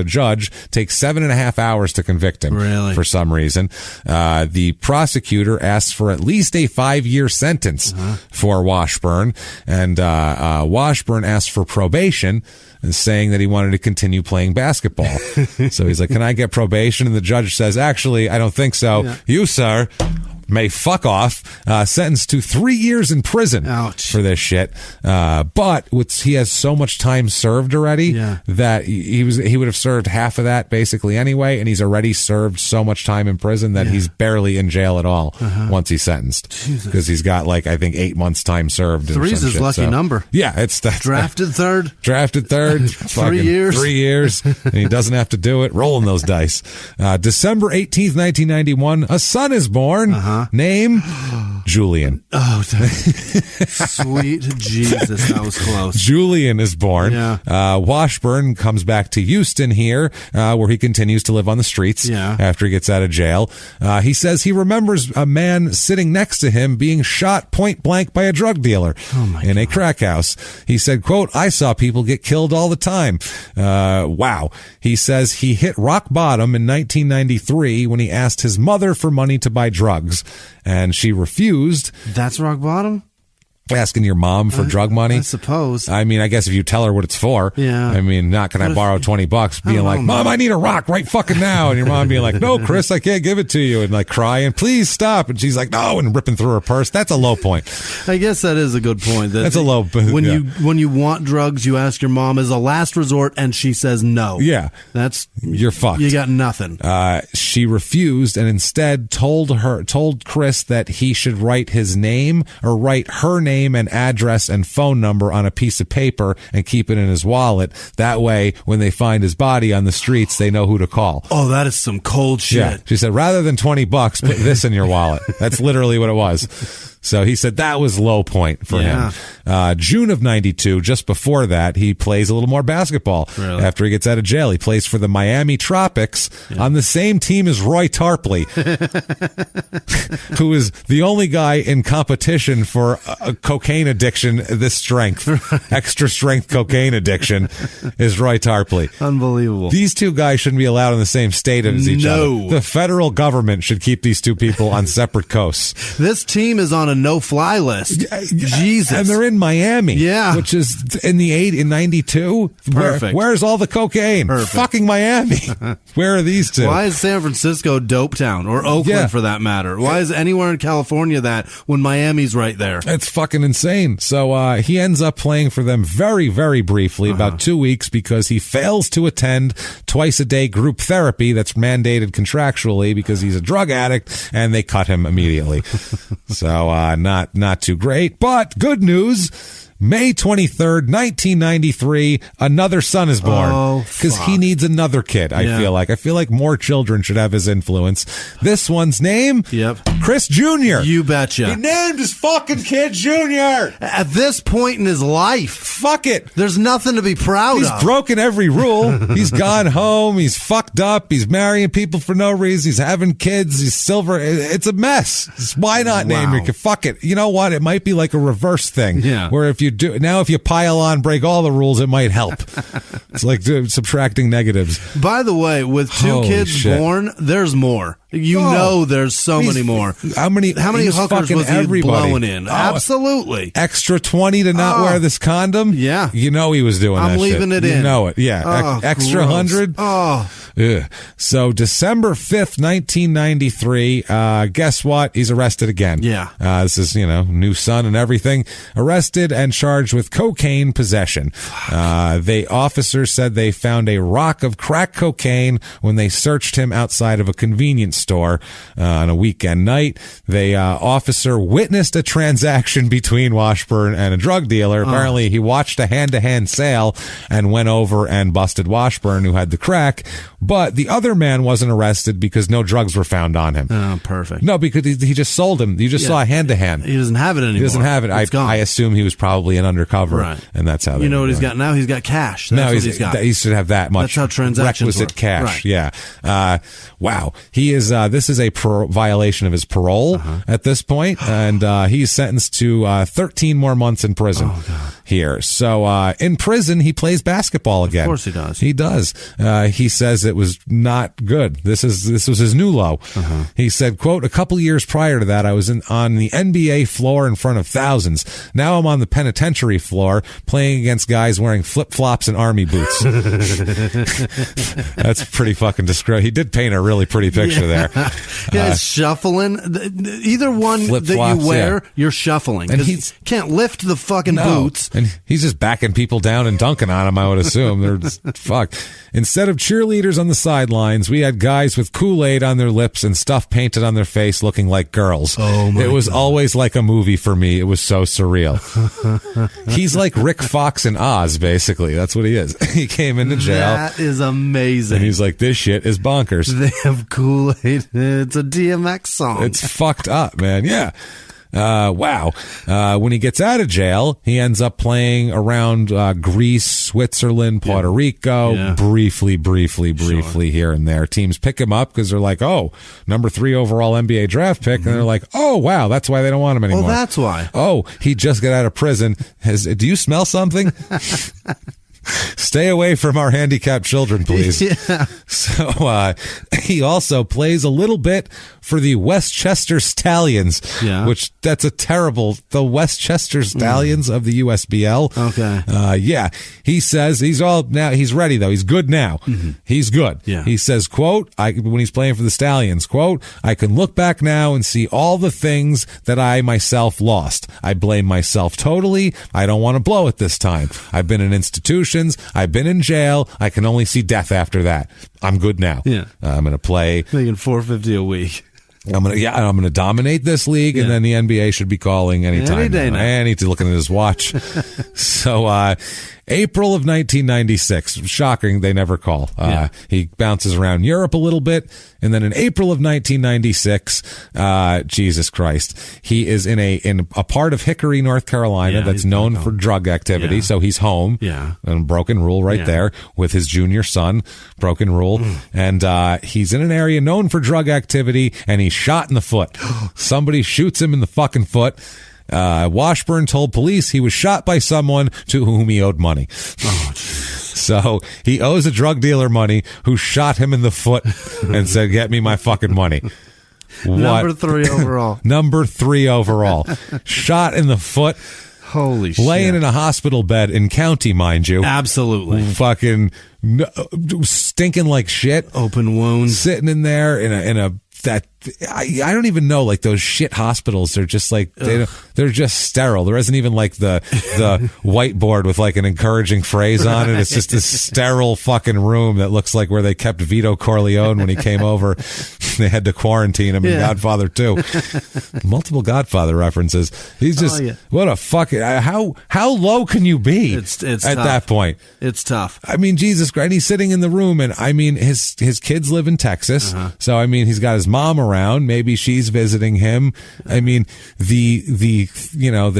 judge takes 7.5 hours to convict him. Really? For some reason. The prosecutor asks for at least a 5-year sentence for Washburn, and Washburn asked for probation, saying that he wanted to continue playing basketball. So he's like, can I get probation? And the judge says, actually, I don't think so. Yeah. You, sir, may fuck off. Sentenced to 3 years in prison for this shit. But he has so much time served already that he would have served half of that basically anyway, and he's already served so much time in prison that he's barely in jail at all once he's sentenced, because he's got like I think 8 months time served. 3's his lucky number. Yeah, it's that drafted third. 3 years. 3 years, and he doesn't have to do it. Rolling those dice. December 18th, 1991, a son is born. Name Julian. Oh, sweet Jesus, that was close. Julian is born. Yeah. Washburn comes back to Houston here, where he continues to live on the streets after he gets out of jail. He says he remembers a man sitting next to him being shot point blank by a drug dealer in a crack house. He said, quote, I saw people get killed all the time. Wow. He says he hit rock bottom in 1993 when he asked his mother for money to buy drugs, and she refused. That's rock bottom? asking your mom for drug money. I suppose. I mean, I guess if you tell her what it's for. Yeah. I mean, not can I borrow $20? Being like, Mom, I need a rock right fucking now. And your mom being like, no, Chris, I can't give it to you. And like crying, please stop. And she's like, no, and ripping through her purse. That's a low point. I guess that is a good point. That's a low point. When you want drugs, you ask your mom as a last resort, and she says no. Yeah. You're fucked. You got nothing. She refused and instead told Chris that he should write his name or write her name and address and phone number on a piece of paper and keep it in his wallet. That way, when they find his body on the streets, they know who to call. Oh, that is some cold shit. Yeah. She said, rather than $20, put this in your wallet. That's literally what it was. So he said that was low point for him. June of 92, just before that, he plays a little more basketball. Really? After he gets out of jail. He plays for the Miami Tropics on the same team as Roy Tarpley, who is the only guy in competition for a cocaine addiction this strength. Extra strength cocaine addiction is Roy Tarpley. Unbelievable. These two guys shouldn't be allowed in the same state as each other. The federal government should keep these two people on separate coasts. This team is on a no-fly list. Jesus. And they're in Miami. Yeah. Which is in 92. Perfect. Where's all the cocaine? Perfect. Fucking Miami. Where are these two? Why is San Francisco dope town? Or Oakland for that matter? Why is anywhere in California that when Miami's right there? It's fucking insane. So he ends up playing for them very, very briefly, about 2 weeks, because he fails to attend twice-a-day group therapy that's mandated contractually because he's a drug addict, and they cut him immediately. So not too great, but good news. May 23rd, 1993, another son is born because he needs another kid. I feel like more children should have his influence. This one's name, Chris Jr. You betcha. He named his fucking kid Junior. At this point in his life, fuck it. There's nothing to be proud of. He's broken every rule. He's gone home. He's fucked up. He's marrying people for no reason. He's having kids. He's silver. It's a mess. Why not name your kid? Fuck it. You know what? It might be like a reverse thing. Yeah. Where if you pile on, break all the rules, it might help. It's like subtracting negatives. By the way, with two kids born, there's more. You know there's so many more. How many hookers was he blowing in? Absolutely. Extra 20 to not wear this condom? Yeah. You know he was doing that shit. I'm leaving it in. You know it. Yeah. Extra 100? Oh. Ugh. So December 5th, 1993, guess what? He's arrested again. Yeah. This is, new son and everything. Arrested and charged with cocaine possession. Officers said they found a rock of crack cocaine when they searched him outside of a convenience store on a weekend night. The officer witnessed a transaction between Washburn and a drug dealer. Apparently, he watched a hand-to-hand sale and went over and busted Washburn, who had the crack. But the other man wasn't arrested because no drugs were found on him. Oh, perfect. No, because he just sold him. You just saw a hand-to-hand. He doesn't have it anymore. He doesn't have it. I assume he was probably an undercover, and that's how. You know what he's got now? He's got cash. That's what he's got. He should have that much. That's how transactions requisite work. Cash. Right. Yeah. Wow. He is. This is a violation of his parole at this point, and he's sentenced to 13 more months in prison here. So in prison, he plays basketball again. Of course, he does. He does. He says it was not good. This was his new low. He said, quote, "A couple years prior to that, I was on the NBA floor in front of thousands. Now I'm on the penitentiary floor playing against guys wearing flip-flops and army boots." That's pretty fucking disgrace. He did paint a really pretty picture there. Yeah, shuffling. Either one that you wear, you're shuffling. And he can't lift the fucking boots. And he's just backing people down and dunking on them, I would assume. They're just, fuck. Instead of cheerleaders on the sidelines, we had guys with Kool-Aid on their lips and stuff painted on their face looking like girls. Oh my It was God. always like a movie for me. It was so surreal. He's like Rick Fox in Oz, basically. That's what he is. He came into jail. That is amazing. And he's like, this shit is bonkers. They have Kool-Aid. It's a DMX song. It's fucked up, man. Yeah. Wow. When he gets out of jail, he ends up playing around Greece, Switzerland, Puerto Rico, briefly here and there. Teams pick him up because they're like, oh, number 3 overall NBA draft pick. And they're like, oh, wow, that's why they don't want him anymore. Oh, that's why. Oh, he just got out of prison. Do you smell something? Stay away from our handicapped children, please. Yeah. So he also plays a little bit for the Westchester Stallions, which that's a terrible, the Westchester Stallions of the USBL. Okay. Yeah. He says he's ready though. He's good now. Mm-hmm. He's good. Yeah. He says, quote, when he's playing for the Stallions, quote, I can look back now and see all the things that I myself lost. I blame myself totally. I don't want to blow it this time. I've been in institutions. I've been in jail. I can only see death after that. I'm good now. Yeah. I'm going to play. Making $450 a week. I'm gonna dominate this league, and then the NBA should be calling anytime. Any day now. And he's looking at his watch. So, April of 1996. Shocking, they never call. He bounces around Europe a little bit, and then in April of 1996, Jesus Christ, he is in a part of Hickory, North Carolina that's known for drug activity. So he's home. And Broken Rule there with his junior son, Broken Rule, and he's in an area known for drug activity, and he's shot in the foot. Somebody shoots him in the fucking foot. Washburn told police he was shot by someone to whom he owed money. So he owes a drug dealer money who shot him in the foot and said, get me my fucking money. Number 3 overall. Number 3 overall. Shot in the foot. Holy shit. Laying in a hospital bed in county, mind you. Absolutely. Fucking stinking like shit. Open wounds. Sitting in there in a I don't even know, like those shit hospitals. They're just like they're just sterile. There isn't even like the whiteboard with like an encouraging phrase on it. It's just this sterile fucking room that looks like where they kept Vito Corleone when he came over. They had to quarantine him in Godfather 2. Multiple Godfather references. He's just what a fucking how low can you be? It's at tough. That point. It's tough. I mean, Jesus Christ. And he's sitting in the room, and I mean his kids live in Texas, so I mean he's got his mom around. Maybe she's visiting him. I mean, the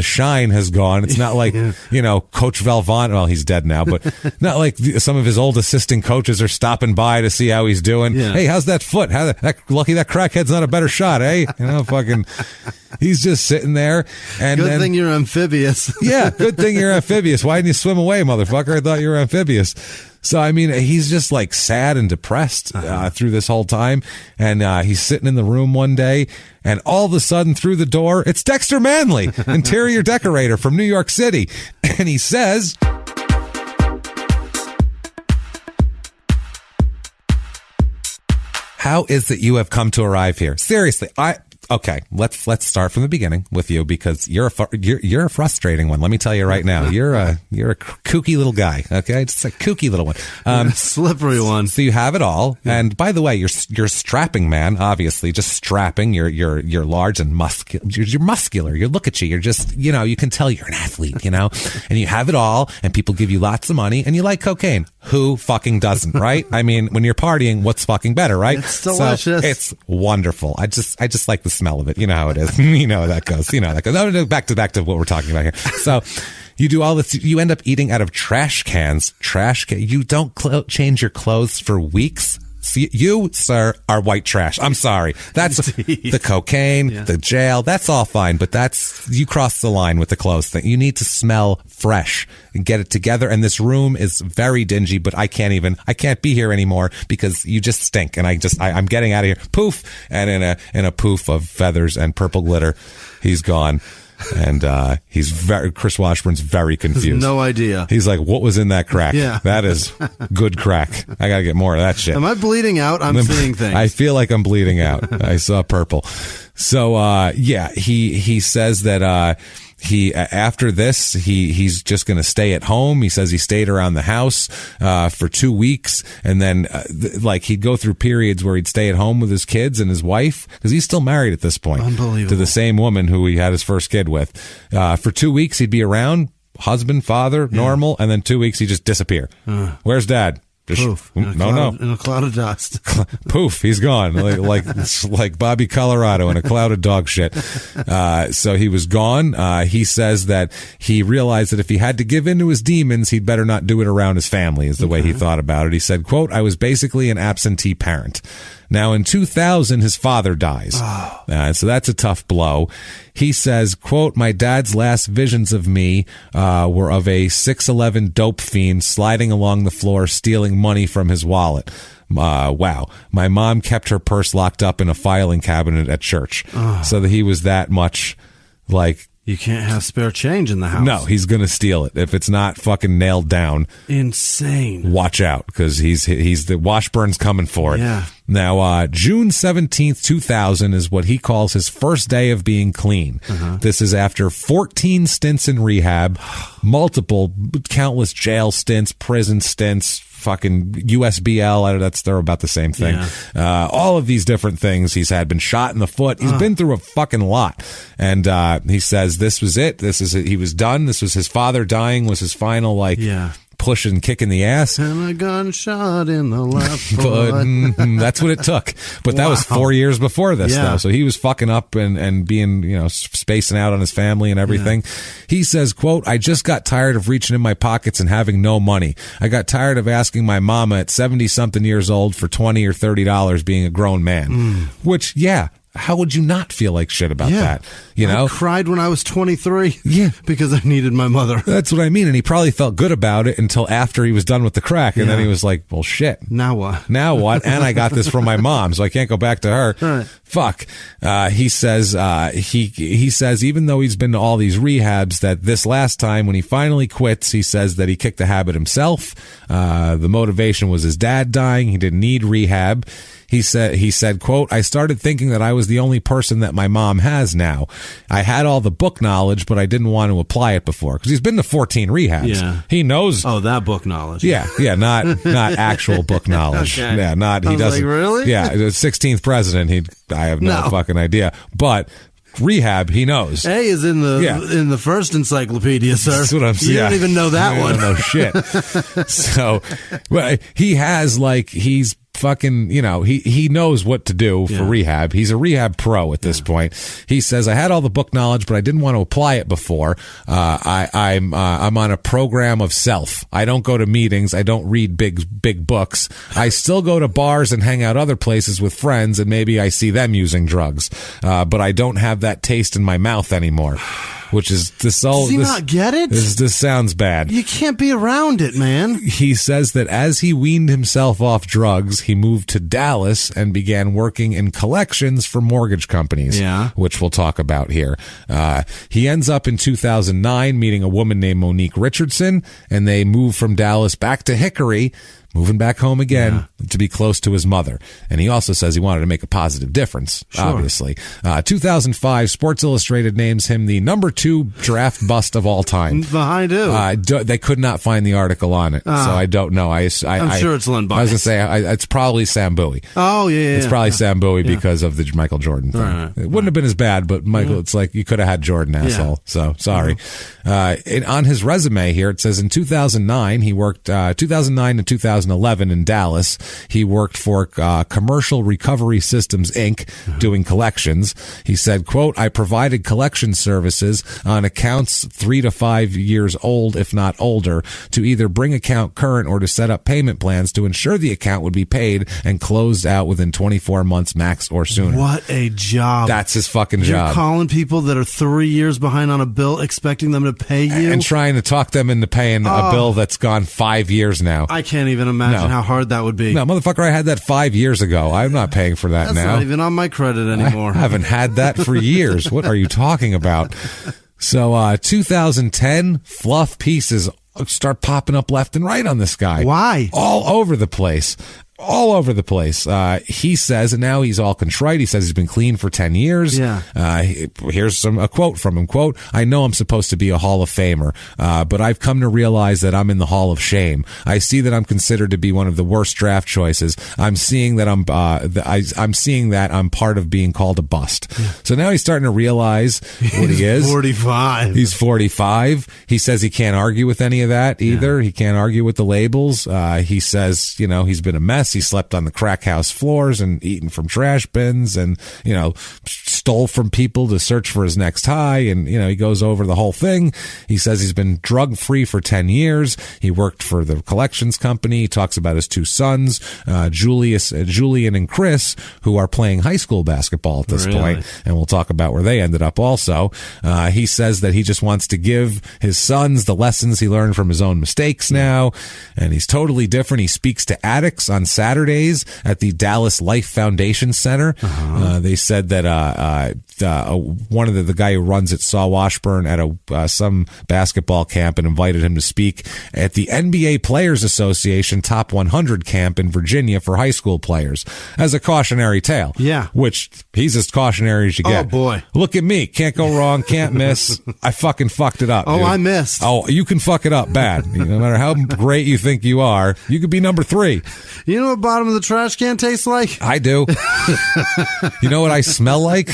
shine has gone. It's not like Coach Valvano. Well, he's dead now, but not like some of his old assistant coaches are stopping by to see how he's doing. Hey, how's that foot? Lucky that crackhead's not a better shot, eh? Fucking. He's just sitting there. And good thing you're amphibious. Yeah, good thing you're amphibious. Why didn't you swim away, motherfucker? I thought you were amphibious. So, I mean, he's just like sad and depressed through this whole time. And he's sitting in the room one day, and all of a sudden through the door, it's Dexter Manley, interior decorator from New York City. And he says, how is it you have come to arrive here? Seriously, okay, let's start from the beginning with you, because you're a frustrating one. Let me tell you right now, you're a kooky little guy. Okay, just a kooky little one, slippery one. So you have it all. And by the way, you're a strapping man, obviously, just strapping. You're large and muscular. You're muscular. You look at you. You're just you can tell you're an athlete. And you have it all. And people give you lots of money. And you like cocaine. Who fucking doesn't, right? I mean, when you're partying, what's fucking better, right? It's delicious. So it's wonderful. I just like the smell of it. You know how it is. You know how that goes. No, back to what we're talking about here. So you do all this. You end up eating out of trash cans. You don't change your clothes for weeks. So you, sir, are white trash. I'm sorry. That's the cocaine, the jail. That's all fine. But you cross the line with the clothes thing. You need to smell fresh and get it together. And this room is very dingy, but I can't be here anymore because you just stink. And I'm getting out of here. Poof. And in a poof of feathers and purple glitter, he's gone. And Chris Washburn's very confused. No idea. He's like, what was in that crack? Yeah. That is good crack. I got to get more of that shit. Am I bleeding out? I'm seeing things. I feel like I'm bleeding out. I saw purple. So, he says that, after this, he's just going to stay at home. He says he stayed around the house, for 2 weeks. And then, he'd go through periods where he'd stay at home with his kids and his wife, because he's still married at this point. Unbelievable. To the same woman who he had his first kid with. For 2 weeks, he'd be around, husband, father, normal. And then 2 weeks, he'd just disappear. Where's dad? Poof. In a cloud of dust. Poof, he's gone. Like Bobby Colorado in a cloud of dog shit. So he was gone. He says that he realized that if he had to give in to his demons, he'd better not do it around his family, is the way he thought about it. He said, quote, I was basically an absentee parent. Now, in 2000, his father dies. So that's a tough blow. He says, quote, my dad's last visions of me were of a 6'11" dope fiend sliding along the floor, stealing money from his wallet. Wow. My mom kept her purse locked up in a filing cabinet at church. So that he was that much like... You can't have spare change in the house. No, he's going to steal it. If it's not fucking nailed down. Insane. Watch out, because he's the Washburn's coming for it. Yeah. Now, June 17th, 2000 is what he calls his first day of being clean. This is after 14 stints in rehab, multiple, countless jail stints, prison stints, fucking USBL, they're about the same thing. All of these different things. He's been shot in the foot. He's been through a fucking lot. And he says this was it. He was done. This was his father dying, was his final, push and kick in the ass. And a gunshot in the left foot. That's what it took. But that was 4 years before this, though. So he was fucking up and being, spacing out on his family and everything. He says, quote, I just got tired of reaching in my pockets and having no money. I got tired of asking my mama at 70-something years old for $20 or $30 being a grown man. Which, how would you not feel like shit about that? I cried when I was 23. Yeah. Because I needed my mother. That's what I mean. And he probably felt good about it until after he was done with the crack. And then he was like, well, shit. Now what? Now what? And I got this from my mom, so I can't go back to her. Right. Fuck. He says, he says, even though he's been to all these rehabs, that this last time when he finally quits, he says that he kicked the habit himself. The motivation was his dad dying. He didn't need rehab. He said, quote, I started thinking that I was the only person that my mom has now. I had all the book knowledge, but I didn't want to apply it before. Because he's been to 14 rehabs. Yeah. He knows. Oh, that book knowledge. Yeah, not actual book knowledge. Okay. Yeah, he doesn't. Like, really? Yeah, the 16th president, I have no fucking idea. But rehab, he knows. A is in the first encyclopedia, sir. That's what I'm saying. You don't even know that one. I don't know shit. So, well, he has he's fucking, he knows what to do for rehab. He's a rehab pro at this point. He says, I had all the book knowledge, but I didn't want to apply it before. I'm on a program of self. I don't go to meetings. I don't read big books. I still go to bars and hang out other places with friends, and maybe I see them using drugs. But I don't have that taste in my mouth anymore. Which is this all. Does he not get it? This sounds bad. You can't be around it, man. He says that as he weaned himself off drugs, he moved to Dallas and began working in collections for mortgage companies. Yeah. Which we'll talk about here. He ends up in 2009 meeting a woman named Monique Richardson, and they move from Dallas back to Hickory, moving back home again to be close to his mother. And he also says he wanted to make a positive difference, obviously. 2005, Sports Illustrated names him the number 2 draft bust of all time. Behind who? They could not find the article on it, so I don't know. I'm sure it's Len Bias. I was going to say, it's probably Sam Bowie. Oh, yeah. It's probably Sam Bowie because of the Michael Jordan thing. Right. It wouldn't have been as bad, but Michael, it's like you could have had Jordan, asshole. So, sorry. On his resume here, it says in 2009, he worked 2009 to 2011 in Dallas. He worked for Commercial Recovery Systems, Inc., doing collections. He said, quote, I provided collection services on accounts 3 to 5 years old, if not older, to either bring account current or to set up payment plans to ensure the account would be paid and closed out within 24 months max or sooner. What a job. That's his fucking job. You're calling people that are 3 years behind on a bill, expecting them to pay you? And trying to talk them into paying a bill that's gone 5 years now. I can't even imagine how hard that would be. No, motherfucker, I had that 5 years ago. I'm not paying for that That's now. Not even on my credit anymore. I haven't had that for years. What are you talking about? So, 2010, fluff pieces start popping up left and right on this guy. Why? All over the place. All over the place. He says, and now he's all contrite. He says he's been clean for 10 years. Yeah. Here's a quote from him. Quote, I know I'm supposed to be a Hall of Famer, but I've come to realize that I'm in the Hall of Shame. I see that I'm considered to be one of the worst draft choices. I'm seeing that I'm seeing that I'm part of being called a bust. Yeah. So now he's starting to realize what he is. 45. He's 45. He says he can't argue with any of that either. Yeah. He can't argue with the labels. He says, he's been a mess. He slept on the crack house floors and eaten from trash bins and, stole from people to search for his next high. And, he goes over the whole thing. He says he's been drug-free for 10 years. He worked for the collections company. He talks about his two sons, Julian and Chris, who are playing high school basketball at this point. And we'll talk about where they ended up also. He says that he just wants to give his sons the lessons he learned from his own mistakes now. And he's totally different. He speaks to addicts on Saturdays at the Dallas Life Foundation Center. They said that one of the guy who runs it saw Washburn at some basketball camp and invited him to speak at the NBA Players Association Top 100 camp in Virginia for high school players as a cautionary tale. Yeah. Which he's as cautionary as you get. Oh, boy. Look at me. Can't go wrong. Can't miss. I fucking fucked it up. Oh, dude. I missed. Oh, you can fuck it up bad. No matter how great you think you are, you could be number 3. You know what bottom of the trash can tastes like? I do. You know what I smell like?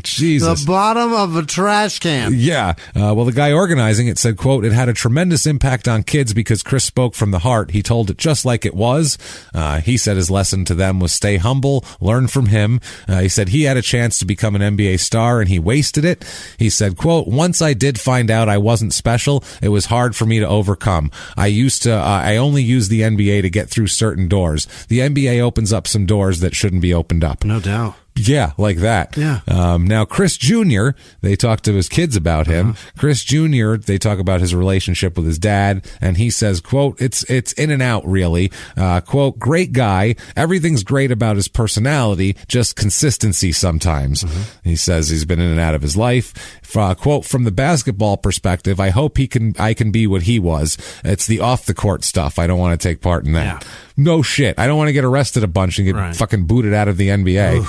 Jesus. The bottom of a trash can. Yeah. Well, the guy organizing it said, quote, "It had a tremendous impact on kids because Chris spoke from the heart. He told it just like it was." He said his lesson to them was stay humble, learn from him. He said he had a chance to become an NBA star and he wasted it. He said, quote, "Once I did find out I wasn't special, it was hard for me to overcome. I only used the NBA to get through certain doors. The NBA opens up some doors that shouldn't be opened up." No doubt. Yeah, like that. Yeah. Now, Chris Jr., they talk to his kids about him. Chris Jr., they talk about his relationship with his dad, and he says, quote, it's in and out, really. Quote, "Great guy. Everything's great about his personality, just consistency sometimes." He says he's been in and out of his life. Quote, "From the basketball perspective, I hope I can be what he was. It's the off-the-court stuff. I don't want to take part in that." Yeah. No shit. I don't want to get arrested a bunch and get fucking booted out of the NBA.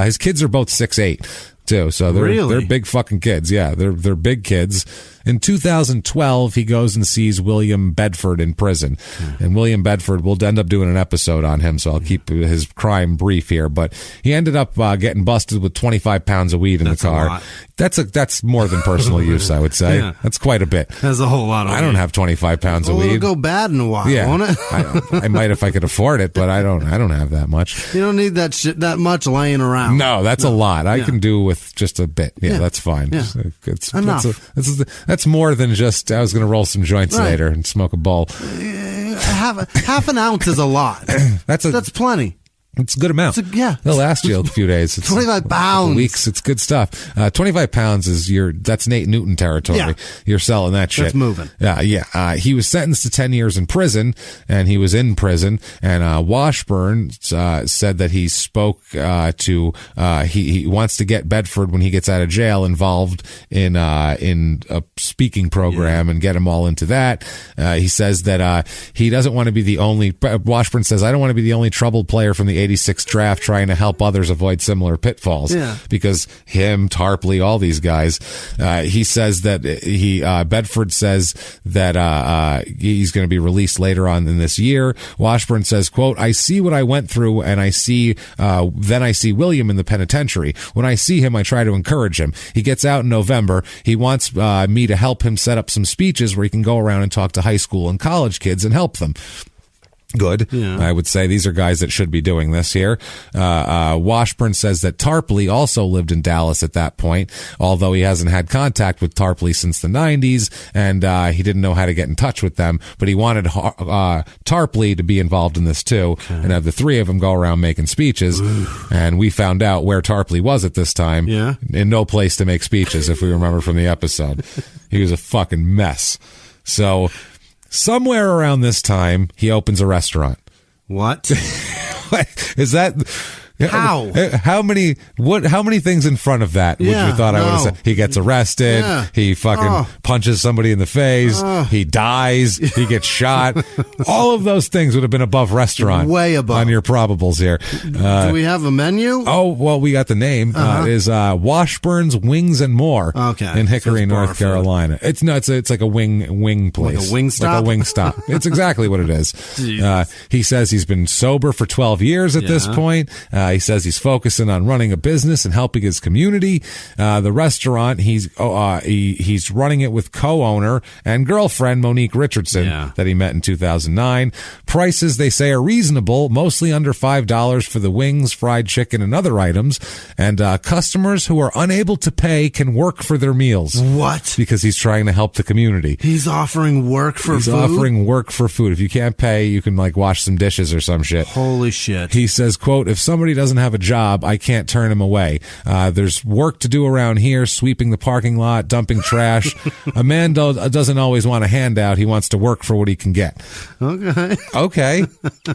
His kids are both 6'8", too, so they're big fucking kids. Yeah, they're big kids. In 2012, he goes and sees William Bedford in prison. And William Bedford, we'll end up doing an episode on him, so I'll keep his crime brief here. But he ended up getting busted with 25 pounds of weed in the car. That's more than personal use, I would say. Yeah. That's quite a bit. That's a whole lot of weed. I don't have 25 pounds of weed. It'll go bad in a while, won't it? I might if I could afford it, but I don't have that much. You don't need that much laying around. No, that's a lot. I can do with just a bit. Yeah, that's fine. Yeah. It's enough. That's more than just I was going to roll some joints later and smoke a bowl. Half an ounce is a lot. That's plenty. It's a good amount. It'll last you a few days. It's 25 pounds. Weeks. It's good stuff. 25 pounds is that's Nate Newton territory. Yeah. You're selling that shit. That's moving. Yeah. He was sentenced to 10 years in prison, and he was in prison. And Washburn said that he spoke he wants to get Bedford, when he gets out of jail, involved in a speaking program and get him all into that. He says that he doesn't want to be the only. Washburn says, "I don't want to be the only troubled player from the 86 draft trying to help others avoid similar pitfalls." Yeah. Because him, Tarpley, all these guys. He says that Bedford says that he's going to be released later on in this year. Washburn says, quote, "I see what I went through, and then I see William in the penitentiary. When I see him, I try to encourage him. He gets out in November. He wants me to help him set up some speeches where he can go around and talk to high school and college kids and help them." Good. Yeah. I would say these are guys that should be doing this here. Washburn says that Tarpley also lived in Dallas at that point, although he hasn't had contact with Tarpley since the 90s, and he didn't know how to get in touch with them, but he wanted Tarpley to be involved in this too, and have the three of them go around making speeches. And we found out where Tarpley was at this time. Yeah. In no place to make speeches, if we remember from the episode. He was a fucking mess. So somewhere around this time, he opens a restaurant. What? Is that... How? How many things in front of that would you thought I would have said? He gets arrested. Yeah. He fucking punches somebody in the face. He dies. He gets shot. All of those things would have been above restaurant. Way above. On your probables here. Do we have a menu? Oh, well, we got the name. It is Washburn's Wings and More. Okay. In Hickory, North Carolina. It's like a wing place. Like a wing stop? Like a wing stop. It's exactly what it is. He says he's been sober for 12 years at this point. He says he's focusing on running a business and helping his community. The restaurant, he's running it with co-owner and girlfriend Monique Richardson that he met in 2009. Prices, they say, are reasonable, mostly under $5 for the wings, fried chicken, and other items. And customers who are unable to pay can work for their meals. What? Because he's trying to help the community. He's offering work for food? He's offering work for food. If you can't pay, you can wash some dishes or some shit. Holy shit. He says, quote, if somebody doesn't have a job, I can't turn him away. There's work to do around here, sweeping the parking lot, dumping trash. A man doesn't always want a handout. He wants to work for what he can get. Okay.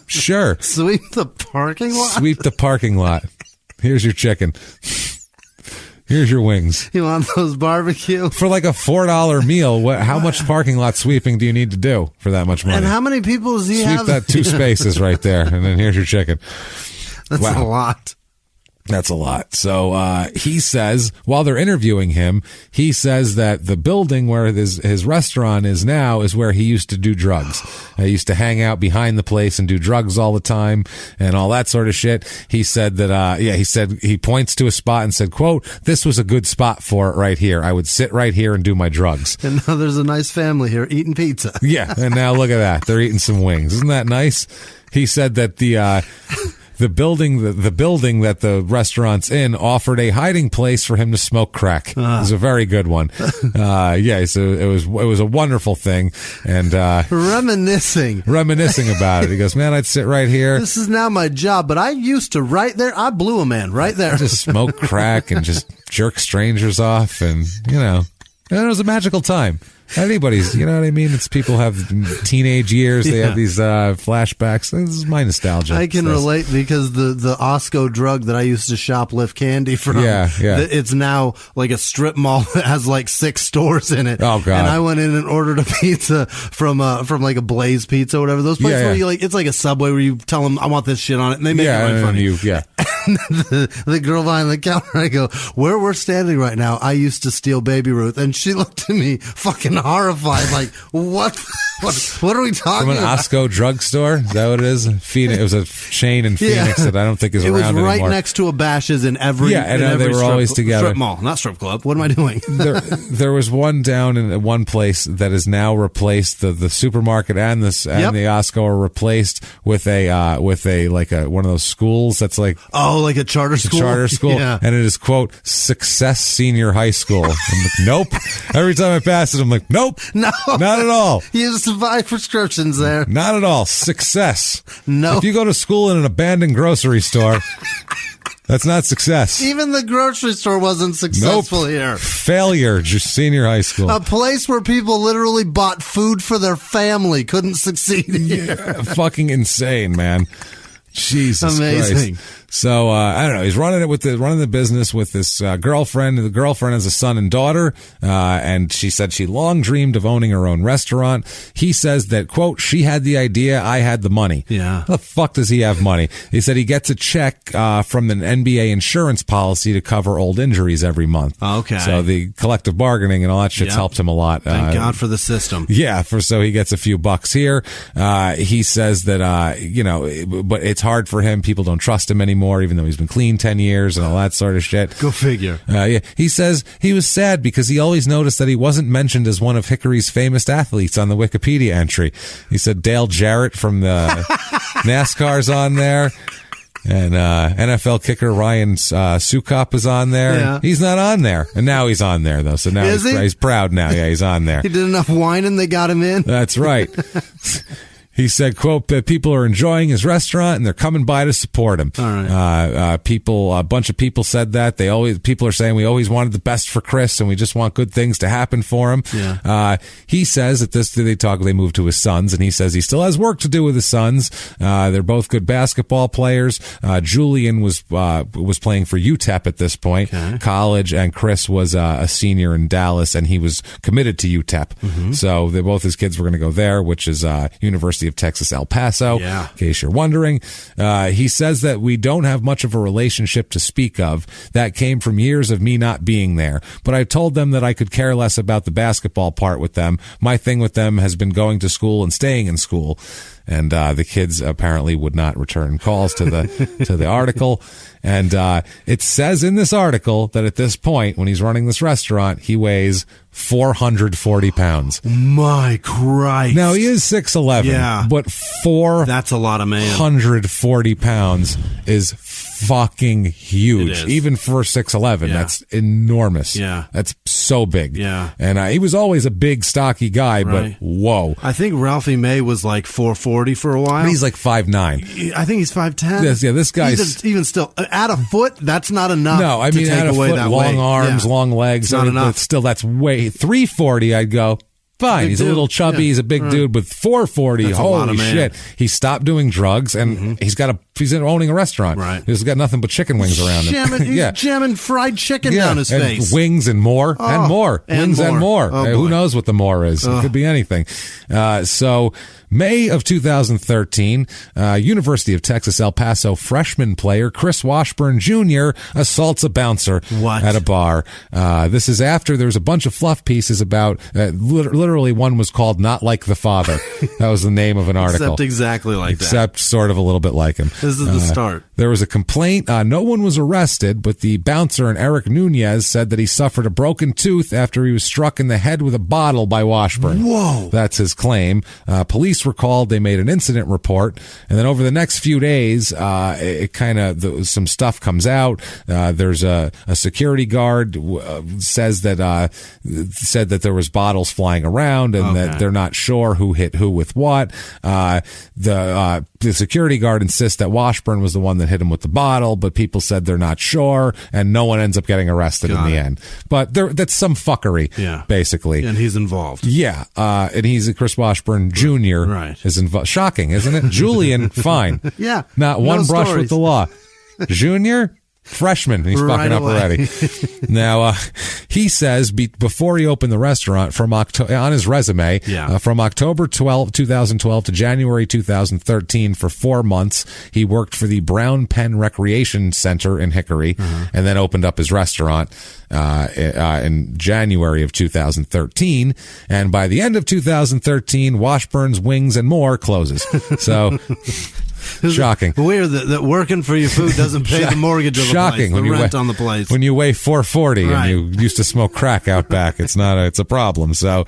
Sure. Sweep the parking lot? Sweep the parking lot. Here's your chicken. Here's your wings. You want those barbecue? For like a $4 meal, how much parking lot sweeping do you need to do for that much money? And how many people does he have? Sweep that 2 spaces right there, and then here's your chicken. That's a lot. That's a lot. So he says, while they're interviewing him, he says that the building where his restaurant is now is where he used to do drugs. He used to hang out behind the place and do drugs all the time and all that sort of shit. He said that, he said he points to a spot and said, quote, this was a good spot for it right here. I would sit right here and do my drugs. And now there's a nice family here eating pizza. Yeah. And now look at that. They're eating some wings. Isn't that nice? He said that the building that the restaurant's in offered a hiding place for him to smoke crack. It was a very good one. So it was a wonderful thing. And reminiscing about it. He goes, man, I'd sit right here. This is now my job, but I used to right there. I blew a man right there. Just smoke crack and just jerk strangers off, and it was a magical time. Anybody's, you know what I mean? It's people have teenage years. They have these flashbacks. This is my nostalgia. I can relate because the Osco drug that I used to shoplift candy from, it's now like a strip mall that has like 6 stores in it. Oh, God. And I went in and ordered a pizza from like a Blaze Pizza or whatever. Those places where you it's like a Subway where you tell them, I want this shit on it, and they make it right in front of you. And the girl behind the counter, I go, where we're standing right now, I used to steal Baby Ruth. And she looked at me fucking horrified, like, what are we talking about? From an Osco drugstore? Is that what it is? Phoenix. It was a chain in Phoenix that I don't think is around anymore. It was right next to a Bash's in every they were always together. Strip mall, not strip club. What am I doing? there was one down in one place that is now replaced. The supermarket and the Osco are replaced with one of those schools that's like like a charter school. And it is, quote, Success Senior High School. I'm like, nope. Every time I pass it, I'm like, nope. No. Not at all. You used to buy prescriptions there. Not at all. Success. No. If you go to school in an abandoned grocery store, that's not success. Even the grocery store wasn't successful here. Failure, just senior high school. A place where people literally bought food for their family couldn't succeed here. Fucking insane, man. Jesus Amazing. Christ. So, I don't know. He's running the business with this girlfriend. The girlfriend has a son and daughter, and she said she long dreamed of owning her own restaurant. He says that, quote, she had the idea, I had the money. Yeah. How the fuck does he have money? He said he gets a check from an NBA insurance policy to cover old injuries every month. Okay. So the collective bargaining and all that shit's helped him a lot. Thank God for the system. Yeah, so he gets a few bucks here. He says that, but it's hard for him. People don't trust him anymore, even though he's been clean 10 years and all that sort of shit. Go figure. He says he was sad because he always noticed that he wasn't mentioned as one of Hickory's famous athletes on the Wikipedia entry. He said Dale Jarrett from the NASCAR's on there. And NFL kicker Ryan Sukop is on there. Yeah. He's not on there. And now he's on there, though. So now he's proud now. Yeah, he's on there. He did enough whining, they got him in. That's right. He said, quote, that people are enjoying his restaurant and they're coming by to support him. All right. A bunch of people said that. People are saying we always wanted the best for Chris and we just want good things to happen for him. Yeah. He says that they move to his sons, and he says he still has work to do with his sons. They're both good basketball players. Julian was playing for UTEP at this point, college, and Chris was a senior in Dallas, and he was committed to UTEP. Mm-hmm. So both his kids were going to go there, which is University of Texas, El Paso, in case you're wondering. He says that we don't have much of a relationship to speak of. That came from years of me not being there. But I told them that I could care less about the basketball part with them. My thing with them has been going to school and staying in school. And the kids apparently would not return calls to the article. And it says in this article that at this point, when he's running this restaurant, he weighs 440 pounds. My Christ. Now, he is 6'11", but that's a lot of man. 440 pounds is fucking huge. Even for 6'11", that's enormous. Yeah. That's so big. Yeah. And he was always a big, stocky guy, but whoa. I think Ralphie May was like 440 for a while. He's like 5'9". I think he's 5'10". This guy's... Even still, at a foot, that's not enough. No, I mean, at a foot, long arms, long legs. Not enough. Still, that's way... 340, I'd go... Fine. He's a little chubby. He's a big dude, but 440. Holy shit. He stopped doing drugs and he's owning a restaurant. Right. He's got nothing but chicken wings around him. He's jamming fried chicken down his face. Wings and more and more. Wings and more. Oh, who knows what the more is? It could be anything. So May of 2013, University of Texas El Paso freshman player Chris Washburn Jr. assaults a bouncer at a bar. This is after there's a bunch of fluff pieces about literally one was called Not Like the Father. That was the name of an article. Except exactly like that. Except sort of a little bit like him. This is the start. There was a complaint. No one was arrested, but the bouncer and Eric Nunez said that he suffered a broken tooth after he was struck in the head with a bottle by Washburn. Whoa. That's his claim. Police were called. They made an incident report. And then over the next few days, some stuff comes out. There's a security guard said that there was bottles flying around and that they're not sure who hit who with what. The security guard insists that Washburn was the one that hit him with the bottle, but people said they're not sure, and no one ends up getting arrested in the end. But that's some fuckery, basically. And he's involved. Yeah, and he's Chris Washburn Jr. Is involved. Shocking, isn't it? Julian, fine. Yeah. Not one brush with the law. Junior? Freshman. He's fucking up already. Now, he says before he opened the restaurant on his resume, from October 2012 to January 2013 for 4 months, he worked for the Brown Pen Recreation Center in Hickory and then opened up his restaurant in January of 2013. And by the end of 2013, Washburn's Wings and More closes. So... Shocking. Weird that working for your food doesn't pay the mortgage of the place, the rent on the place. When you weigh 440 and you used to smoke crack out back, it's a problem. So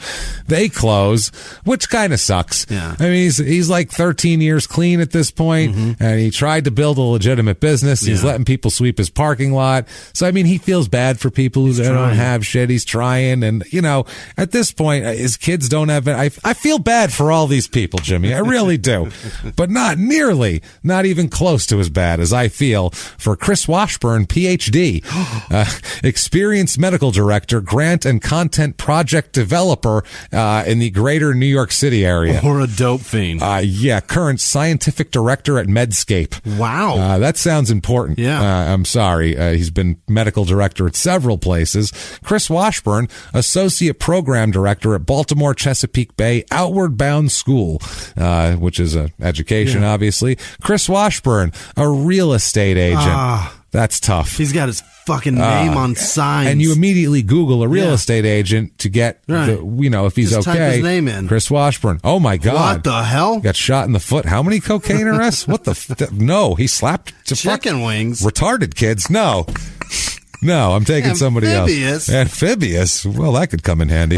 they close, which kind of sucks. Yeah. I mean, he's like 13 years clean at this point, and he tried to build a legitimate business. He's letting people sweep his parking lot. So, I mean, he feels bad for people who don't have shit. He's trying. And, at this point, his kids don't have it. I feel bad for all these people, Jimmy. I really do. But not nearly. Not even close to as bad as I feel for Chris Washburn, PhD, experienced medical director, grant and content project developer in the greater New York City area. Or a dope fiend. Current scientific director at Medscape. Wow. That sounds important. Yeah. I'm sorry. He's been medical director at several places. Chris Washburn, associate program director at Baltimore Chesapeake Bay Outward Bound School, which is an education, obviously. Chris Washburn, a real estate agent. That's tough. He's got his fucking name on signs. And you immediately Google a real estate agent to get, if he's Just okay. Type his name in. Chris Washburn. Oh, my God. What the hell? Got shot in the foot. How many cocaine arrests? What the? No, he slapped chicken wings. Retarded kids. No. No, I'm taking somebody else. Amphibious. Well, that could come in handy.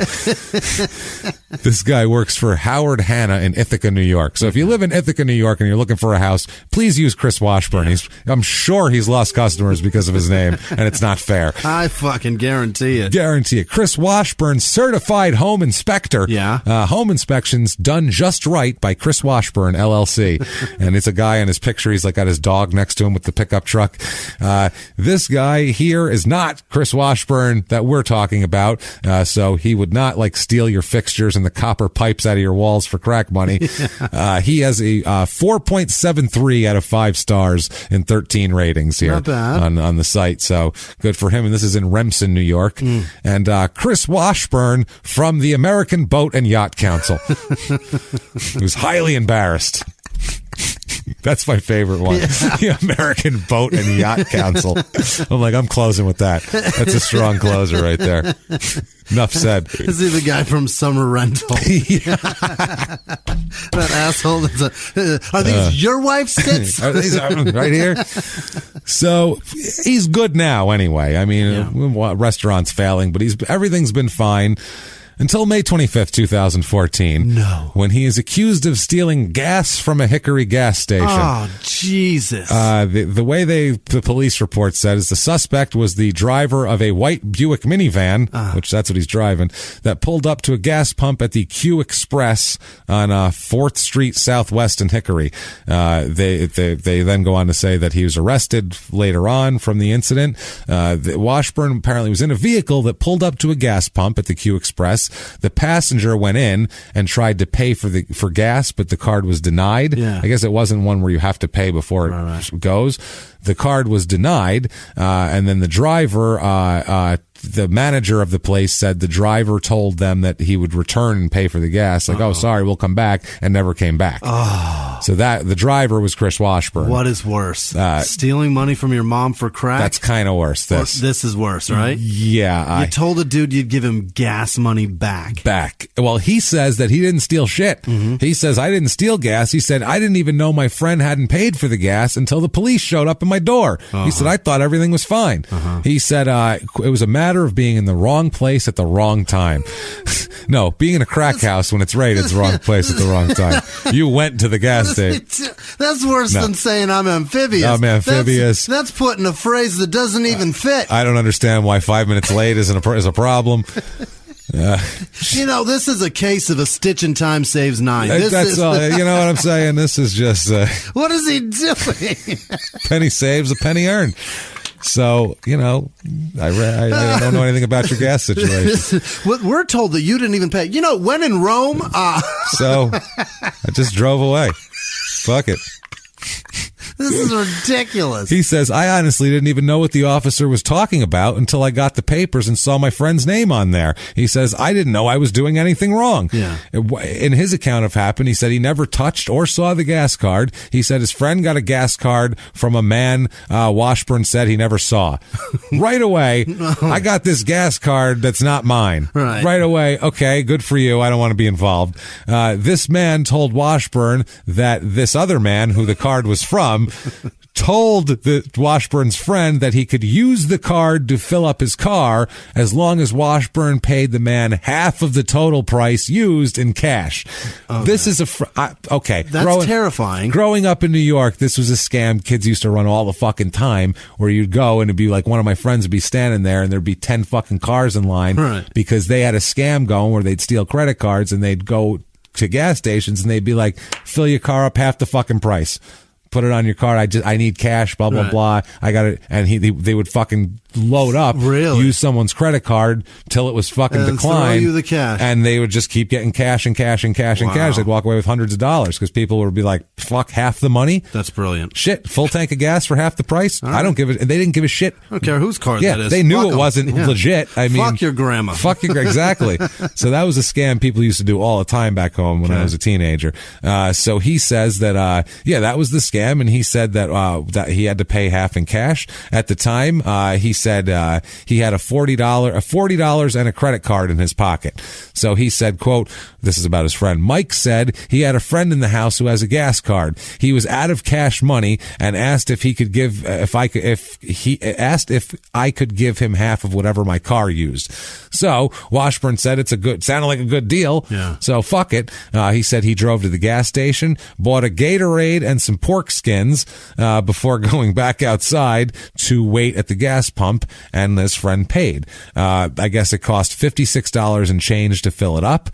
This guy works for Howard Hanna in Ithaca, New York. So if you live in Ithaca, New York, and you're looking for a house, please use Chris Washburn. I'm sure he's lost customers because of his name, and it's not fair. I fucking guarantee it. Guarantee it. Chris Washburn, certified home inspector. Yeah. Home inspections done just right by Chris Washburn, LLC. And it's a guy in his picture. He's got his dog next to him with the pickup truck. This guy here is not Chris Washburn that we're talking about. So he would not steal your fixtures and the copper pipes out of your walls for crack money. He has a 4.73 out of 5 stars in 13 ratings here. Not bad. On the site. So good for him. And this is in Remsen, New York. And Chris Washburn from the American Boat and Yacht Council. He was highly embarrassed. That's my favorite one. The American Boat and Yacht Council. I'm like, I'm closing with that. That's a strong closer right there. Enough said. Is he the guy from Summer Rental? That asshole. Are these your wife's tits? Are these right here? So he's good now anyway. I mean, restaurant's failing, but everything's been fine. Until May 25th, 2014. No. When he is accused of stealing gas from a Hickory gas station. Oh, Jesus. The way the police report said is the suspect was the driver of a white Buick minivan, which that's what he's driving, that pulled up to a gas pump at the Q Express on 4th Street Southwest in Hickory. They then go on to say that he was arrested later on from the incident. Washburn apparently was in a vehicle that pulled up to a gas pump at the Q Express. The passenger went in and tried to pay for gas, but the card was denied. Yeah. I guess it wasn't one where you have to pay before it goes. The card was denied, and then the driver, the manager of the place said the driver told them that he would return and pay for the gas. Like, oh, sorry, we'll come back, and never came back. Oh. So the driver was Chris Washburn. What is worse? Stealing money from your mom for crack? That's kind of worse. This is worse, right? Yeah. You told a dude you'd give him gas money back. Well, he says that he didn't steal shit. Mm-hmm. He says, I didn't steal gas. He said, I didn't even know my friend hadn't paid for the gas until the police showed up in my door. He said, I thought everything was fine. He said, it was a matter of being in the wrong place at the wrong time. No, being in a crack house when it's right, it's the wrong place at the wrong time. You went to the gas station. That's worse than saying I'm amphibious. I'm amphibious. That's putting a phrase that doesn't even fit. I don't understand why 5 minutes late is a problem. This is a case of a stitch in time saves 9. That's all. You know what I'm saying? This is just... what is he doing? Penny saves, a penny earned. So, I don't know anything about your gas situation. We're told that you didn't even pay. When in Rome... So, I just drove away. Fuck it. This is ridiculous. He says, I honestly didn't even know what the officer was talking about until I got the papers and saw my friend's name on there. He says, I didn't know I was doing anything wrong. Yeah. In his account of happened, he said he never touched or saw the gas card. He said his friend got a gas card from a man Washburn said he never saw. Right away, I got this gas card that's not mine. Right away, okay, good for you. I don't want to be involved. This man told Washburn that this other man who the card was from told the Washburn's friend that he could use the card to fill up his car as long as Washburn paid the man half of the total price used in cash. Okay. This is okay. That's terrifying. Growing up in New York, this was a scam kids used to run all the fucking time, where you'd go and it'd be like one of my friends would be standing there and there'd be 10 fucking cars in line because they had a scam going where they'd steal credit cards and they'd go to gas stations and they'd be like, fill your car up half the fucking price. Put it on your card. I need cash, blah, blah, blah. I got it. And they would fucking load up, use someone's credit card till it was fucking declined. Throw you the cash. And they would just keep getting cash and cash and cash and cash. They'd walk away with hundreds of dollars because people would be like, fuck, half the money? That's brilliant. Shit, full tank of gas for half the price? I don't give it. They didn't give a shit. I don't care whose car that is. They knew it wasn't legit. I mean, fuck your grandma. Exactly. So that was a scam people used to do all the time back home when I was a teenager. So he says that, that was the scam. And he said that he had to pay half in cash. At the time, he said he had a $40 and a credit card in his pocket. So he said, quote, this is about his friend. Mike said he had a friend in the house who has a gas card. He was out of cash money and asked if I could give him half of whatever my car used. So Washburn said sounded like a good deal. Yeah. So fuck it. He said he drove to the gas station, bought a Gatorade and some pork skins before going back outside to wait at the gas pump, and his friend paid. I guess it cost $56 and change to fill it up.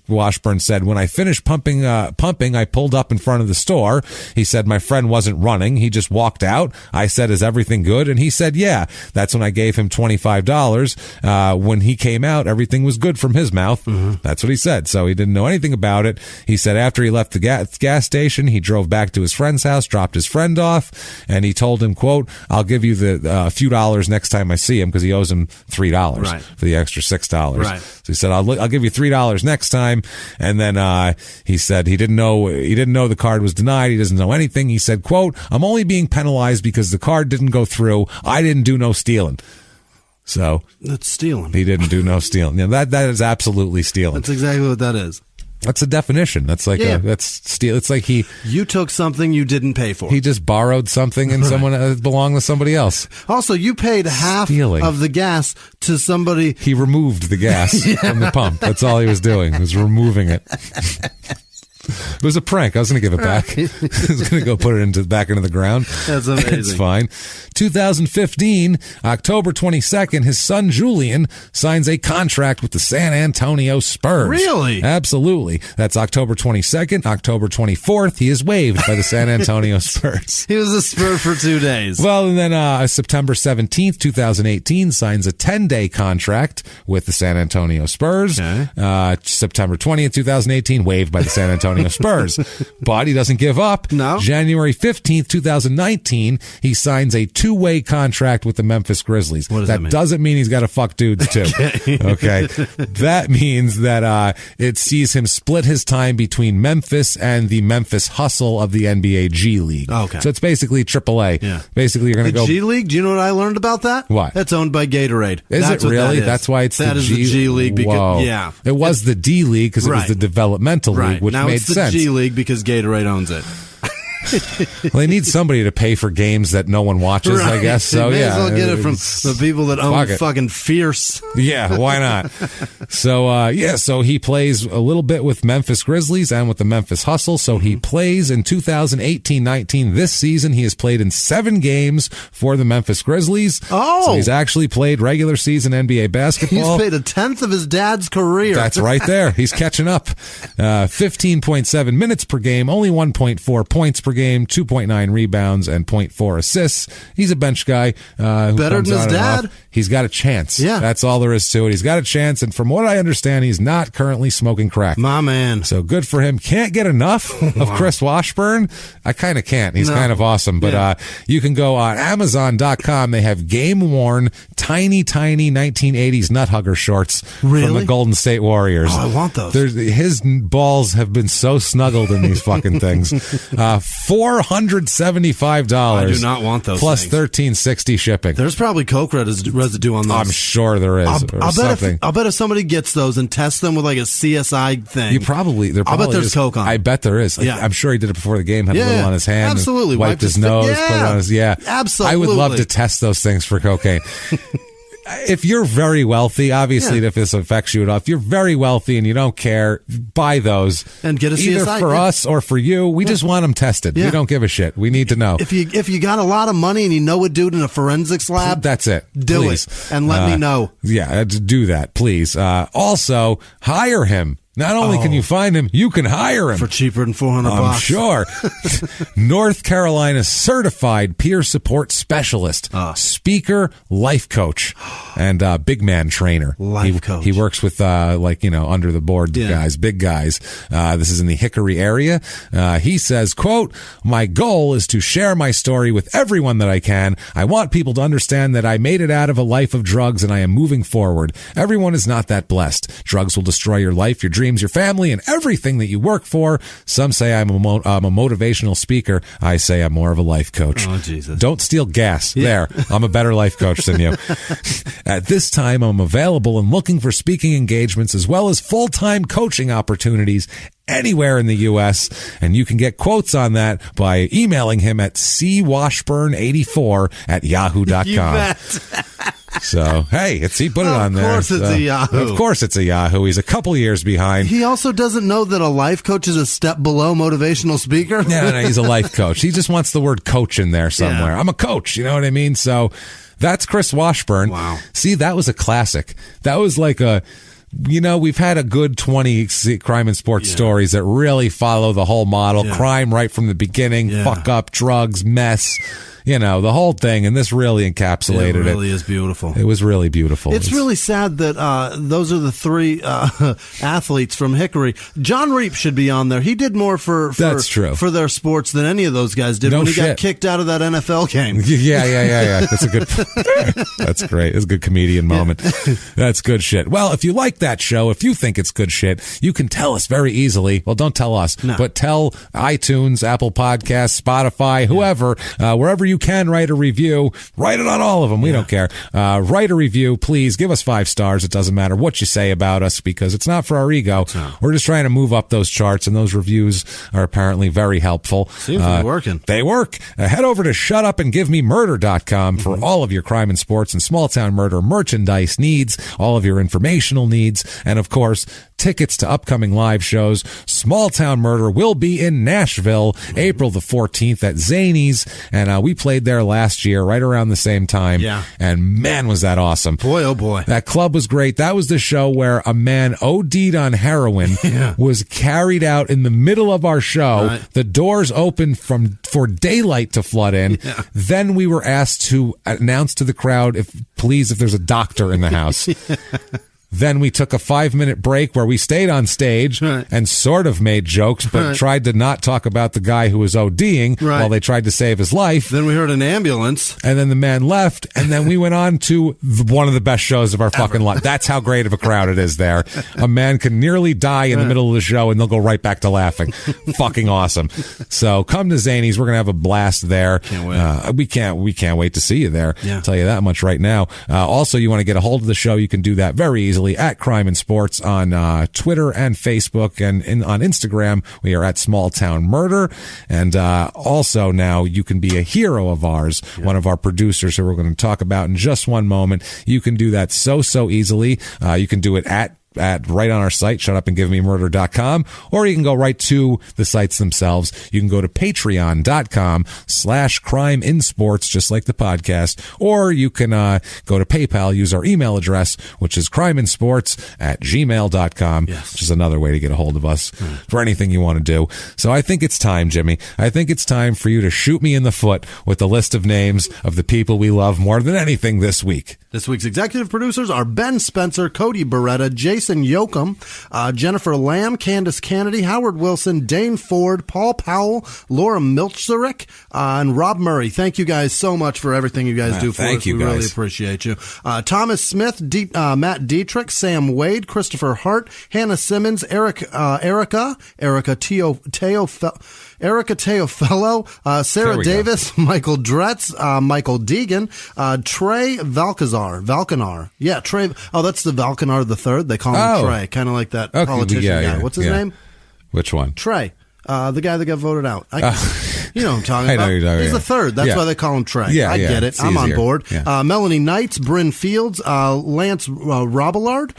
Washburn said, when I finished pumping, I pulled up in front of the store. He said my friend wasn't running. He just walked out. I said, is everything good? And he said, yeah. That's when I gave him $25. When he came out, everything was good from his mouth. Mm-hmm. That's what he said. So he didn't know anything about it. He said after he left the gas station, he drove back to his friend's house, dropped his friend off, and he told him, quote, I'll give you the few dollars next time I see him, because he owes him $3 for the extra $6. Right. So he said, I'll give you $3 next time. And then he said he didn't know the card was denied. He doesn't know anything. He said, quote, I'm only being penalized because the card didn't go through. I didn't do no stealing. So that's stealing. He didn't do no stealing. That is absolutely stealing. That's exactly what that is. That's a definition. That's like that's steal. It's like you took something you didn't pay for. He just borrowed something and someone belonged to somebody else. Also, you paid half of the gas to somebody. He removed the gas from the pump. That's all he was doing. He was removing it. It was a prank. I was going to give it back. I was going to go put it back into the ground. That's amazing. It's fine. 2015, October 22nd, his son Julian signs a contract with the San Antonio Spurs. Really? Absolutely. That's October 22nd. October 24th, he is waived by the San Antonio Spurs. He was a Spur for 2 days. Well, and then September 17th, 2018, signs a 10-day contract with the San Antonio Spurs. Okay. September 20th, 2018, waived by the San Antonio Spurs. But he doesn't give up. No. January 15th, 2019, he signs a 2-way contract with the Memphis Grizzlies. What does that mean? Doesn't mean he's got to fuck dudes too. Okay. That means that it sees him split his time between Memphis and the Memphis Hustle of the NBA G League. Okay. So it's basically AAA. Yeah. Basically, you're going to go. G League? Do you know what I learned about that? What? That's owned by Gatorade. Is That's it really? That That's why it's the G League. Because, Whoa. yeah. It was the D League because it was the developmental league, which now made it's the sense. G League because Gatorade owns it. Well, they need somebody to pay for games that no one watches, I guess. So they may yeah, as well get it from the people that own fucking Fierce. Yeah, why not? So so he plays a little bit with Memphis Grizzlies and with the Memphis Hustle. So he plays in 2018-19. This season, he has played in 7 games for the Memphis Grizzlies. Oh, so he's actually played regular season NBA basketball. He's played 1/10 of his dad's career. That's right there. He's catching up. 15.7 minutes per game, only 1.4 points per game, 2.9 rebounds, and 0.4 assists. He's a bench guy. Better than his dad. He's got a chance. Yeah. That's all there is to it. He's got a chance, and from what I understand, he's not currently smoking crack. My man. So good for him. Can't get enough of Chris Washburn. I kind of can't. He's kind of awesome. But you can go on Amazon.com. They have game-worn, tiny 1980s nut hugger shorts from the Golden State Warriors. Oh, I want those. His balls have been so snuggled in these fucking things. $475. I do not want those plus things. $13.60 shipping. There's probably coke residue on those. I'm sure there is. I'll bet if somebody gets those and tests them with like a CSI thing. I'll bet there's coke on. I bet there is. Yeah. I'm sure he did it before the game. Had a little on his hand. Absolutely. Wiped his nose. Put it on his. Yeah. Absolutely. I would love to test those things for cocaine. If you're very wealthy, obviously, if this affects you at all, if you're very wealthy and you don't care, buy those and get a CSI. Either for us or for you. We just want them tested. We don't give a shit. We need to know. If you got a lot of money and you know a dude in a forensics lab, that's it. Do it and let me know. Yeah, do that, please. Also, hire him. Not only can you find him, you can hire him. For cheaper than $400. I'm sure. North Carolina certified peer support specialist, speaker, life coach, and big man trainer. Life coach. He works with, under the board guys, big guys. This is in the Hickory area. He says, quote, my goal is to share my story with everyone that I can. I want people to understand that I made it out of a life of drugs and I am moving forward. Everyone is not that blessed. Drugs will destroy your life, your dreams, your family, and everything that you work for. Some say I'm a motivational speaker. I say I'm more of a life coach. Oh, Jesus. Don't steal gas. There. I'm a better life coach than you. At this time, I'm available and looking for speaking engagements as well as full-time coaching opportunities anywhere in the U.S., and you can get quotes on that by emailing him at cwashburn84@yahoo.com. So, hey, he put it on there. Of course it's a Yahoo. Of course it's a Yahoo. He's a couple years behind. He also doesn't know that a life coach is a step below motivational speaker. No, he's a life coach. He just wants the word coach in there somewhere. Yeah. I'm a coach, you know what I mean? So that's Chris Washburn. Wow. See, that was a classic. That was like we've had a good 20 crime and sports stories that really follow the whole model. Crime right from the beginning, fuck up, drugs, mess. the whole thing, and this really encapsulated it. It really is beautiful. It was really beautiful. It's really sad that those are the three athletes from Hickory. John Reap should be on there. He did more for That's true. For their sports than any of those guys did when he got kicked out of that NFL game. Yeah. That's a good. That's great. It's a good comedian moment. That's good shit. Well, if you like that show, if you think it's good shit, you can tell us very easily. Well, don't tell us, but tell iTunes, Apple Podcasts, Spotify, whoever, wherever you can write a review. Write it on all of them. We don't care. Write a review, please. Give us 5 stars. It doesn't matter what you say about us because it's not for our ego. We're just trying to move up those charts, and those reviews are apparently very helpful. Seems to be working. They work. Head over to shutupandgivememurder.com for all of your crime and sports and small town murder merchandise needs, all of your informational needs, and of course, tickets to upcoming live shows. Small Town Murder will be in Nashville, April the 14th at Zanies, and we played there last year right around the same time. Yeah. And man, was that awesome. Boy, oh boy. That club was great. That was the show where a man OD'd on heroin, was carried out in the middle of our show. Right. The doors opened for daylight to flood in. Yeah. Then we were asked to announce to the crowd, if there's a doctor in the house. Then we took a 5-minute break where we stayed on stage and sort of made jokes, but tried to not talk about the guy who was ODing while they tried to save his life. Then we heard an ambulance. And then the man left, and then we went on to one of the best shows of our fucking life. That's how great of a crowd it is there. A man can nearly die in the middle of the show, and they'll go right back to laughing. Fucking awesome. So come to Zanies. We're going to have a blast there. Can't wait. We can't wait to see you there. Yeah. I'll tell you that much right now. Also, you want to get a hold of the show, you can do that very easily at Crime and Sports on Twitter and Facebook, and on Instagram we are at Small Town Murder. And also now you can be a hero of ours, one of our producers who we're going to talk about in just one moment. You can do that so easily. You can do it at right on our site, shutupandgivememurder.com, or you can go right to the sites themselves. You can go to patreon.com/crimeinsports, just like the podcast, or you can go to PayPal, use our email address, which is crimeinsports@gmail.com, which is another way to get a hold of us for anything you want to do. So I think it's time, Jimmy. I think it's time for you to shoot me in the foot with the list of names of the people we love more than anything this week. This week's executive producers are Ben Spencer, Cody Beretta, Jason Yoakum, Jennifer Lamb, Candace Kennedy, Howard Wilson, Dane Ford, Paul Powell, Laura Milchzarek, and Rob Murray. Thank you guys so much for everything you guys do for us. We really appreciate you. Thomas Smith, Matt Dietrich, Sam Wade, Christopher Hart, Hannah Simmons, Erica Teofello, Sarah Davis, Michael Dretz, Michael Deegan, Trey Valcanar. Yeah, Trey. Oh, that's the Valcanar the Third. They call him Trey, kind of like that politician guy. What's his name? Which one? Trey. The guy that got voted out. You know what I'm talking about. He's the third. That's why they call him Trey. I get it. I'm on board. Melanie Knights, Bryn Fields, Lance Robillard.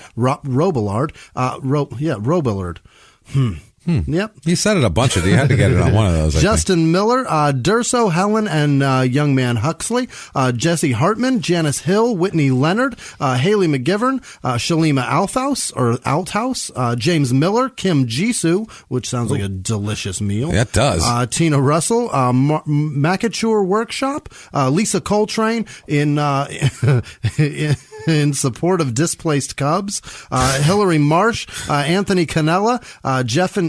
Yep. You said it a bunch of. You had to get it on one of those. Justin Miller, Durso, Helen, and young man Huxley, Jesse Hartman, Janice Hill, Whitney Leonard, Haley McGivern, Shalima Althouse, James Miller, Kim Jisoo, which sounds like a delicious meal. That does. Tina Russell, Macature Workshop, Lisa Coltrane in support of displaced Cubs, Hillary Marsh, Anthony Canella,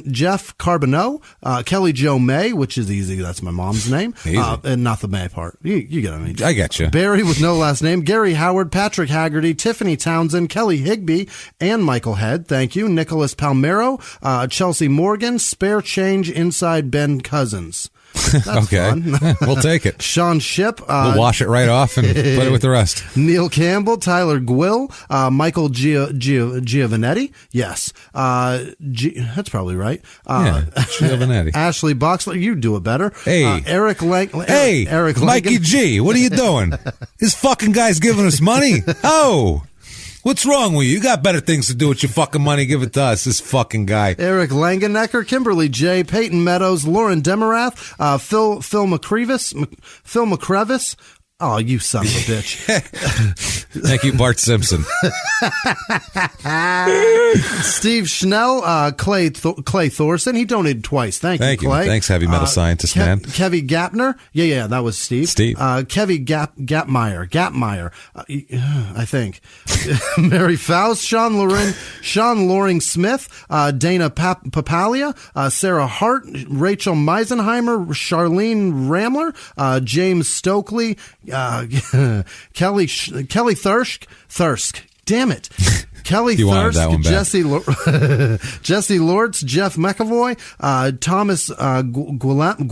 Jeff Carbonneau, Kelly Jo May, which is easy. That's my mom's name. And not the May part. You get what I mean. I get you. Barry with no last name, Gary Howard, Patrick Haggerty, Tiffany Townsend, Kelly Higby, and Michael Head. Thank you. Nicholas Palmero, Chelsea Morgan, Spare Change Inside Ben Cousins. That's okay. fun. We'll take it. Sean Shipp. We'll wash it right off and put it with the rest. Neil Campbell, Tyler Gwill, Michael Giovanetti. Yes. That's probably right. Giovanetti. Ashley Boxler. You do it better. Hey. Eric Mikey Langan. G, what are you doing? This fucking guy's giving us money. Oh. What's wrong with you? You got better things to do with your fucking money. Give it to us, this fucking guy. Eric Langenecker, Kimberly J, Peyton Meadows, Lauren Demarath, Phil McCrevis. Oh, you son of a bitch. Thank you, Bart Simpson. Steve Schnell, Clay Thorson. He donated twice. Thank you, Clay. Thanks, heavy metal scientist, man. Kevy Gapner. Yeah, that was Steve. Kevy Gapmeyer, I think. Mary Faust, Sean Loring Smith, Dana Papalia, Sarah Hart, Rachel Meisenheimer, Charlene Ramler, James Stokely, Kelly Thirsk. Damn it. Kelly Thirsk, Jesse Lortz, Jeff McAvoy, Thomas Guilmenet.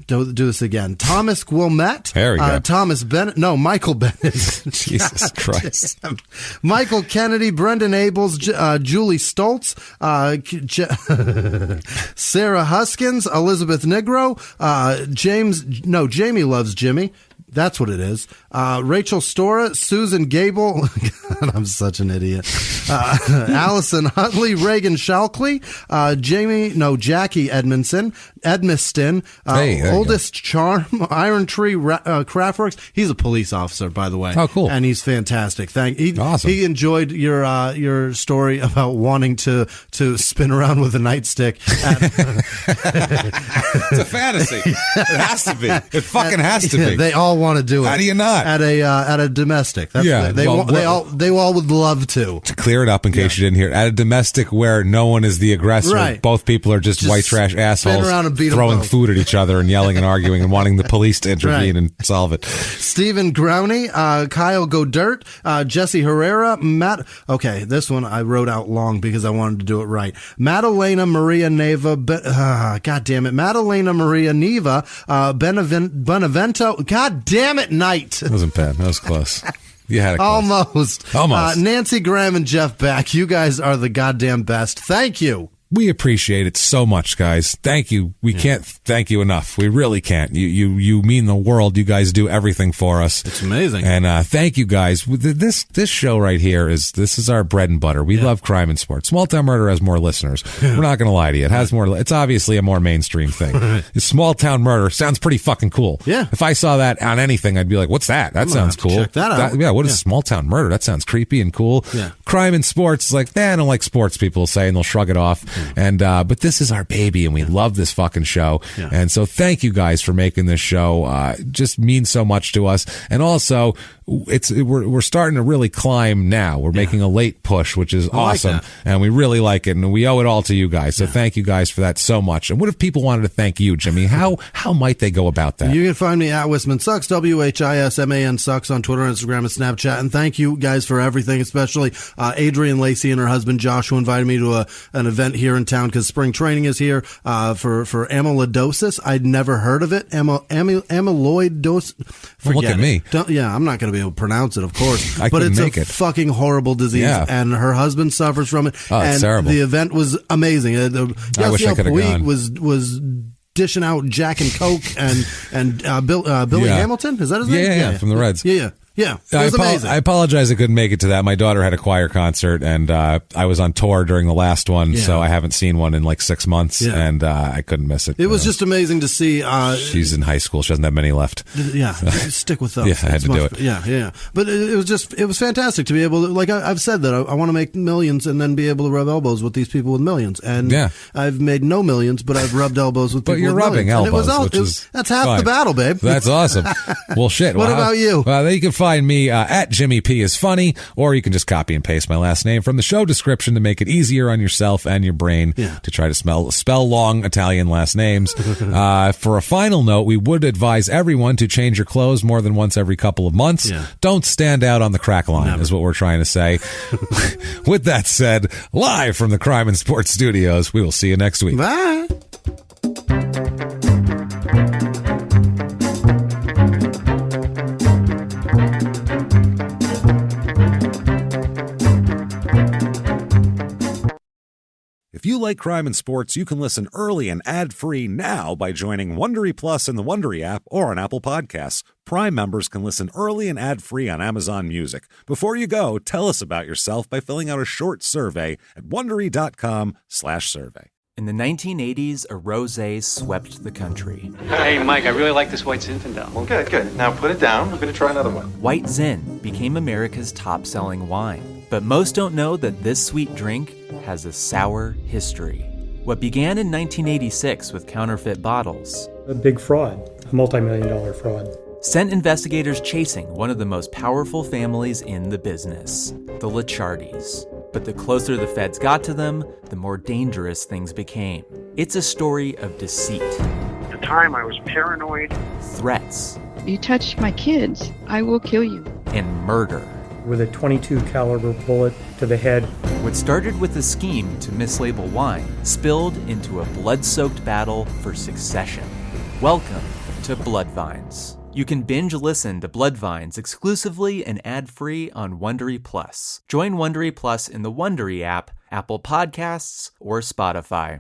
Do this again. Thomas Guilmette. There we go. Thomas Bennett. No, Michael Bennett. Jesus Christ. Michael Kennedy, Brendan Abels, Julie Stoltz, Sarah Huskins, Elizabeth Negro, Jamie loves Jimmie. That's what it is. Rachel Stora, Susan Gable. God, I'm such an idiot. Allison Huntley, Reagan Shalkley, Jackie Edmiston, Oldest Charm, Iron Tree Craftworks. He's a police officer, by the way. Oh, cool. And he's fantastic. Awesome. He enjoyed your story about wanting to spin around with a nightstick. It's a fantasy. It has to be. It fucking has to be. They all want to do it. How do you not? At a domestic. They all would love to. To clear it up in case you didn't hear it, at a domestic where no one is the aggressor, right. Both people are just white trash assholes throwing food at each other and yelling and arguing and wanting the police to intervene and solve it. Stephen Growney, Kyle Godert, Jesse Herrera, Matt. Okay, this one I wrote out long because I wanted to do it right. Madalena Maria Neva. God damn it, Madalena Maria Neva. Benevento. God damn it, Knight. That wasn't bad. That was close. You had it close. Almost. Nancy Graham and Jeff Beck. You guys are the goddamn best. Thank you. We appreciate it so much, guys. Thank you. We can't thank you enough. We really can't. You mean the world. You guys do everything for us. It's amazing. And thank you, guys. This show right here is our bread and butter. We love crime and sports. Small Town Murder has more listeners. We're not going to lie to you. It has more. It's obviously a more mainstream thing. Small Town Murder sounds pretty fucking cool. Yeah. If I saw that on anything, I'd be like, "What's that? That sounds cool." Check that out. What is Small Town Murder? That sounds creepy and cool. Yeah. Crime and sports, like, I don't like sports. People will say, and they'll shrug it off. And but this is our baby, and we love this fucking show. Yeah. And so thank you guys for making this show. Just means so much to us. And also, we're starting to really climb now. We're making a late push, which is awesome, and we really like it, and we owe it all to you guys. So thank you guys for that so much. And what if people wanted to thank you, Jimmie? How might they go about that? You can find me at Whisman Sucks, WHISMAN Sucks on Twitter, Instagram, and Snapchat. And thank you guys for everything, especially Adrian Lacey and her husband Josh, who invited me to an event here in town because spring training is here for amyloidosis. I'd never heard of it. Amyloidosis. Well, look at me. I'm not going to be able to pronounce it, of course. But it's a fucking horrible disease, and her husband suffers from it. Oh, it's terrible. The event was amazing. I wish I could have gone. Was dishing out Jack and Coke and Billy Hamilton. Is that his name? Yeah, from the Reds. Yeah, it was amazing. I apologize I couldn't make it to that. My daughter had a choir concert, and I was on tour during the last one, so I haven't seen one in like 6 months, and I couldn't miss it. It was just amazing to see. She's in high school. She doesn't have many left. Yeah, stick with those. Yeah, I had to do it. Yeah. But it was fantastic to be able to, like I've said that I want to make millions and then be able to rub elbows with these people with millions. And I've made no millions, but I've rubbed elbows with people with millions. But you're rubbing elbows, that's half the battle, babe. That's awesome. Well, shit. What about you? Well, you can find me at Jimmie P is funny, or you can just copy and paste my last name from the show description to make it easier on yourself and your brain to try to spell long Italian last names. For a final note, we would advise everyone to change your clothes more than once every couple of months. Don't stand out on the crack line, is what we're trying to say. With that said, live from the Crime and Sports Studios, we will see you next week. Bye. If you like crime and sports, you can listen early and ad-free now by joining Wondery Plus in the Wondery app or on Apple Podcasts. Prime members can listen early and ad-free on Amazon Music. Before you go, tell us about yourself by filling out a short survey at Wondery.com/survey. In the 1980s, a rosé swept the country. Hey, Mike, I really like this white Zinfandel. Well, good. Now put it down. We're going to try another one. White Zin became America's top-selling wine. But most don't know that this sweet drink has a sour history. What began in 1986 with counterfeit bottles. A big fraud, a multi-million-dollar fraud. Sent investigators chasing one of the most powerful families in the business, the Licciardis. But the closer the feds got to them, the more dangerous things became. It's a story of deceit. At the time, I was paranoid. Threats. You touch my kids, I will kill you. And murder. With a .22 caliber bullet to the head. What started with a scheme to mislabel wine spilled into a blood-soaked battle for succession. Welcome to Bloodvines. You can binge listen to Bloodvines exclusively and ad-free on Wondery Plus. Join Wondery Plus in the Wondery app, Apple Podcasts, or Spotify.